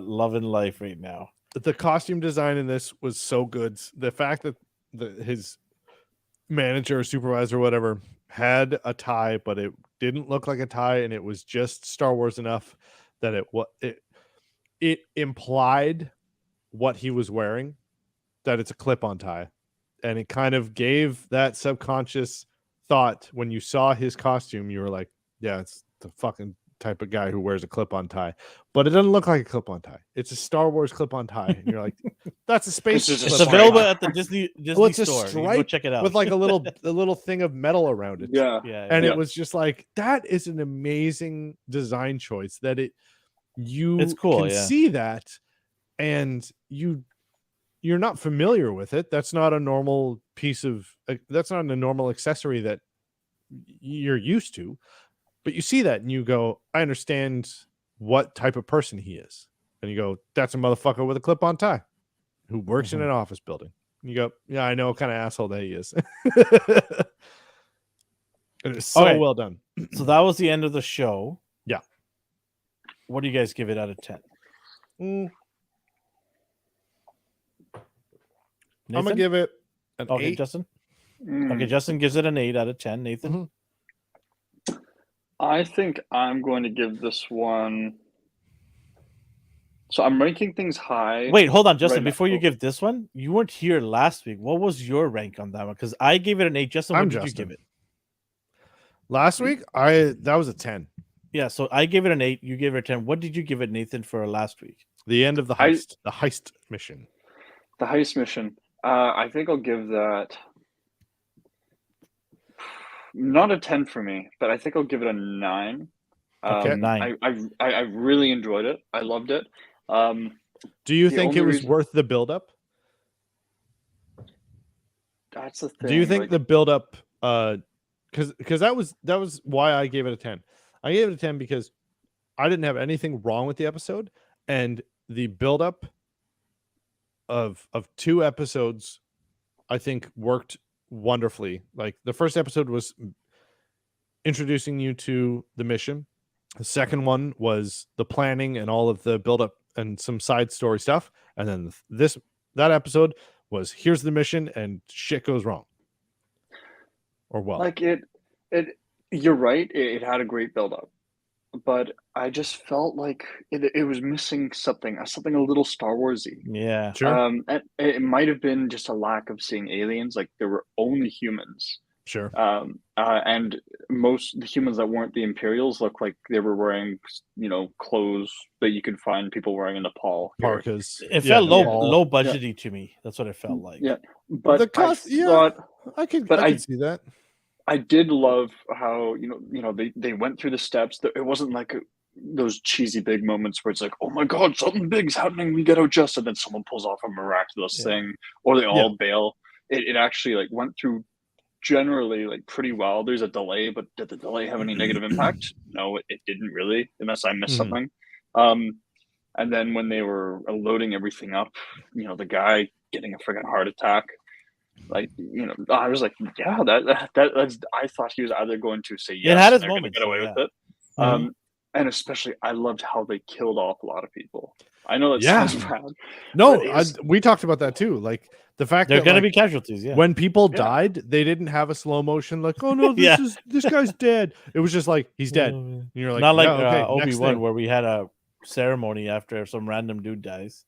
loving life right now. The costume design in this was so good. The fact that his manager or supervisor or whatever had a tie, but it didn't look like a tie, and it was just Star Wars enough that it implied what he was wearing, that it's a clip-on tie, and it kind of gave that subconscious thought when you saw his costume. You were like, yeah, it's the fucking type of guy who wears a clip-on tie, but it doesn't look like a clip-on tie. It's a Star Wars clip-on tie. And you're like, that's a space. This is a It's stripe. available at the Disney Well, it's a store. You can go stripe check it out. with like a little thing of metal around it. Yeah. yeah, And Yeah. it was just like, that is an amazing design choice that you It's cool, can yeah. see that, and you're not familiar with it. That's not a normal that's not a normal accessory that you're used to, but you see that and you go, I understand what type of person he is. And you go, that's a motherfucker with a clip-on tie who works in an office building. And you go, yeah, I know what kind of asshole that he is. It is so Okay. well done. So that was the end of the show. Yeah. What do you guys give it out of 10? I'm gonna Nathan? give it an Okay, 8. Justin. Mm. Okay, Justin gives it an 8 out of 10. Nathan. Mhm. I think I'm going to give this one. So I'm ranking things high. Wait, hold on, Justin. Right now- Before you give this one, you weren't here last week. What was your rank on that one? Because I gave it an 8. Justin, what I'm did you Justin. give it? Last week, that was a 10. Yeah, so I gave it an 8. You gave it a 10. What did you give it, Nathan, for last week? The end of the heist, the heist mission. The heist mission. I think I'll give that not a 10 for me, but I think I'll give it a 9. Okay. 9. I really enjoyed it. I loved it. Do you The think it only was reason- worth the buildup? That's the thing. Do you think like, the buildup? Because that was why I gave it a 10. I gave it a 10 because I didn't have anything wrong with the episode, and the buildup of 2 episodes, I think, worked wonderfully. Like the first episode was introducing you to the mission, The second one was the planning and all of the build up and some side story stuff. And then that episode was here's the mission and shit goes wrong. Or well, Like it you're right, it had a great build up, but I just felt like it was missing something a little Star Warsy. Yeah. sure, And it might have been just a lack of seeing aliens. Like there were only humans, sure. and most the humans that weren't the Imperials looked like they were wearing, clothes that you could find people wearing in Nepal. here. Parkas. It felt Nepal. low budgety to me. That's what it felt like. Yeah, but The cost, I thought I could see that. I did love how they went through the steps. It wasn't like those cheesy big moments where it's like, oh my god, something big's happening, we gotta adjust, and then someone pulls off a miraculous thing, or they all bail. It actually like went through generally like pretty well. There's a delay, but did the delay have any negative impact? No, it didn't really, unless I missed something. And then when they were loading everything up, the guy getting a friggin' heart attack. Like, I was like, yeah, that's. I thought he was either going to say yes, It had its and they're gonna moments, get away yeah. with it, and especially I loved how they killed off a lot of people. I know that sounds bad. No, but it was- we talked about that too. Like the fact They're that gonna like, be casualties. Yeah. when people died, they didn't have a slow motion like, oh no, this guy's dead. It was just like he's dead. And you're like, Not like yeah, okay, next Obi-Wan, thing. where we had a ceremony after some random dude dies.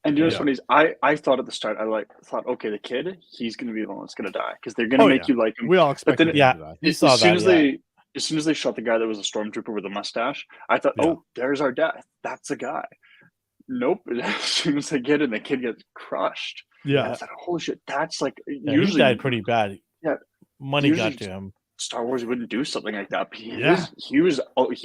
And what's funny is I thought at the start, thought, okay, the kid, he's going to be the one that's going to die because they're going to make you like him. We all expected then- him to die. You saw that. As soon as they shot the guy that was a stormtrooper with a mustache, I thought, oh, there's our death. That's the guy. Nope. As soon as they get in, the kid gets crushed. And I Yeah, thought, holy shit, that's like He usually died pretty bad. Yeah. Money Usually got to him. Star Wars wouldn't do something like that. But he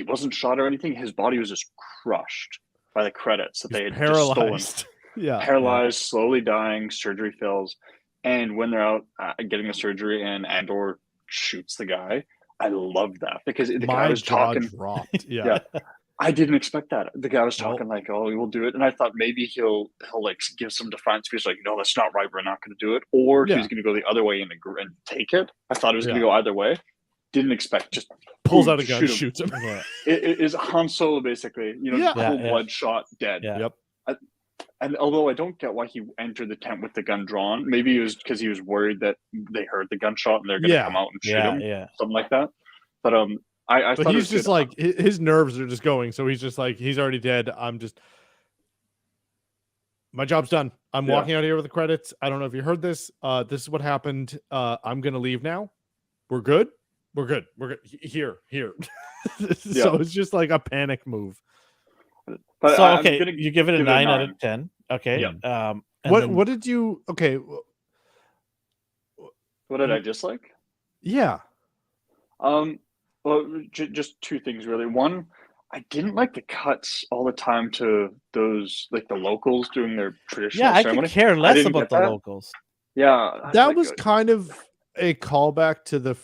wasn't shot or anything. His body was just crushed by the credits that they had just stolen. paralyzed. Paralyzed, slowly dying, surgery fails, and when they're out getting the surgery and Andor shoots the guy, I loved that because the guy My was jaw talking. dropped. Yeah, I didn't expect that. The guy was talking like, "Oh, we will do it," and I thought maybe he'll like give some defiance. He's like, "No, that's not right. We're not going to do it," or he's going to go the other way and take it. I thought it was going to go either way. Didn't expect just pulls boom, out a gun, shoot him. shoots him. Yeah. It is Han Solo basically, full bloodshot, dead. Yeah. Yep. And although I don't get why he entered the tent with the gun drawn, maybe it was because he was worried that they heard the gunshot and they're going to come out and shoot him, something like that. But I But thought he's just like his nerves are just going, so he's just like he's already dead. My job's done. I'm walking out here with the credits. I don't know if you heard this. This is what happened. I'm gonna leave now. We're good. We're good. Here. So it's just like a panic move. But So I'm okay, gonna you give it a give 9 out of 10. Okay. Yeah. And then- What did you? Okay. What did I dislike? Yeah. Well, just two things really. One, I didn't like the cuts all the time to those like the locals doing their traditional I ceremony. could care less didn't about get the that. locals. Yeah, That was kind of a callback to the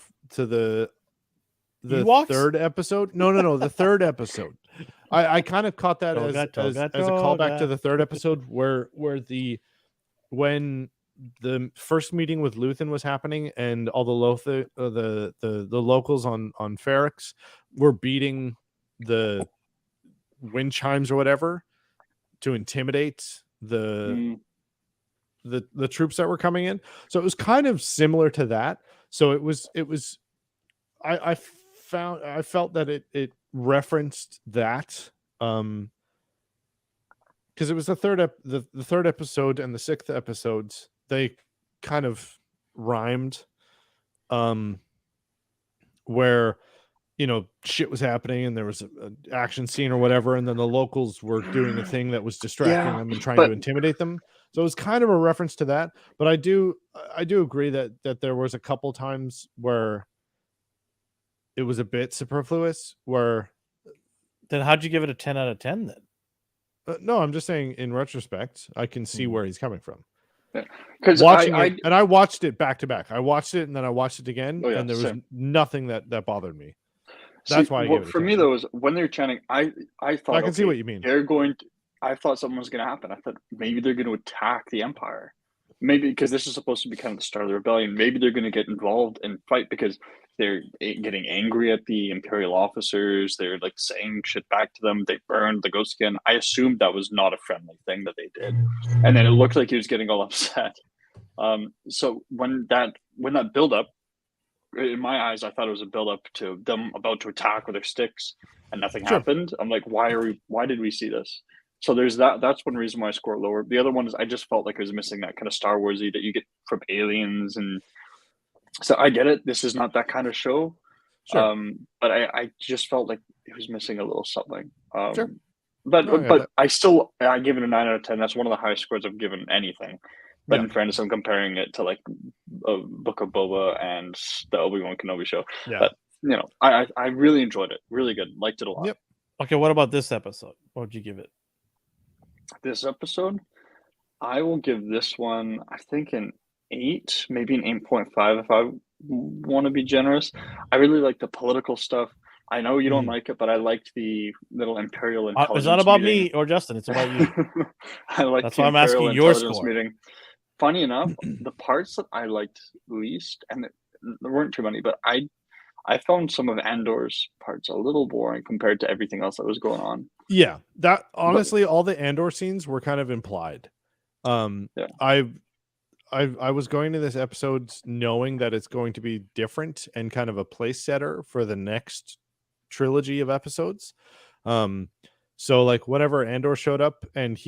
Ewoks? third episode. No, the third episode. I kind of caught that as a callback to the third episode where when the first meeting with Luthen was happening and all the locals on Ferrix were beating the wind chimes or whatever to intimidate the troops that were coming in. So it was kind of similar to that. So it was I felt that it referenced that because it was the third episode and the sixth episodes, they kind of rhymed where shit was happening and there was an action scene or whatever, and then the locals were doing a thing that was distracting them and trying to intimidate them. So it was kind of a reference to that. But I do agree that there was a couple times where it was a bit superfluous. Where then how'd you give it a 10 out of 10 then? No, I'm just saying in retrospect, I can see where he's coming from. Because I watched it back to back. I watched it and then I watched it again, and there was nothing that bothered me. That's why I gave it for me though is when they're chanting, I thought I can see what you mean. I thought something was going to happen. I thought maybe they're going to attack the Empire. maybe because this is supposed to be kind of the start of the rebellion, maybe they're going to get involved and fight because they're getting angry at the Imperial officers. They're like saying shit back to them. They burned the ghost skin. I assumed that was not a friendly thing that they did, and then it looked like he was getting all upset. So when that build up, in my eyes, I thought it was a build up to them about to attack with their sticks, and nothing happened. I'm like, why did we see this? So there's that. That's one reason why I score it lower. The other one is I just felt like it was missing that kind of Star Warsy that you get from Aliens, and so I get it. This is not that kind of show, but I just felt like it was missing a little something. But I give it a 9 out of 10. That's one of the highest scores I've given anything. But in fairness, I'm comparing it to like Book of Boba and the Obi-Wan Kenobi show. Yeah. But you know, I really enjoyed it. Really good. Liked it a lot. Yep. Okay, what about this episode? What would you give it? This episode, I will give this one, I think, an 8, maybe an 8.5 if I want to be generous. I really like the political stuff. I know you don't like it, but I liked the little Imperial intelligence. It's not about meeting. me or Justin. It's about you. I like That's the why I'm Imperial asking your intelligence score. meeting. Funny enough, the parts that I liked least, and there weren't too many, but I found some of Andor's parts a little boring compared to everything else that was going on. Yeah, that honestly, all the Andor scenes were kind of implied. I was going to this episode knowing that it's going to be different and kind of a place setter for the next trilogy of episodes. So like whenever Andor showed up and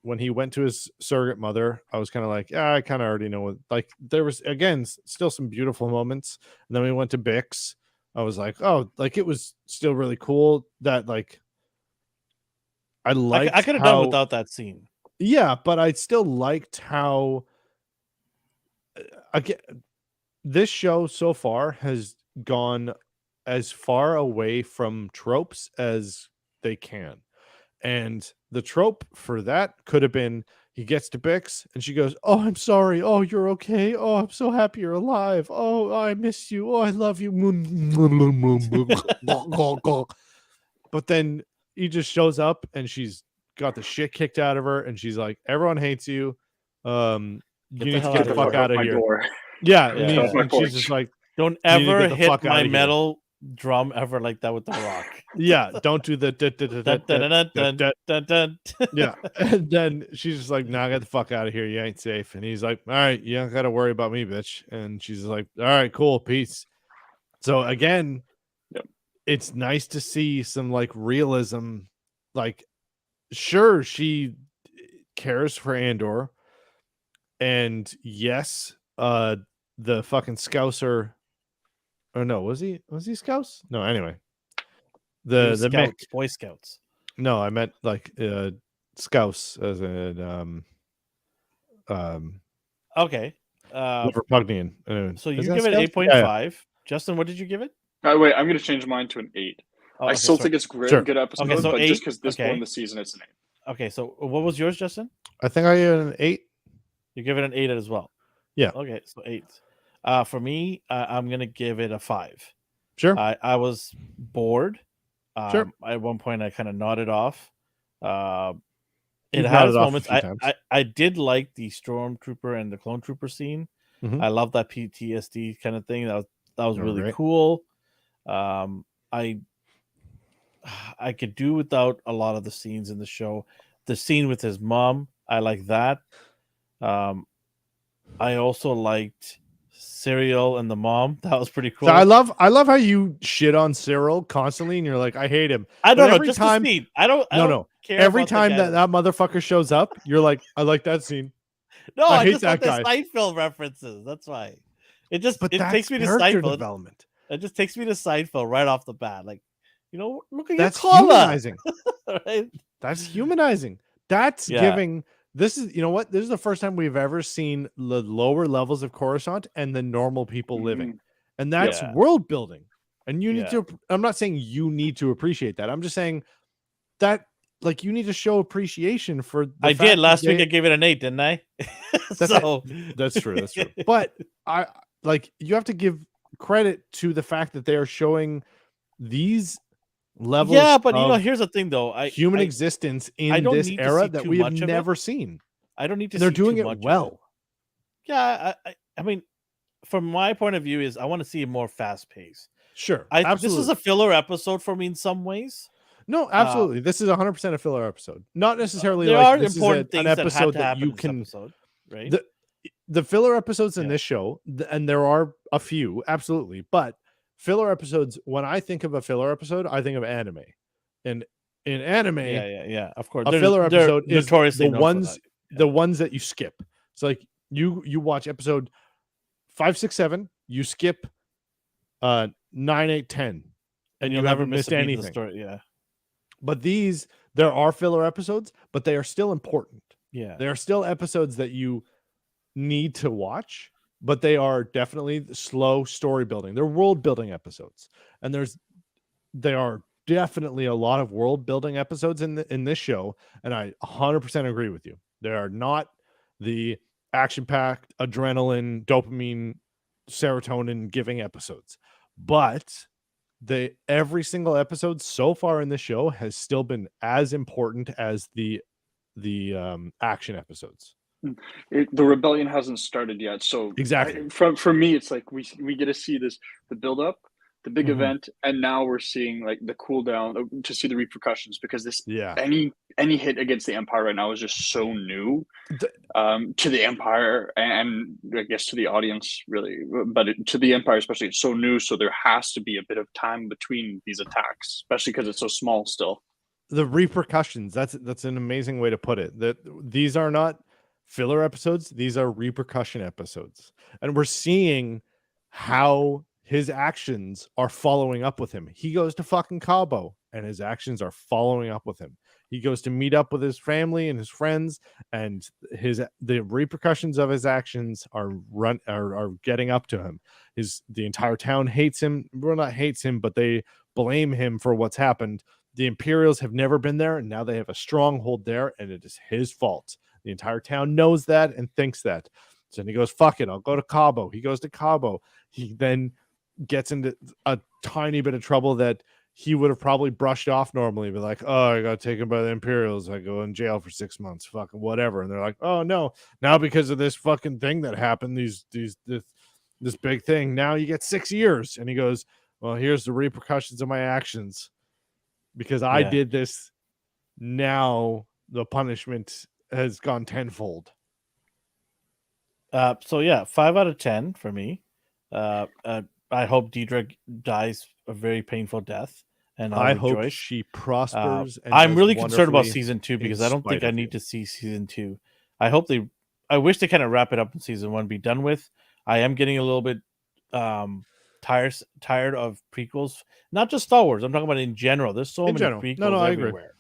when he went to his surrogate mother, I was kind of like, I kind of already know what, like there was again still some beautiful moments. And then we went to Bix. I was like, oh, like it was still really cool that like I could have done without that scene. Yeah, but I still liked how this show so far has gone as far away from tropes as they can. And the trope for that could have been he gets to Bix and she goes, oh, I'm sorry. Oh, you're okay. Oh, I'm so happy you're alive. Oh, I miss you. Oh, I love you. But then he just shows up and she's got the shit kicked out of her and she's like, everyone hates you. You need to get the fuck out of here. Yeah. And she's just like, don't ever hit my metal drum ever like that with the rock. Yeah, don't do the yeah. And then she's just like, nah, get the fuck out of here. You ain't safe. And he's like, all right, you don't gotta worry about me, bitch. And she's like, all right, cool, peace. So again, it's nice to see some like realism. Like, sure, she cares for Andor, and yes, the fucking Scouser. Oh no, was he Scouts? No, anyway. The Scouts, mech. Boy Scouts. No, I meant like Scouts as in okay. Liverpudlian. So you give it 8.5. Yeah. Justin, what did you give it? Wait, I'm gonna change mine to an 8. I still think it's great, good episode, okay, so but 8, just because this point in the season, it's an 8. Okay, so what was yours, Justin? I think I gave it an 8. You give it an 8 as well. Yeah. Okay, so 8. For me, I'm gonna give it a 5. Sure. I was bored. Sure. At one point, I kind of nodded off. It had its moments. I did like the Stormtrooper and the Clone Trooper scene. Mm-hmm. I love that PTSD kind of thing. That was really cool. I could do without a lot of the scenes in the show. The scene with his mom, I like that. I also liked Cyril and the mom. That was pretty cool. So I love how you shit on Cyril constantly, and you're like, I hate him. I don't know. Just the scene. I don't care. Every time that motherfucker shows up, you're like, I like that scene. No, I hate just that like guy. the Seinfeld references. That's why. It takes me to character Seinfeld. development. It just takes me to Seinfeld right off the bat. Like, look at that's your collar. Humanizing. Right? That's humanizing. That's giving. This is, you know what? This is the first time we've ever seen the lower levels of Coruscant and the normal people living, and that's world building. And you need to. I'm not saying you need to appreciate that. I'm just saying that, like, you need to show appreciation for. I did last week. I gave it an 8, didn't I? That's true. That's true. But you have to give credit to the fact that they are showing these levels. Yeah, but here's the thing, though. Human existence in this era that we have never seen. I don't need to. They're see doing too it much well. Yeah, I mean, from my point of view, is I want to see a more fast pace. Sure, This absolutely. is a filler episode for me in some ways. No, absolutely. This is 100% a filler episode. Not necessarily There like are this important is an things that had episode to that happen you in this can. episode, right? The filler episodes in Yeah. this show, and there are a few, absolutely. But filler episodes, when I think of a filler episode, I think of anime. And in anime, yeah. Of course, a filler episode is notoriously the known for ones that. Yeah. the ones that you skip. It's like you watch episode 5, 6, 7, you skip 9, 8, 10, and you'll you never haven't miss missed a beat of the anything. story. Yeah, But there are filler episodes, but they are still important. yeah. There are still episodes that you need to watch, but they are definitely slow story building. They're world building episodes, and there are definitely a lot of world building episodes in this show, and I 100% agree with you. They are not the action packed adrenaline, dopamine, serotonin giving episodes, but every single episode so far in the show has still been as important as the action episodes. The rebellion hasn't started yet, so Exactly. For me, it's like we get to see the build up, the big Mhm. event, and now we're seeing like the cool down to see the repercussions, because this Yeah. any hit against the Empire right now is just so new to the Empire, and I guess to the audience really, but to the Empire especially, it's so new, so there has to be a bit of time between these attacks, especially because it's so small still. The repercussions, that's an amazing way to put it. That these are not filler episodes, these are repercussion episodes, and we're seeing how his actions are following up with him. He goes to fucking Cabo and his actions are following up with him. He goes to meet up with his family and his friends, and the repercussions of his actions are getting up to him. The entire town hates him. Well, not hates him, but they blame him for what's happened. The Imperials have never been there, and now they have a stronghold there, and it is his fault. The entire town knows that and thinks that. So then he goes, fuck it, I'll go to Cabo. He goes to Cabo. He then gets into a tiny bit of trouble that he would have probably brushed off normally, be like, oh, I got taken by the Imperials. I go in jail for 6 months, fucking whatever. And they're like, oh no, now because of this fucking thing that happened, this big thing, now you get 6 years. And he goes, well, here's the repercussions of my actions. Because I did this, now the punishment has gone tenfold. So yeah, 5 out of 10 for me. I hope Deidre dies a very painful death, and I rejoice. hope she prospers. And I'm does really concerned about wonderfully season 2 because in I don't think spite I of need you. to see season 2. I wish they kind of wrap it up in season 1, be done with. I am getting a little bit tired of prequels, not just Star Wars. I'm talking about in general. There's so many prequels I everywhere,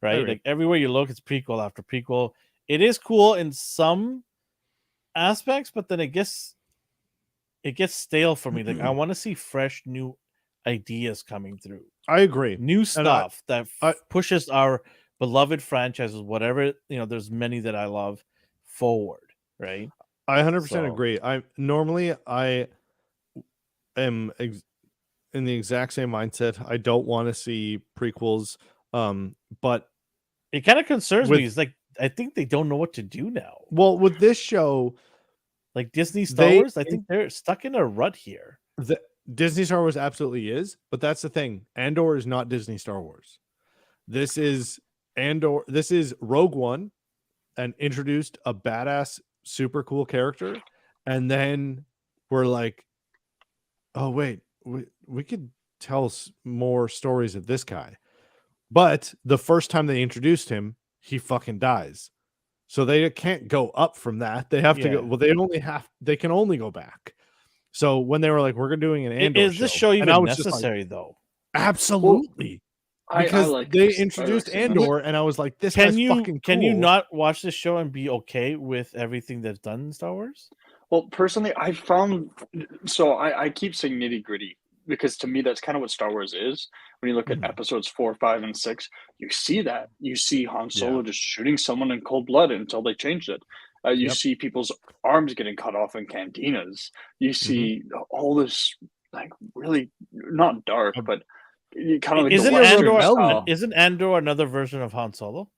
agree. right? Like everywhere you look, it's prequel after prequel. It is cool in some aspects, but then it gets stale for me. Like I want to see fresh, new ideas coming through. I agree. New stuff that pushes our beloved franchises, whatever, there's many that I love, forward, right? I 100% agree. I am in the exact same mindset. I don't want to see prequels, but it kind of concerns me. It's like I think they don't know what to do now. Well, with this show, like Disney Star Wars, I think they're stuck in a rut here. Disney Star Wars absolutely is, but that's the thing. Andor is not Disney Star Wars. This is Andor. This is Rogue One, and introduced a badass, super cool character, and then we're like, oh wait, we could tell more stories of this guy. But the first time they introduced him, he fucking dies. So they can't go up from that. They have to go. Well, they can only go back. So when they were like, we're doing an Andor is this show even necessary though? Absolutely. Well, because I like they this. introduced Andor, and I was like, this can guy's you fucking cool. Can you not watch this show and be okay with everything that's done in Star Wars? Well, personally, I found I keep saying nitty gritty because to me that's kind of what Star Wars is. When you look at episodes 4, 5, and 6, you see that. You see Han Solo just shooting someone in cold blood until they changed it. You see people's arms getting cut off in cantinas. You see all this, like, really not dark, but kind of like isn't Andor another version of Han Solo?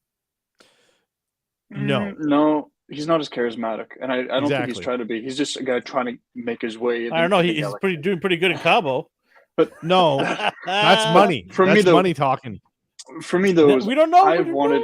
No, no. he's not as charismatic, and I don't think he's Exactly. trying to be. He's just a guy trying to make his way. I don't know. in the He's galaxy. doing pretty good in Cabo. But No, that's money. For me, That's though- money talking. for me, though, We don't know. I've wanted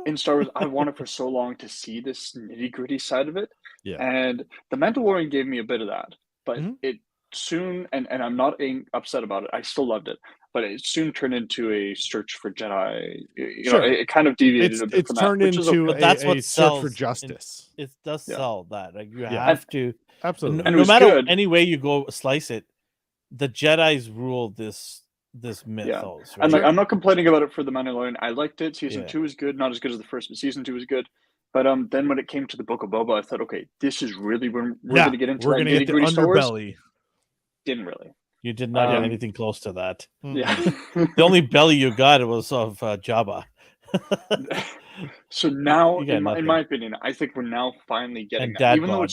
in Star Wars. I've wanted for so long to see this nitty gritty side of it. Yeah. And the Mandalorian gave me a bit of that, but Mhm. it soon, and I'm not upset about it. I still loved it, but it soon turned into a search for Jedi. You know, Sure. it kind of deviated It's a bit from turned that, which is into okay. But that's a what search for sells justice. It does Yeah. sell that. Like you Yeah. have to. Absolutely. And it no was matter good. any way you go slice it, the Jedi's rule this mythos. Right? And like, I'm not complaining about it for the Mandalorian. I liked it. Season Yeah. 2 was good, not as good as the first, but season 2 was good. But then when it came to the Book of Boba, I thought, okay, this is really when we're going to get into we're that gonna get nitty the gritty Star Wars. underbelly. Didn't really. You did not get Um, anything close to that. Yeah. The only belly you got was of Jabba. So now, You got in nothing. my opinion, I think we're now finally getting And that. Dad Even though bod.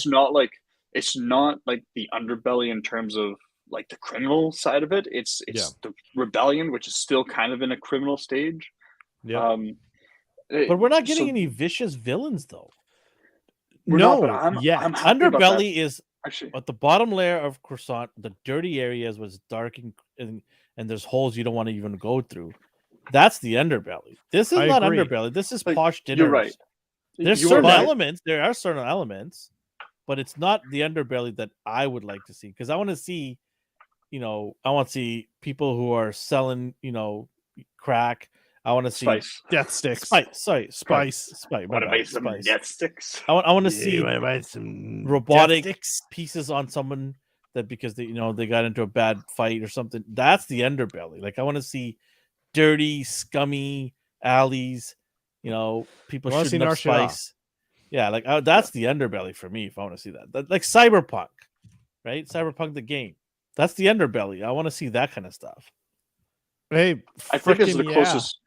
it's not like the underbelly in terms of like the criminal side of it. It's the rebellion, which is still kind of in a criminal stage. Yeah. But we're not getting any vicious villains, though. We're No, not, but I'm happy about that. Underbelly is Actually, at the bottom layer of Croissant. The dirty areas was dark and there's holes you don't want to even go through. That's the underbelly. This is I not agree. underbelly. This is Like, posh dinners. you're right. There's You are certain right. elements. There are certain elements, but it's not the underbelly that I would like to see, because I want to see, I want to see people who are selling, crack. I want to see Spice. Death sticks. Spice. Want to buy some death sticks? I want to see some robotic death sticks? pieces on someone that because they they got into a bad fight or something. That's the underbelly. Like, I want to see dirty, scummy alleys. People wanna see shooting up Nar Shaddaa. spice. Yeah, like that's the underbelly for me. If I want to see that, like Cyberpunk, right? Cyberpunk the game. That's the underbelly. I want to see that kind of stuff. Hey, I think it's the frickin' closest.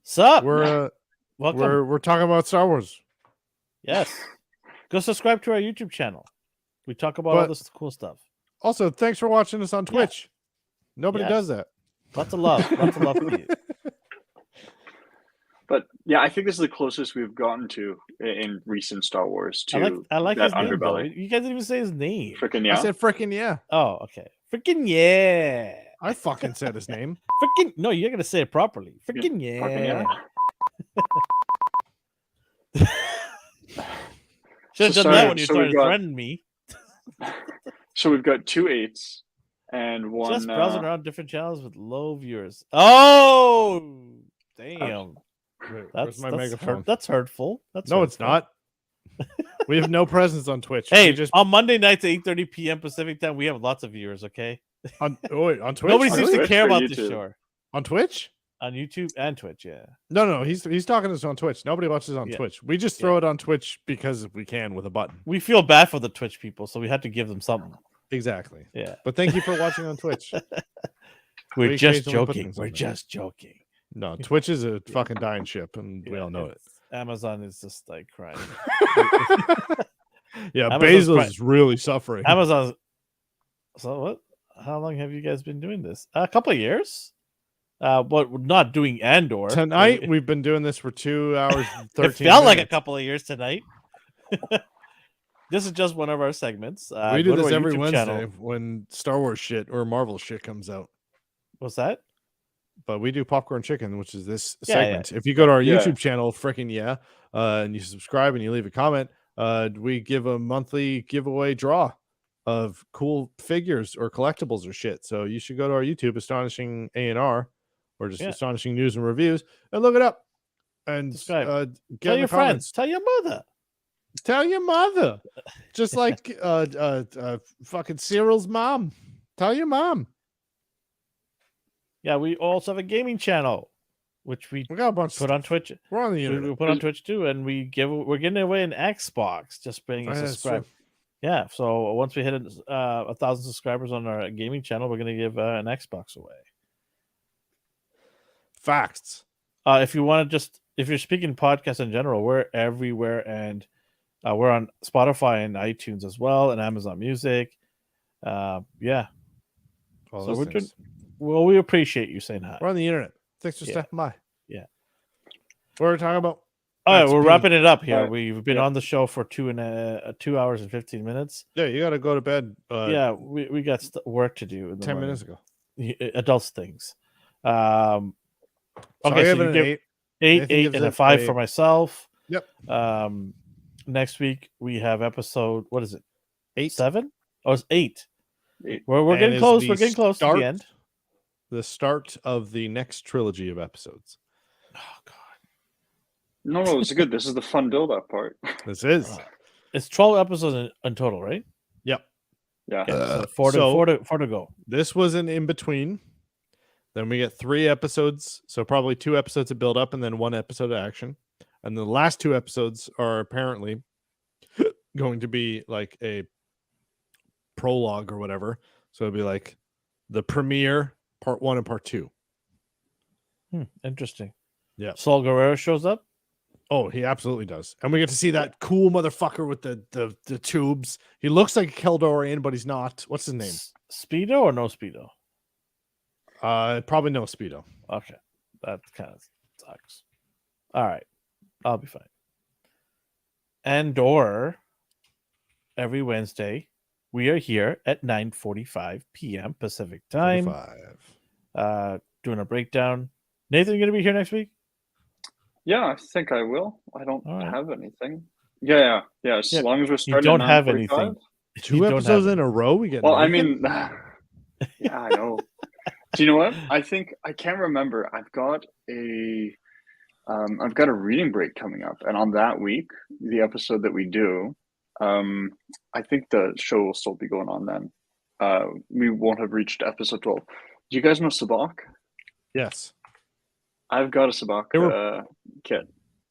Sup? We're Welcome. we're talking about Star Wars. Yes. Go subscribe to our YouTube channel. We talk about all But- this cool stuff. Also, thanks for watching us on Twitch. Nobody Yes. does that. Lots of love. Lots of love for you. But yeah, I think this is the closest we've gotten to in recent Star Wars to I like that his name, though. underbelly. You guys didn't even say his name. Freaking I yeah. said frickin' yeah. Oh, okay. Freaking yeah. I fucking said his name. Freaking no, you're gonna say it properly. Freaking yeah. Freaking Should have So done that sorry, when you so started we've got- threatening me. So we've got 2 8s and one. Just browsing around different channels with low viewers. Oh, damn. Wait, where's my megaphone? That's hurtful. That's No, it's hurtful. not. We have no presence on Twitch. Hey, We just on Monday nights at 8:30 p.m. Pacific time, we have lots of viewers. Okay, on on Twitch. nobody On seems to Twitch care or about this YouTube? show On Twitch? on YouTube and Twitch. Yeah, No, he's talking to us on Twitch. Nobody watches on Yeah. Twitch. We just throw it on Twitch because we can with a button. we feel bad for the Twitch people, so we had to give them something. Exactly. Yeah, But thank you for watching on Twitch. we're We just occasionally put joking. things We're on there. just joking. No, Twitch is a fucking dying ship, and we Yeah, all know it. it's- Amazon is just like crying. Yeah, Amazon's Bezos is really suffering. Amazon's. So what? How long have you guys been doing this? A couple of years. But we're not doing Andor Tonight we've been doing this for 2 hours and 13 It felt like a minutes. couple of years tonight. This is just one of our segments. We do go to this our every YouTube Wednesday channel. when Star Wars shit or Marvel shit comes out. What's that? But we do Popcorn Chicken, which is this Yeah, yeah. segment. If you go to our Yeah. YouTube channel, frickin' yeah, and you subscribe and you leave a comment, we give a monthly giveaway draw of cool figures or collectibles or shit. So you should go to our YouTube, Astonishing A&R, or just Yeah. Astonishing News and Reviews, and look it up. And Subscribe. get Tell in your the comments. friends. Tell your mother. Tell your mother. Just like fucking Cyril's mom. Tell your mom. Yeah, we also have a gaming channel, which we We got a bunch put of on Twitch. We're on the We internet. put on Twitch too, and we're giving away an Xbox. Just bring a That's subscribe. true. Yeah, so once we hit 1,000 subscribers on our gaming channel, we're gonna give an Xbox away. Facts. If you want to if you're speaking podcasts in general, we're everywhere, and we're on Spotify and iTunes as well, and Amazon Music. Yeah. All So those we're things. Well, we appreciate you saying hi. We're on the internet. Thanks for Yeah. stopping by. Yeah. What are we talking about? All right, That's we're me. wrapping it up here. All right. We've been on the show for 2 hours and 15 minutes. Yeah, you got to go to bed. Yeah, we got work to do in the 10 morning. minutes ago. Adults things. So Okay, I so give you it an give 8. 8, Nathan 8, gives and a it 5 a- for myself. Yep. Next week we have episode. What is it? 8. 7? Oh, it's 8. 8. We're And getting is close. the We're getting close to start- the end. The start of the next trilogy of episodes. Oh God, No, it's good. This is the fun build-up part. This is. it's 12 episodes in total, right? Yep. Yeah. Okay, so so- four to go. This was an in between. Then we get 3 episodes. So probably 2 episodes of build up and then 1 episode of action. And the last 2 episodes are apparently going to be like a prologue or whatever. So it'll be like the premiere, part 1 and part 2. Interesting. Yeah. Saul Guerrero shows up. Oh, he absolutely does. And we get to see that cool motherfucker with the tubes. He looks like Keldorian, but he's not. What's his name? Speedo or no Speedo? Probably no Speedo. Okay, that kind of sucks. All right, I'll be fine. Andor. Every Wednesday, we are here at 9:45 p.m. Pacific time. 45. Doing a breakdown. Nathan, you gonna be here next week? Yeah, I think I will. I don't All right. have anything. Yeah. As Yeah, long as we're You starting. don't at have 9:45. anything. 2 You don't episodes have in a row. We get. Well, I naked? mean, yeah, I know. Do you know what? I think I can't remember. I've got a reading break coming up, and on that week, the episode that we do, I think the show will still be going on then. We won't have reached episode 12. Do you guys know Sabak? Yes. I've got a Sabak They kit.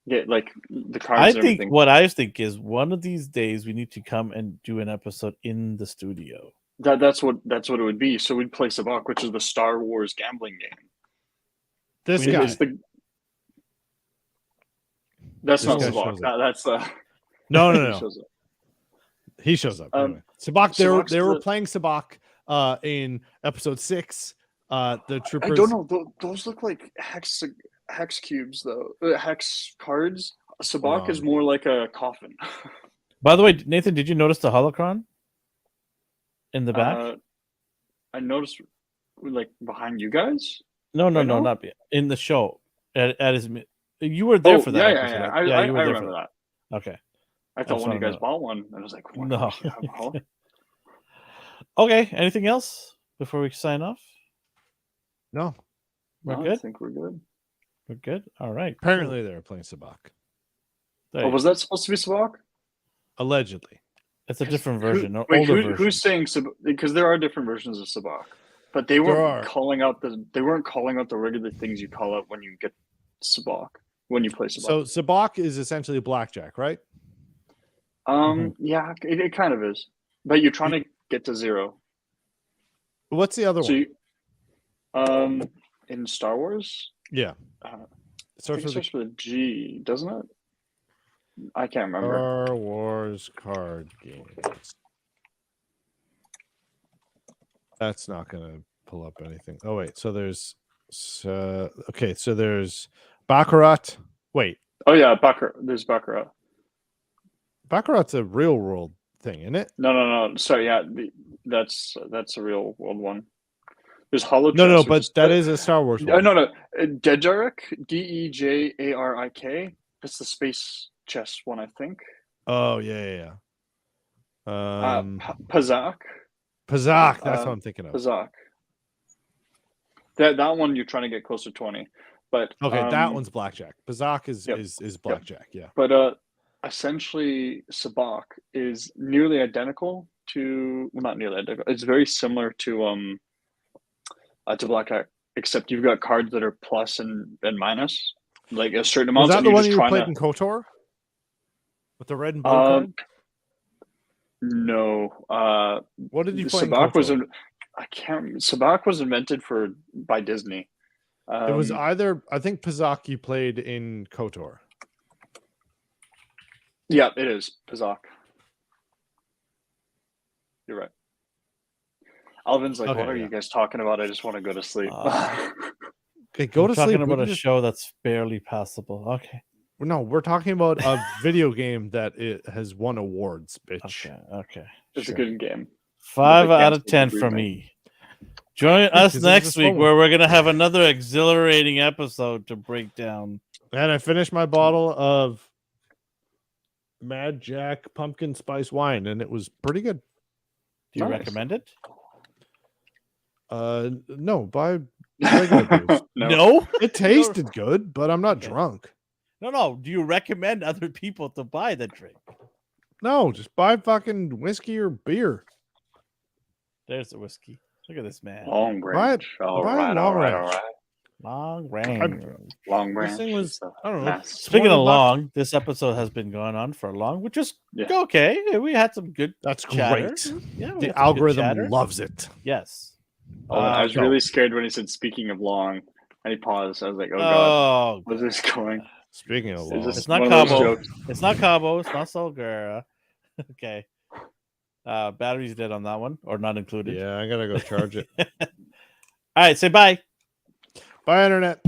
Get like the cards I and think everything. what I think is one of these days we need to come and do an episode in the studio. That's what it would be. So we'd play Sabak, which is the Star Wars gambling game. This We guy. It's that's This not guy Sabak. shows up. That's No. he No. shows up. He shows up. Um, Anyway. Sabak. Sabak's They were the- playing Sabak in episode 6. The troopers. I don't know. Those look like hex cubes, though. Hex cards. Sabak is No. more like a coffin. By the way, Nathan, did you notice the holocron in the back? I noticed, like behind you guys. no, right now? not in the show. At his, you were there for that. Yeah. episode. I you were there remember for that. Okay. I thought just one of you wanna guys know. bought one, and I was like, what? No. You have a holo? Okay. Anything else before we sign off? No. We're No, I good. think we're good. We're good. All right. Apparently, they were playing Sabak. There Oh, you was that supposed to be Sabak? Allegedly. It's a different version. An Wait, older version. who's saying because there are different versions of Sabak, but they There weren't are. calling out the regular things you call out when you get Sabak when you play Sabak. So Sabak is essentially blackjack, right? Yeah, it kind of is, but you're trying to get to 0. What's the other So one? you, in Star Wars, Yeah. I It think starts it with starts with a G, doesn't it? I can't remember. Star Wars card games. That's not going to pull up anything. Oh, wait. So there's. Okay. So there's Baccarat. Wait. Oh yeah, Baccarat. There's Baccarat. Baccarat's a real world thing, isn't it? No. Sorry, yeah, that's a real world one. There's Hollow. No, Chess, but which that is a Star Wars one. No. Dejarik, Dejarik. That's the space chess one, I think. Oh, yeah. Pazak. Pazak. That's what I'm thinking of. Pazak. That one you're trying to get closer to 20, but Okay, that one's blackjack. Pazak is Yep. is blackjack. Yeah. But essentially, Sabak is nearly identical to not nearly identical. It's very similar to blackjack, except you've got cards that are plus and minus, like a certain amount. Was that and the you're one just you trying played to- in KOTOR? With the red and blue card? No. What did you play in Sabak was KOTOR? I can't. Sabak was invented by Disney. It was either, I think Pazak you played in KOTOR. Yeah, it is Pazak. You're right. Alvin's like, Okay, what are yeah. you guys talking about? I just want to go to sleep. Okay, go We're to talking sleep. We about can a just- show that's barely passable. Okay. No, we're talking about a video game that it has won awards, bitch. Okay. It's Sure. a good game. 5 But they out of canceled the 10 for remake. me. Join us 'cause it was next a slow week one. where we're gonna have another exhilarating episode to break down. And I finished my bottle of Mad Jack pumpkin spice wine, and it was pretty good. Do you Nice. recommend it? No, buy regular booze. No. It tasted good, but I'm not Okay. drunk. No. Do you recommend other people to buy the drink? No, just buy fucking whiskey or beer. There's the whiskey. Look at this man. Long Buy it- range. All buy it right, long all right, all range. right. Long range. Long This range. thing was, is a I don't know. mess. Speaking of 20 bucks. long, this episode has been going on for long, which is Yeah. okay. We had some good That's chatter. great. Yeah, we had some The good algorithm chatter. loves it. Yes. I was go. really scared when he said "speaking of long," and he paused. I was like, "Oh god, Oh, where's this going?" Speaking of Is long, this it's not one of those Cabo. jokes? It's not Cabo. It's not Solguera. Okay. Battery's dead on that one, or not included. yeah, I gotta go charge it. All right. Say bye. Bye, internet.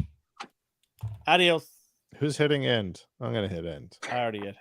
Adios. Who's hitting end? I'm gonna hit end. I already hit.